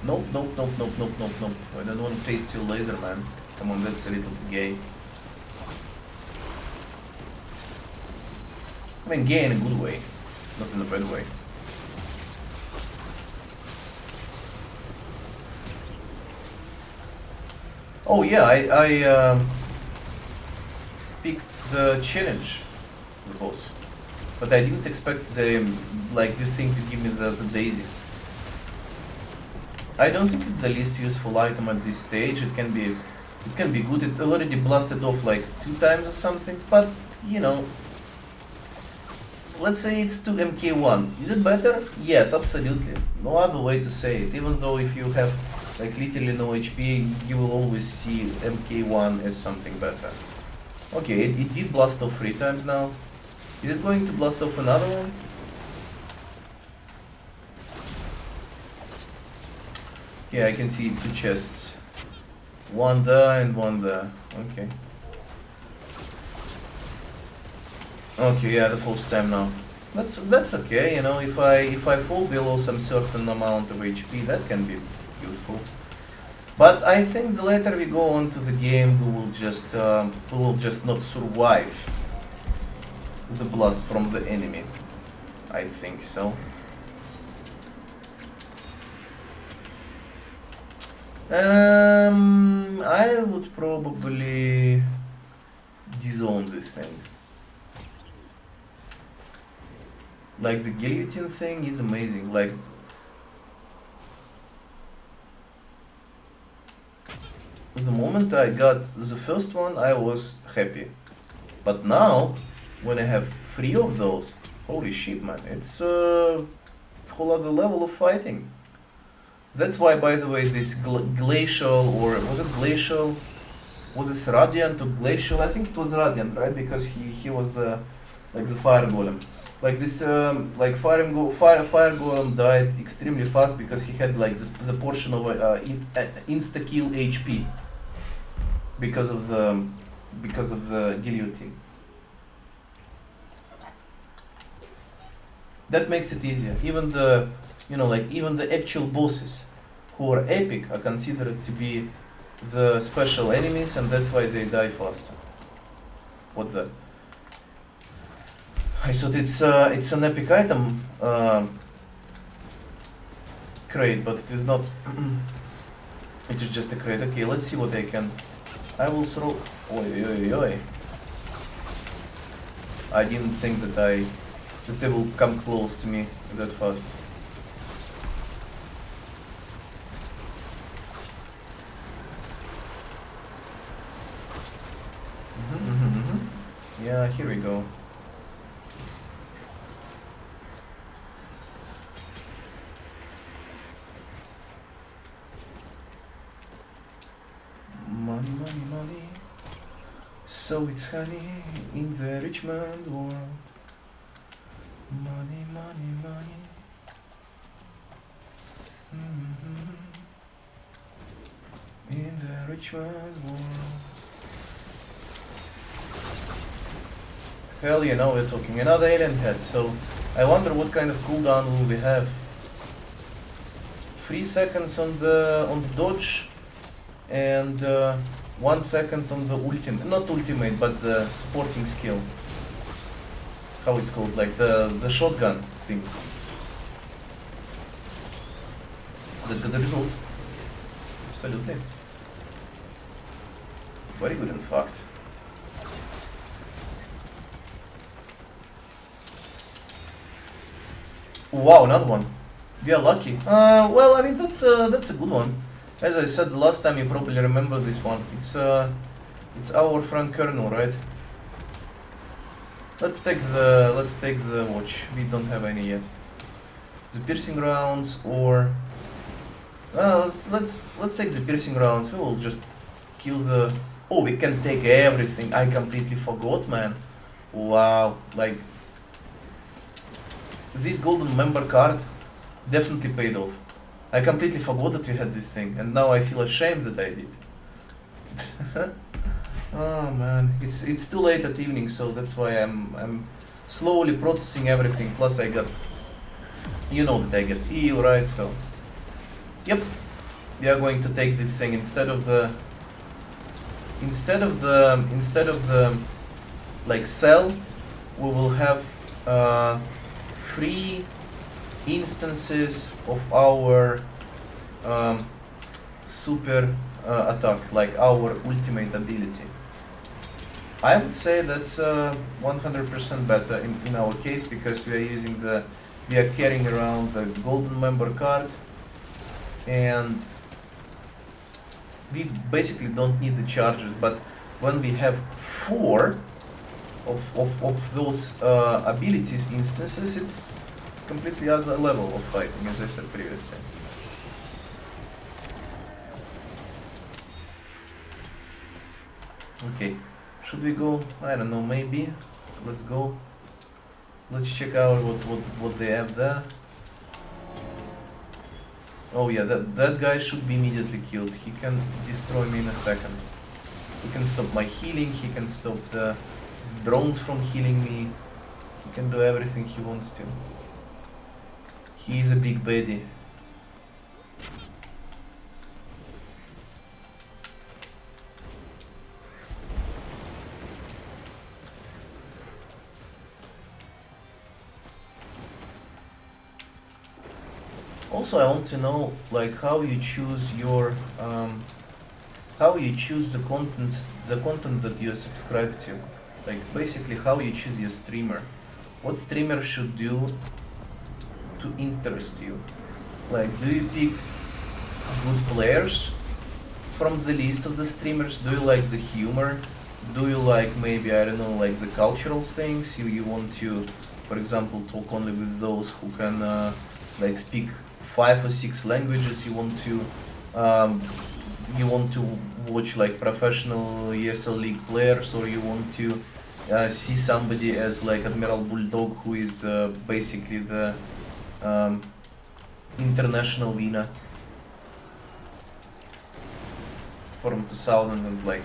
Nope. I don't want to taste your laser, man. Come on, that's a little gay. I mean, gay in a good way, not in a bad way. Oh yeah, I picked the challenge, the boss, but I didn't expect the this thing to give me the daisy. I don't think it's the least useful item at this stage. It can be good. It already blasted off like 2 times or something, but you know, let's say it's 2 MK1. Is it better? Yes, absolutely. No other way to say it. Even though if you have like literally no HP, you will always see MK1 as something better. Okay, it did blast off 3 times now. Is it going to blast off another one? Yeah, I can see 2 chests. One there and one there. Okay. Okay, yeah, the first time now. That's okay, you know, if I fall below some certain amount of HP, that can be useful. But I think the later we go on to the game, we will just not survive the blast from the enemy. I think so. I would probably disown these things. Like the guillotine thing is amazing. Like the moment I got the first one, I was happy. But now, when I have 3 of those, holy shit, man, it's a whole other level of fighting. That's why, by the way, this glacial, or was it glacial? Was this radiant or glacial? I think it was radiant, right? Because he was the fire golem. Like this, fire golem died extremely fast because he had like the portion of insta kill HP because of the guillotine. That makes it easier. Even the even the actual bosses who are epic are considered to be the special enemies, and that's why they die faster. What the? I thought it's an epic item crate, but it is not. It is just a crate. Okay, let's see what I can. I will throw. Oi, oi, oi. I didn't think that they will come close to me that fast. Yeah, here we go. Money, money, money. So it's honey in the rich man's world. Money, money, money. In the rich man's world. Hell, you know, we're talking another alien head, so I wonder what kind of cooldown will we have. 3 seconds on the dodge, and 1 second on the ultimate, not ultimate, but the supporting skill. How it's called, like the shotgun thing. Let's get the result. Absolutely. Very good, in fact. Wow, another one. We are lucky. Well, I mean that's a good one. As I said the last time, you probably remember this one. It's our friend Colonel, right? Let's take the watch. We don't have any yet. The piercing rounds, or let's take the piercing rounds. We will just kill the. Oh, we can take everything. I completely forgot, man. Wow, like this golden member card definitely paid off. I completely forgot that we had this thing, and now I feel ashamed that I did. Oh man, it's too late at evening, so that's why I'm slowly processing everything. Plus I got, you know that I get ill, right? So, yep, we are going to take this thing instead of the like cell. We will have 3 instances of our super attack, like our ultimate ability. I would say that's 100% better in our case, because we are carrying around the golden member card, and we basically don't need the charges. But when we have 4 of those abilities instances, it's completely other level of fighting, as I said previously. Okay, should we go? I don't know, maybe. Let's go. Let's check out what they have there. Oh yeah, that guy should be immediately killed. He can destroy me in a second. He can stop my healing, he can stop the drones from healing me. He can do everything he wants to. He is a big baddie. Also, I want to know like how you choose your how you choose the content that you subscribe to. Like basically how you choose your streamer. What streamer should do to interest you? Like, do you pick good players from the list of the streamers? Do you like the humor? Do you like maybe, I don't know, like the cultural things? You want to, for example, talk only with those who can like speak 5 or 6 languages? You want to watch like professional ESL League players, or you want to see somebody as like Admiral Bulldog, who is basically the international winner from 2000 and like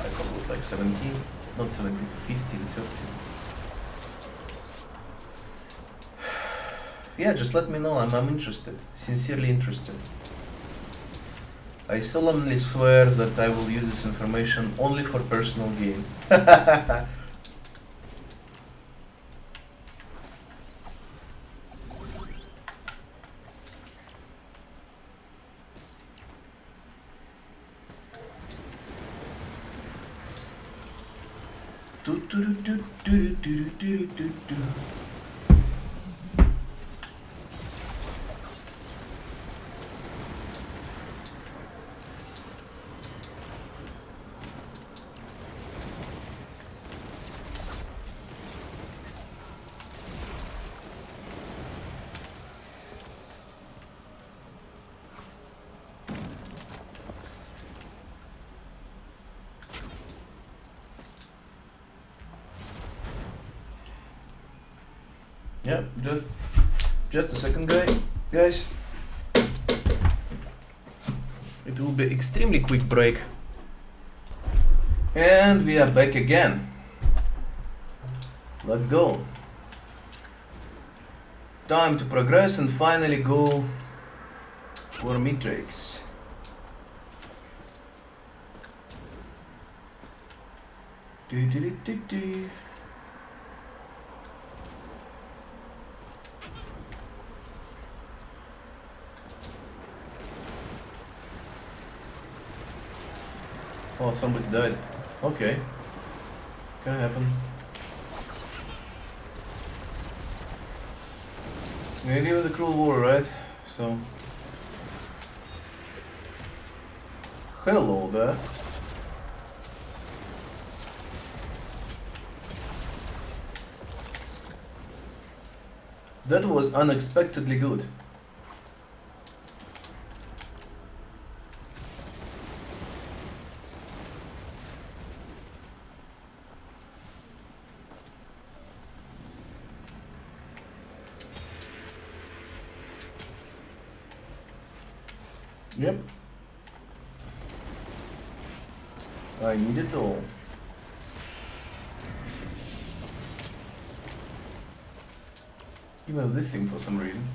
I forgot, like 17, not 17, 15, 13. Yeah, just let me know. I'm interested, sincerely interested. I solemnly swear that I will use this information only for personal gain. Yeah, just a second, guys. It will be extremely quick break. And we are back again. Let's go. Time to progress and finally go for Matrix. Oh, somebody died. Okay. Can happen. We live in the cruel war, right? So. Hello there. That was unexpectedly good. Yep. I need it all. Even this thing for some reason.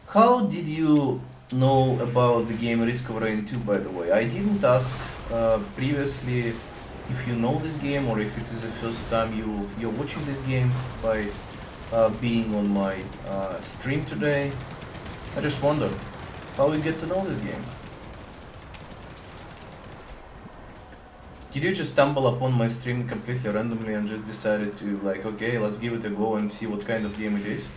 How did you know about the game Risk of Rain 2, by the way? I didn't ask previously if you know this game or if it is the first time you're watching this game by being on my stream today. I just wonder how we get to know this game. Did you just stumble upon my stream completely randomly and just decided to like, okay, let's give it a go and see what kind of game it is?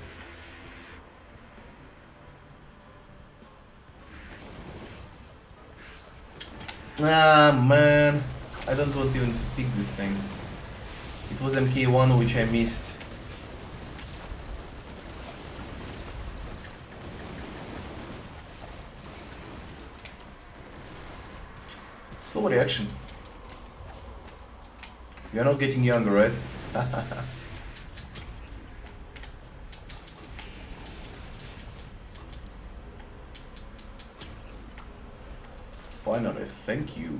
Ah, man. I don't want even to pick this thing. It was MK1 which I missed. Slow reaction. You're not getting younger, right? Finally, thank you.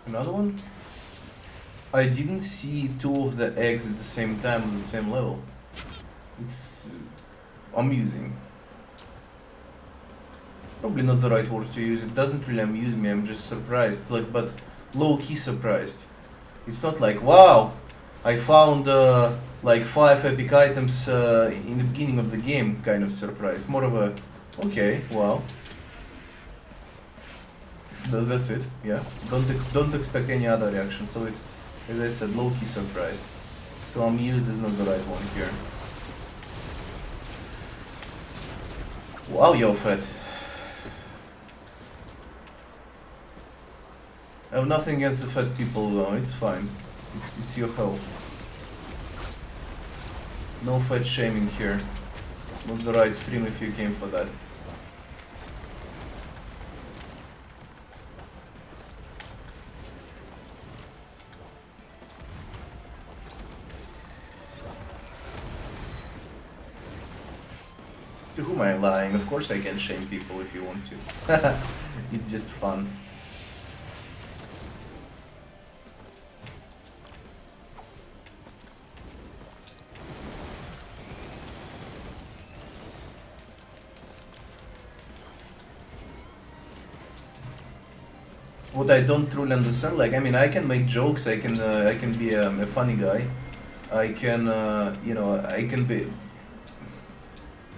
Another one? I didn't see two of the eggs at the same time on the same level. It's amusing. Probably not the right word to use. It doesn't really amuse me. I'm just surprised, like, but low-key surprised. It's not like, wow, I found like 5 epic items in the beginning of the game kind of surprise. More of a, okay, wow. That's it. Yeah. Don't expect any other reaction. So it's, as I said, low-key surprised. So amused is not the right one here. Wow, you're fat. I have nothing against the fat people though, it's fine. It's your health. No fat shaming here. Not the right stream if you came for that. To whom am I lying? Of course I can shame people if you want to. It's just fun. What I don't truly understand, like, I mean, I can make jokes, I can be a funny guy, I can, you know, I can be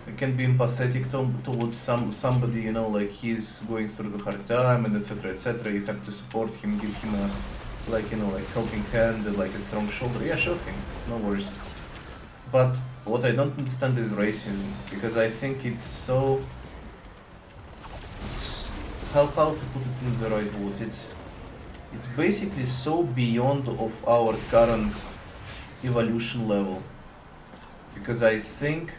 empathetic towards somebody, you know, like he's going through the hard time and etc. etc. You have to support him, give him a, like, you know, like helping hand and like a strong shoulder. Yeah, sure thing, no worries. But what I don't understand is racism, because I think it's so. How to put it in the right words? It's basically so beyond of our current evolution level, because I think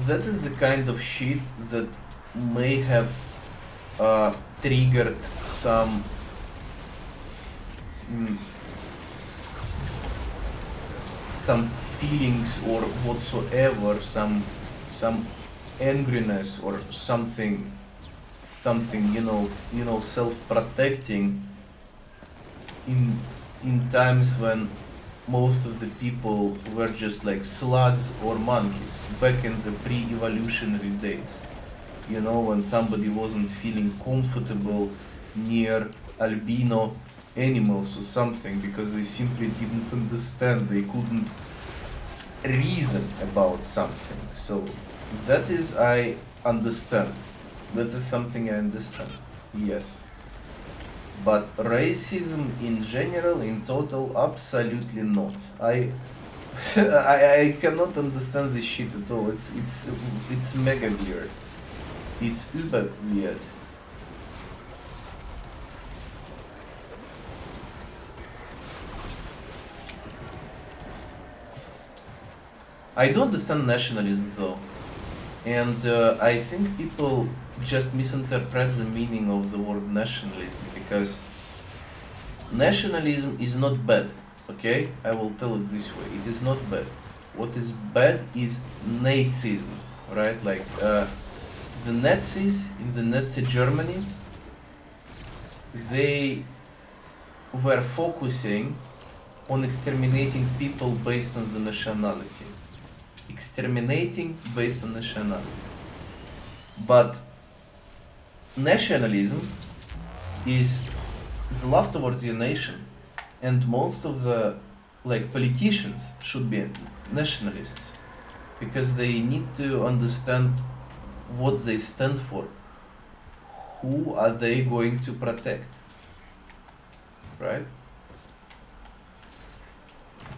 that is the kind of shit that may have triggered some some feelings or whatsoever, some angriness or something, you know, self-protecting in times when most of the people were just like slugs or monkeys back in the pre-evolutionary days. You know, when somebody wasn't feeling comfortable near albino animals or something because they simply didn't understand, they couldn't reason about something. So that is, I understand. That is something I understand. Yes. But racism in general, in total, absolutely not. I cannot understand this shit at all. It's mega weird. It's uber weird. I do understand nationalism though, and I think people just misinterpret the meaning of the word nationalism, because nationalism is not bad, okay? I will tell it this way, it is not bad. What is bad is Nazism, right? Like the Nazis in the Nazi Germany, they were focusing on exterminating people based on the nationality. Exterminating based on nationality. But nationalism is the love towards your nation, and most of the like politicians should be nationalists, because they need to understand what they stand for. Who are they going to protect? Right?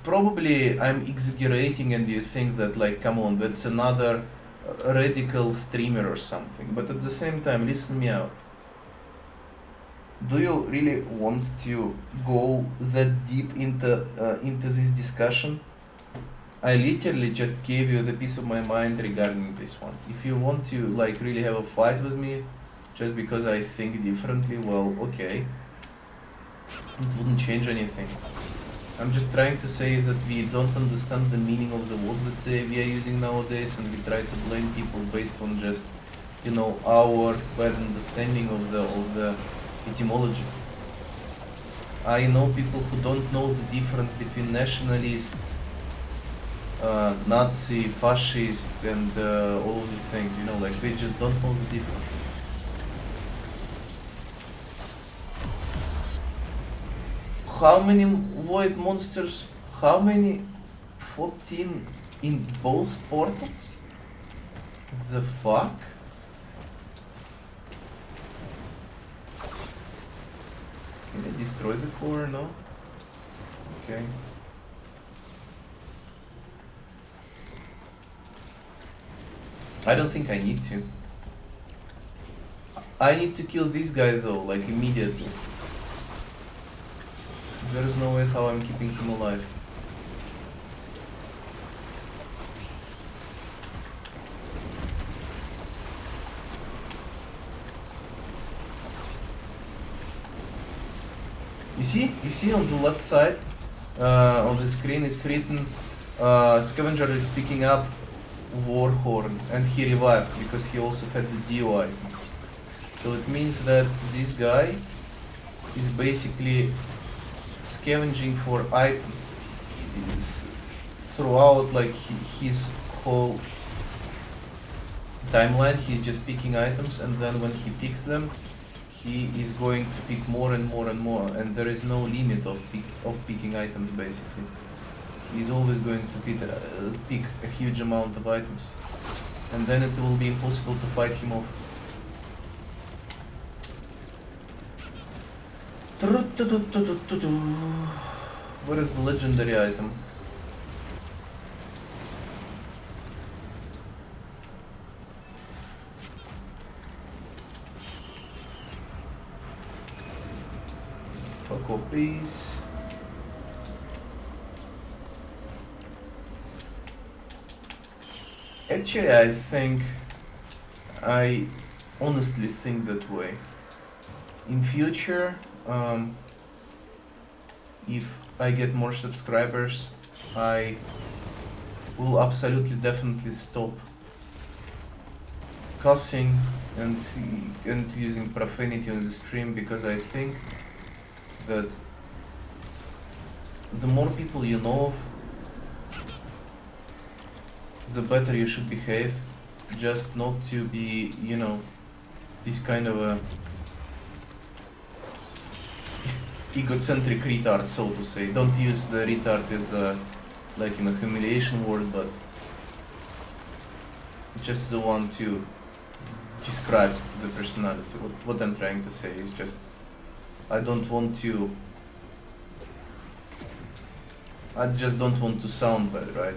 probably I'm exaggerating and you think that like, come on, that's another radical streamer or something. But at the same time, listen me out. Do you really want to go that deep into this discussion? I literally just gave you the piece of my mind regarding this one. If you want to like really have a fight with me, just because I think differently, well, okay. It wouldn't change anything. I'm just trying to say that we don't understand the meaning of the words that we are using nowadays, and we try to blame people based on just, our bad understanding of the etymology. I know people who don't know the difference between nationalist, Nazi, fascist, and all of these things. Like they just don't know the difference. How many void monsters? How many? 14 in both portals? The fuck? Can I destroy the core? No? Okay. I don't think I need to. I need to kill these guys though, like immediately. There is no way how I'm keeping him alive. You see on the left side of the screen it's written Scavenger is picking up Warhorn and he revived because he also had the DOI. So it means that this guy is basically scavenging for items throughout like his whole timeline. He's just picking items, and then when he picks them, he is going to pick more and more and more, and there is no limit of picking items basically. He's always going to pick a huge amount of items, and then it will be impossible to fight him off. What is the legendary item? Fuck off, please. Actually, I honestly think that way. In future, if I get more subscribers, I will absolutely definitely stop cussing and using profanity on the stream, because I think that the more people you know of, the better you should behave, just not to be, this kind of a egocentric retard, so to say. Don't use the retard as like in a humiliation word, but just the one to describe the personality. What I'm trying to say is just, I just don't want to sound bad, right?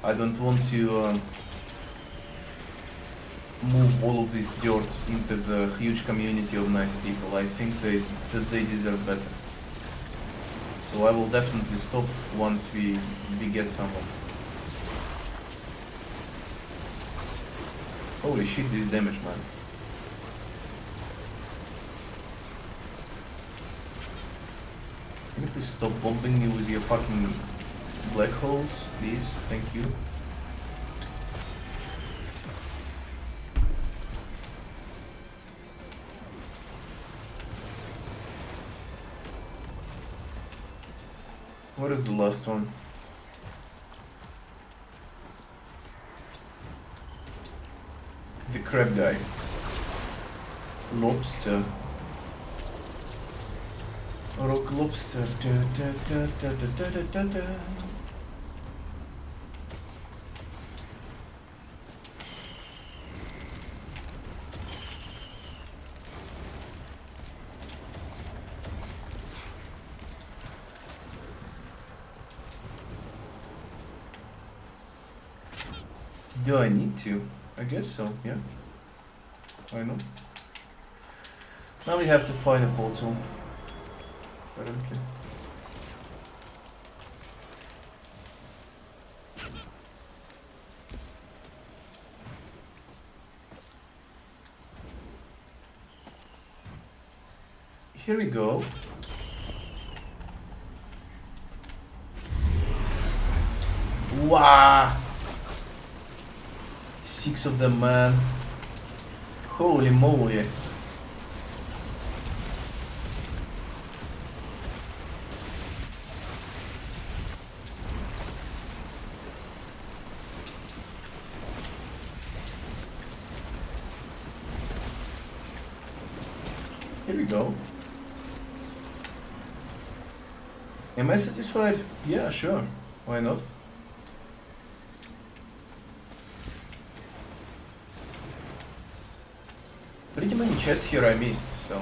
I don't want to move all of this dirt into the huge community of nice people. I think that they deserve better. So I will definitely stop once we get someone. Holy shit, this damage, man. Can you please stop bombing me with your fucking black holes, please? Thank you. What is the last one? The crab guy. Lobster. Rock lobster. Do I need to? I guess so, yeah. Why not? Now we have to find a portal. Apparently. Here we go. Wow! 6 of them, man. Holy moly. Here we go. Am I satisfied? Yeah, sure. Why not? Pretty many chests here I missed, so...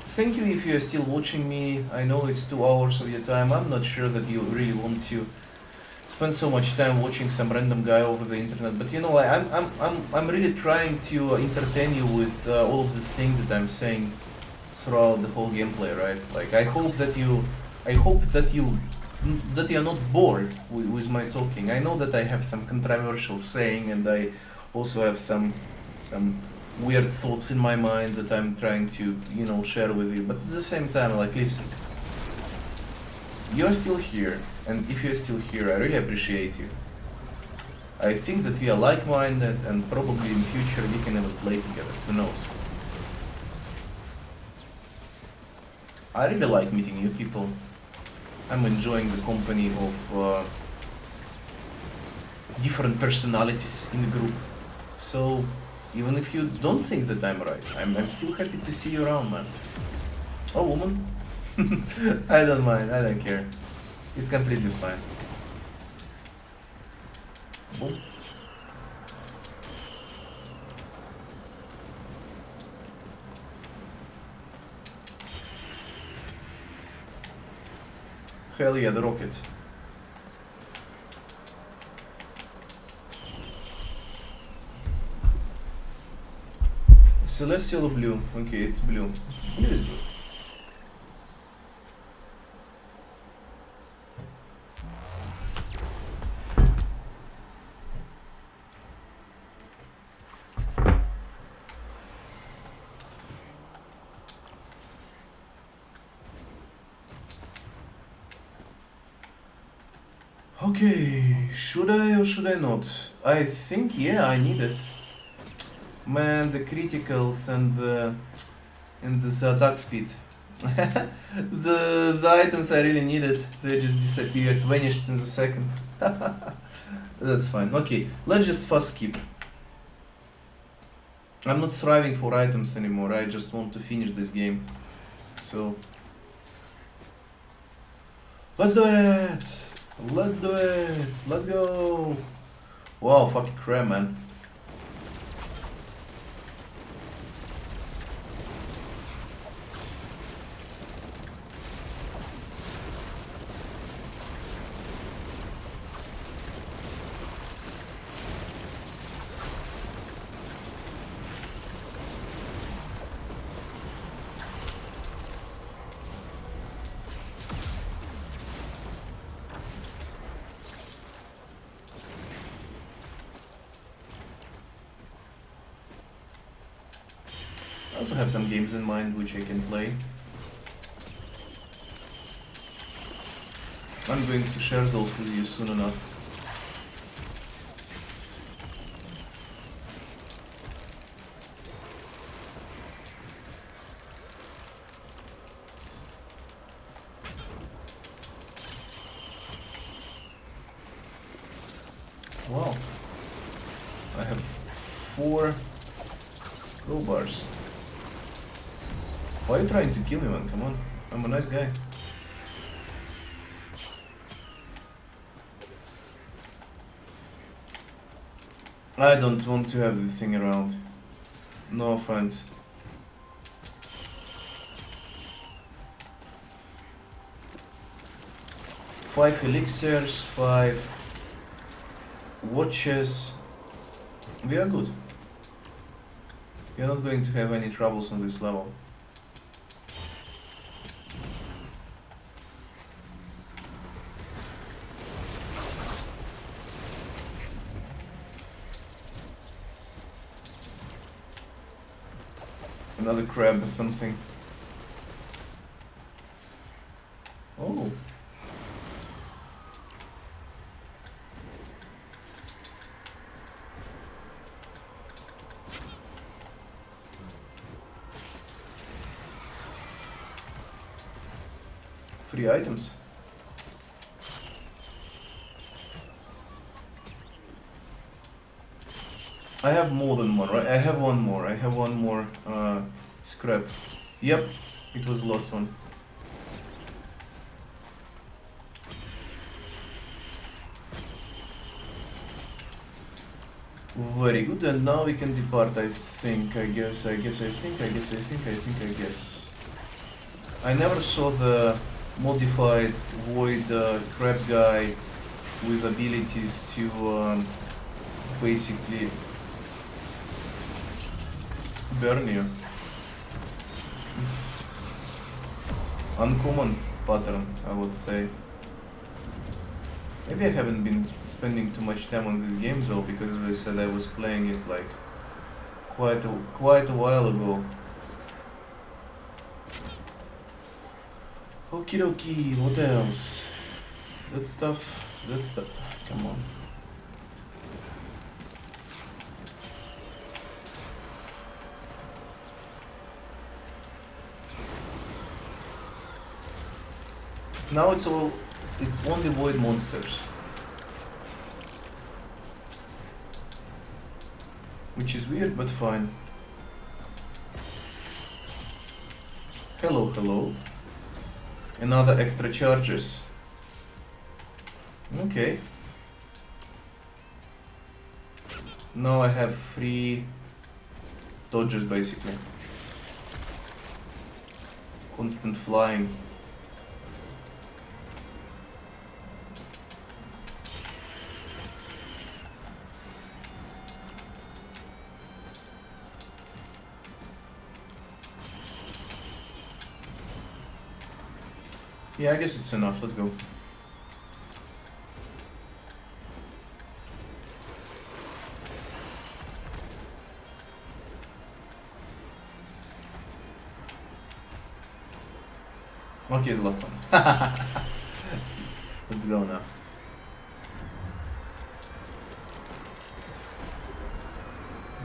Thank you if you are still watching me. I know it's 2 hours of your time. I'm not sure that you really want to spend so much time watching some random guy over the internet, but you know, I'm really trying to entertain you with all of the things that I'm saying throughout the whole gameplay, right? Like, I hope that you are not bored with my talking. I know that I have some controversial saying, and I also have some weird thoughts in my mind that I'm trying to, you know, share with you. But at the same time, like, listen, you're still here, and if you're still here, I really appreciate you. I think that we are like-minded, and probably in future we can ever play together. Who knows? I really like meeting new people. I'm enjoying the company of different personalities in the group. So even if you don't think that I'm right, I'm still happy to see you around, man. Oh, woman? I don't mind, I don't care. It's completely fine. Boom. Hell yeah, the rocket. Celestial or blue? Okay, it's blue. Blue is blue. Okay, should I or should I not? I think, yeah, I need it. Man, the criticals and the attack speed. the items I really needed, they just disappeared, vanished in the second. That's fine. Okay, let's just fast skip. I'm not striving for items anymore, I just want to finish this game. So... let's do it! Let's do it! Let's go! Wow, fucking crap, man. I also have some games in mind which I can play. I'm going to share those with you soon enough. Wow. I have 4 crowbars. Why are you trying to kill me, man? Come on. I'm a nice guy. I don't want to have this thing around. No offense. 5 elixirs, 5 watches. We are good. We are not going to have any troubles on this level. Another crab or something. Oh. Free items. I have more than one, right? I have one more. I have one more scrap. Yep, it was the last one. Very good, and now we can depart, I think, I guess. I never saw the modified void crab guy with abilities to basically burn you. Uncommon pattern, I would say. Maybe I haven't been spending too much time on this game though, because as I said, I was playing it like quite a while ago. Okie dokie, what else? That stuff, come on. Now it's only void monsters. Which is weird, but fine. Hello, hello. Another extra charges. Okay. Now I have free dodges basically. Constant flying. Yeah, I guess it's enough. Let's go. Okay, it's the last one. Let's go now.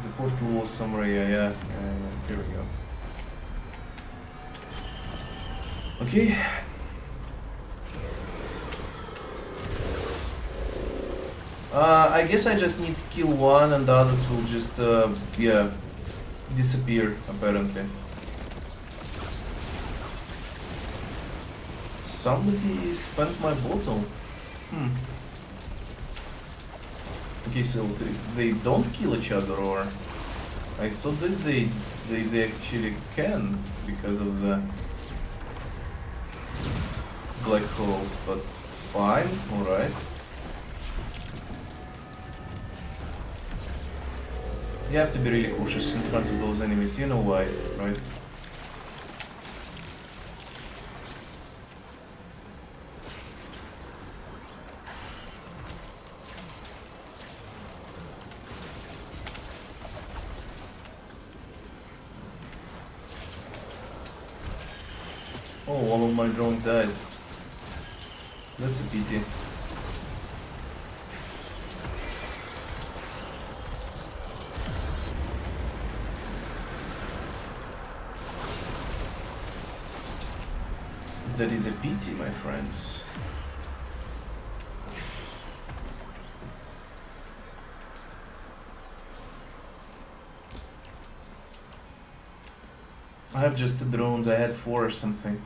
The portal was somewhere, yeah. Here we go. Okay. I guess I just need to kill one and the others will just, disappear, apparently. Somebody spent my bottle. Okay, so they don't kill each other, or... I thought that they actually can, because of the black holes, but fine, alright. You have to be really cautious in front of those enemies, you know why, right? Oh, all of my drones died. That's a pity. That is a pity, my friends. I have just the drones, I had 4 or something.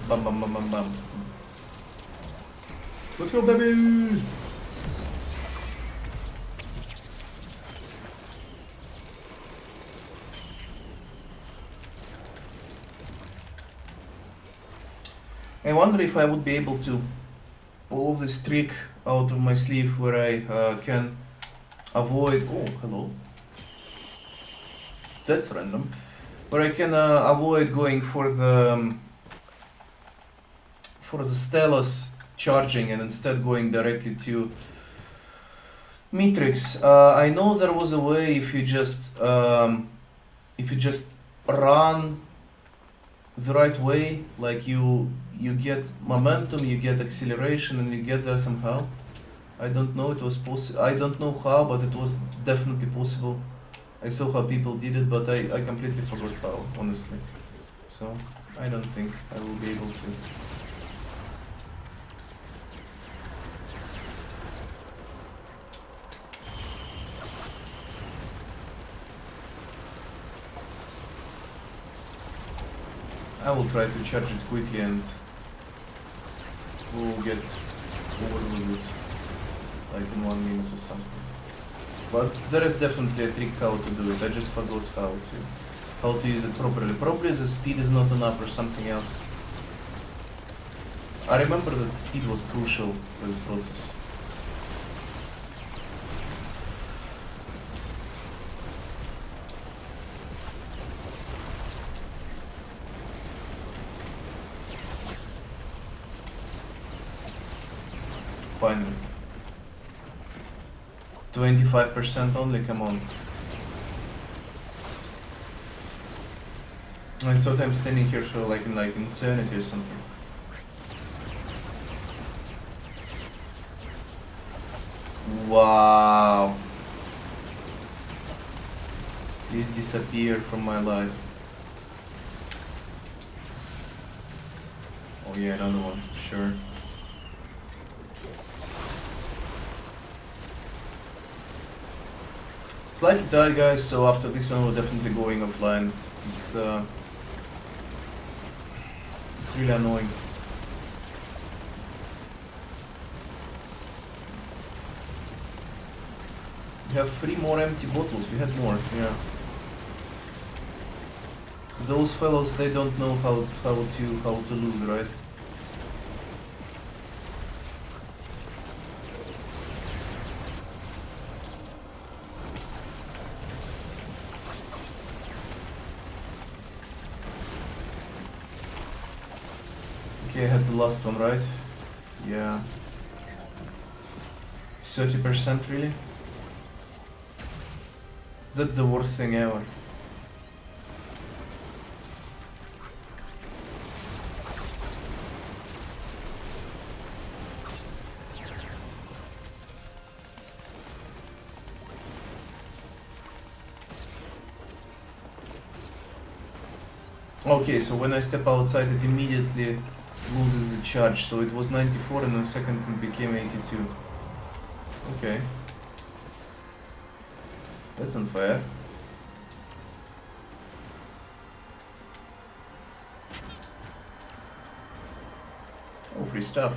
Bam bam bam bam bam. Let's go, baby! I wonder if I would be able to pull this trick out of my sleeve where I can avoid. Oh, hello. That's random. Where I can avoid going for the Stelos charging and instead going directly to Matrix. I know there was a way if you just run the right way, like you get momentum, you get acceleration, and you get there somehow. I don't know. It was possible. I don't know how, but it was definitely possible. I saw how people did it, but I completely forgot how, honestly. So I don't think I will be able to. I will try to charge it quickly and we'll get over with it like in 1 minute or something. But there is definitely a trick how to do it. I just forgot how to use it properly. Probably the speed is not enough or something else. I remember that speed was crucial for this process. Finally. 25% only, come on. I thought I'm standing here for like eternity or something. Wow. Please disappear from my life. Oh yeah, another one, sure. Slightly tired, guys, so after this one we're definitely going offline. It's really annoying. We have 3 more empty bottles. We had more, yeah. Those fellows, they don't know how to lose, right? Okay, I had the last one, right? Yeah. 30% really? That's the worst thing ever. Okay, so when I step outside it immediately loses the charge, so it was 94 and in a second it became 82. Okay. That's unfair. Oh, free stuff.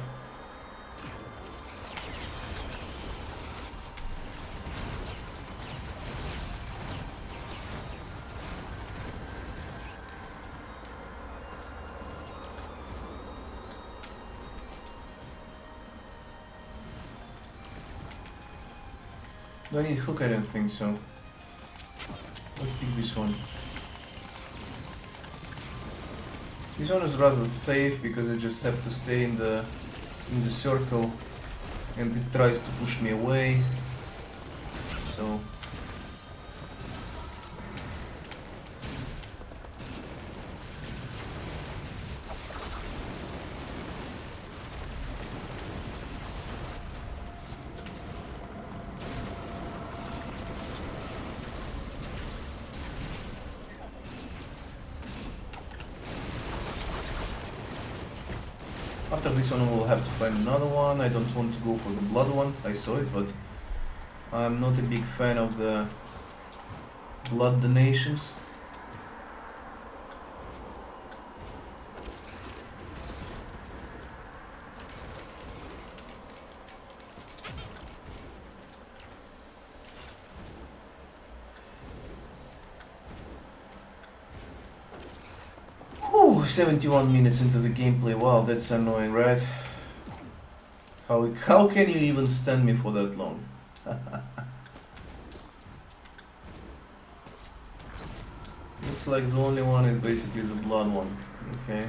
Do I need hook? I don't think so. Let's pick this one. This one is rather safe because I just have to stay in the circle and it tries to push me away. So after this one we'll have to find another one. I don't want to go for the blood one. I saw it, but I'm not a big fan of the blood donations. Whew. Whew, 71 minutes into the gameplay. Wow, that's annoying, right? How can you even stand me for that long? Looks like the only one is basically the blood one. Okay.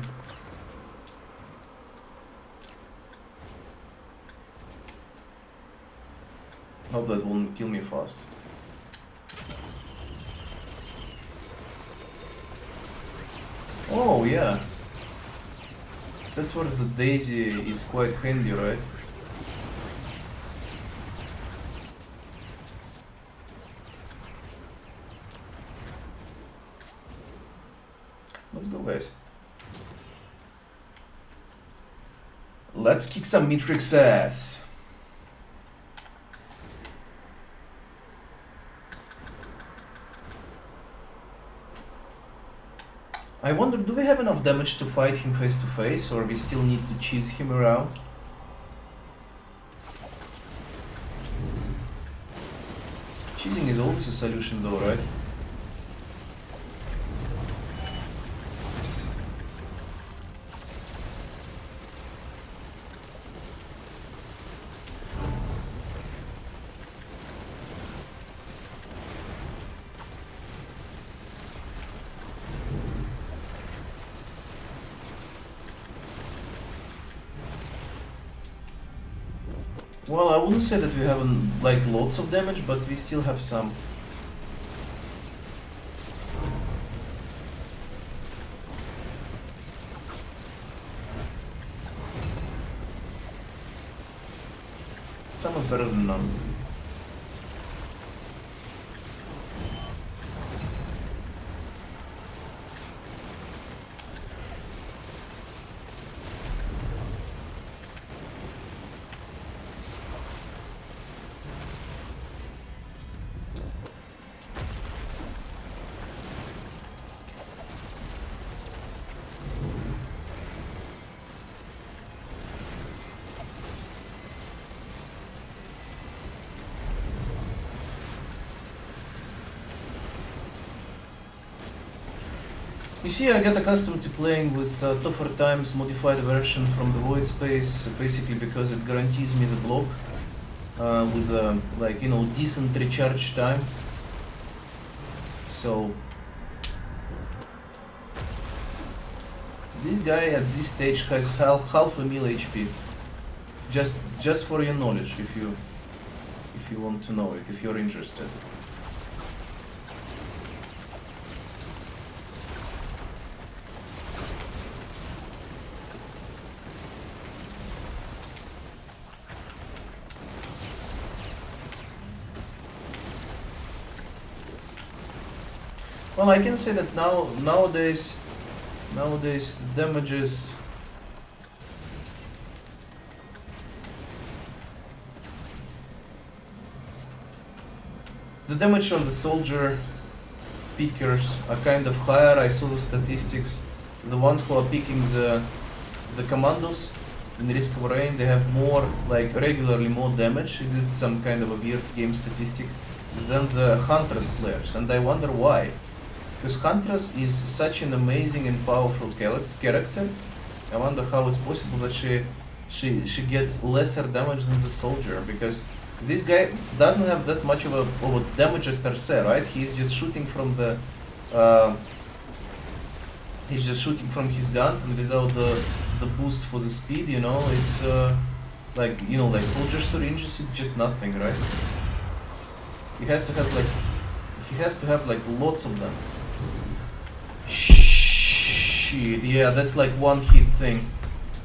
Hope that won't kill me fast. Oh yeah. That's where the daisy is quite handy, right? Let's go, guys. Let's kick some Matrix ass. I wonder, do we have enough damage to fight him face to face, or we still need to cheese him around? Cheesing is always a solution though, right? Well, I wouldn't say that we have like lots of damage, but we still have some. Some is better than none. You see, I get accustomed to playing with tougher times modified version from the void space, basically because it guarantees me the block with like, you know, decent recharge time. So this guy at this stage has half a mil HP. Just for your knowledge, if you want to know it, if you're interested. Well, I can say that nowadays damages. The damage on the soldier pickers are kind of higher. I saw the statistics. The ones who are picking the commandos in Risk of Rain, they have more, like regularly more damage. It is some kind of a weird game statistic than the Huntress players, and I wonder why. Because Huntress is such an amazing and powerful character. I wonder how it's possible that she gets lesser damage than the soldier, because this guy doesn't have that much of a damages per se, right? He's just shooting from the he's just shooting from his gun, and without the boost for the speed, you know, it's like, you know, like soldier syringes, it's just nothing, right? He has to have like lots of them. Shit, yeah, that's like one hit thing,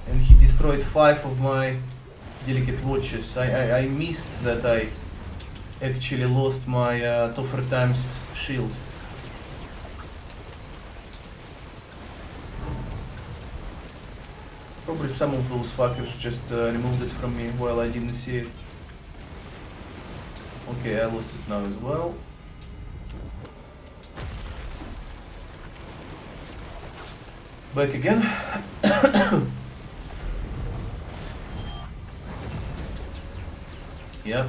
and he destroyed 5 of my delicate watches. I missed that I actually lost my Tougher Times shield. Probably some of those fuckers just removed it from me while I didn't see it. Okay, I lost it now as well. Back again. Yep.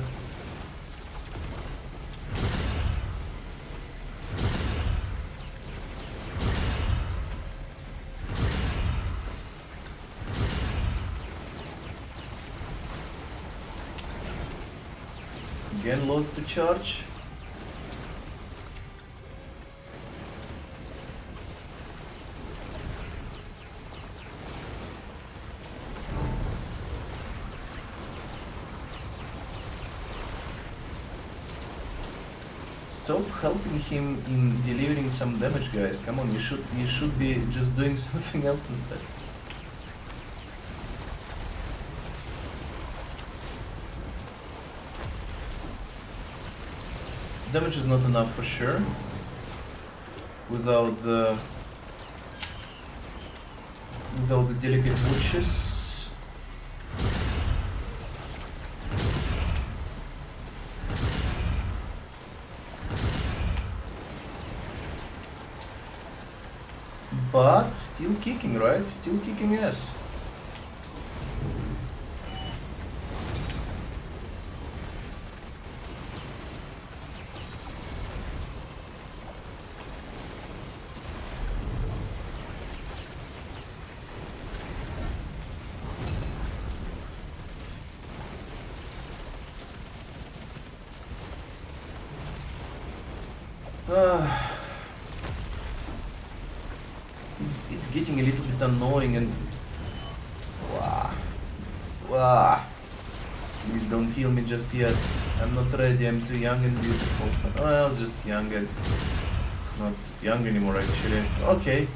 again lost to charge. Stop helping him in delivering some damage, guys. Come on, you should be just doing something else instead. Damage is not enough for sure. Without the delicate witches. But still kicking, right? Still kicking ass. It's getting a little bit annoying and please don't kill me just yet. I'm not ready, I'm too young and beautiful. Well, just young and not young anymore actually. Okay.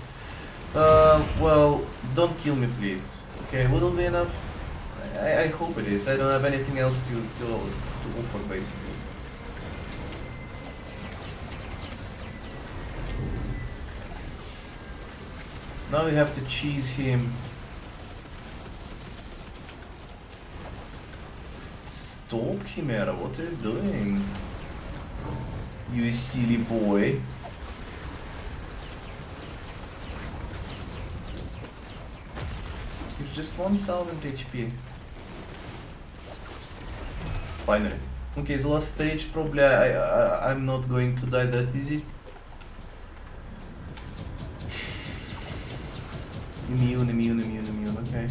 Well, don't kill me please. Okay, will it be enough? I hope it is. I don't have anything else to offer basically. Now we have to cheese him. Stop, Chimera, what are you doing? You silly boy. You're just 1000 HP. Finally. Okay, the last stage, probably I'm not going to die that easy. Immune, okay.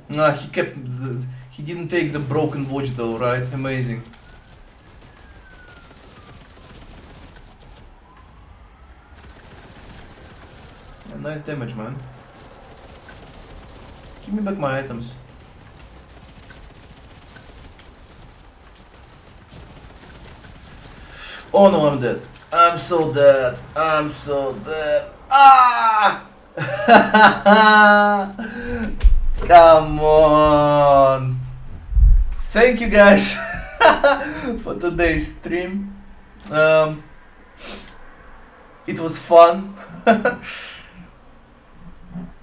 Nah, he didn't take the broken watch though, right? Amazing. Yeah, nice damage, man. Give me back my items. Oh no, I'm dead. I'm so dead. I'm so dead. Ah! Come on. Thank you guys for today's stream. It was fun.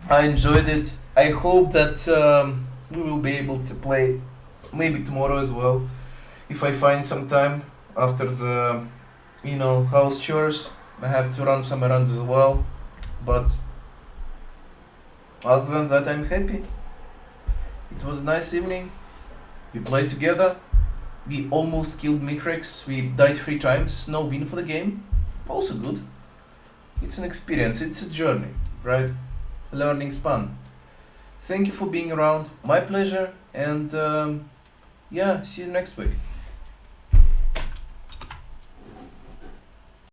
I enjoyed it. I hope that we will be able to play maybe tomorrow as well. If I find some time after the house chores. I have to run some errands as well, but other than that I'm happy. It was a nice evening. We played together. We almost killed Mitrix. We died 3 times. No win for the game. Also good. It's an experience. It's a journey, right? Learning fun. Thank you for being around. My pleasure. And yeah, see you next week.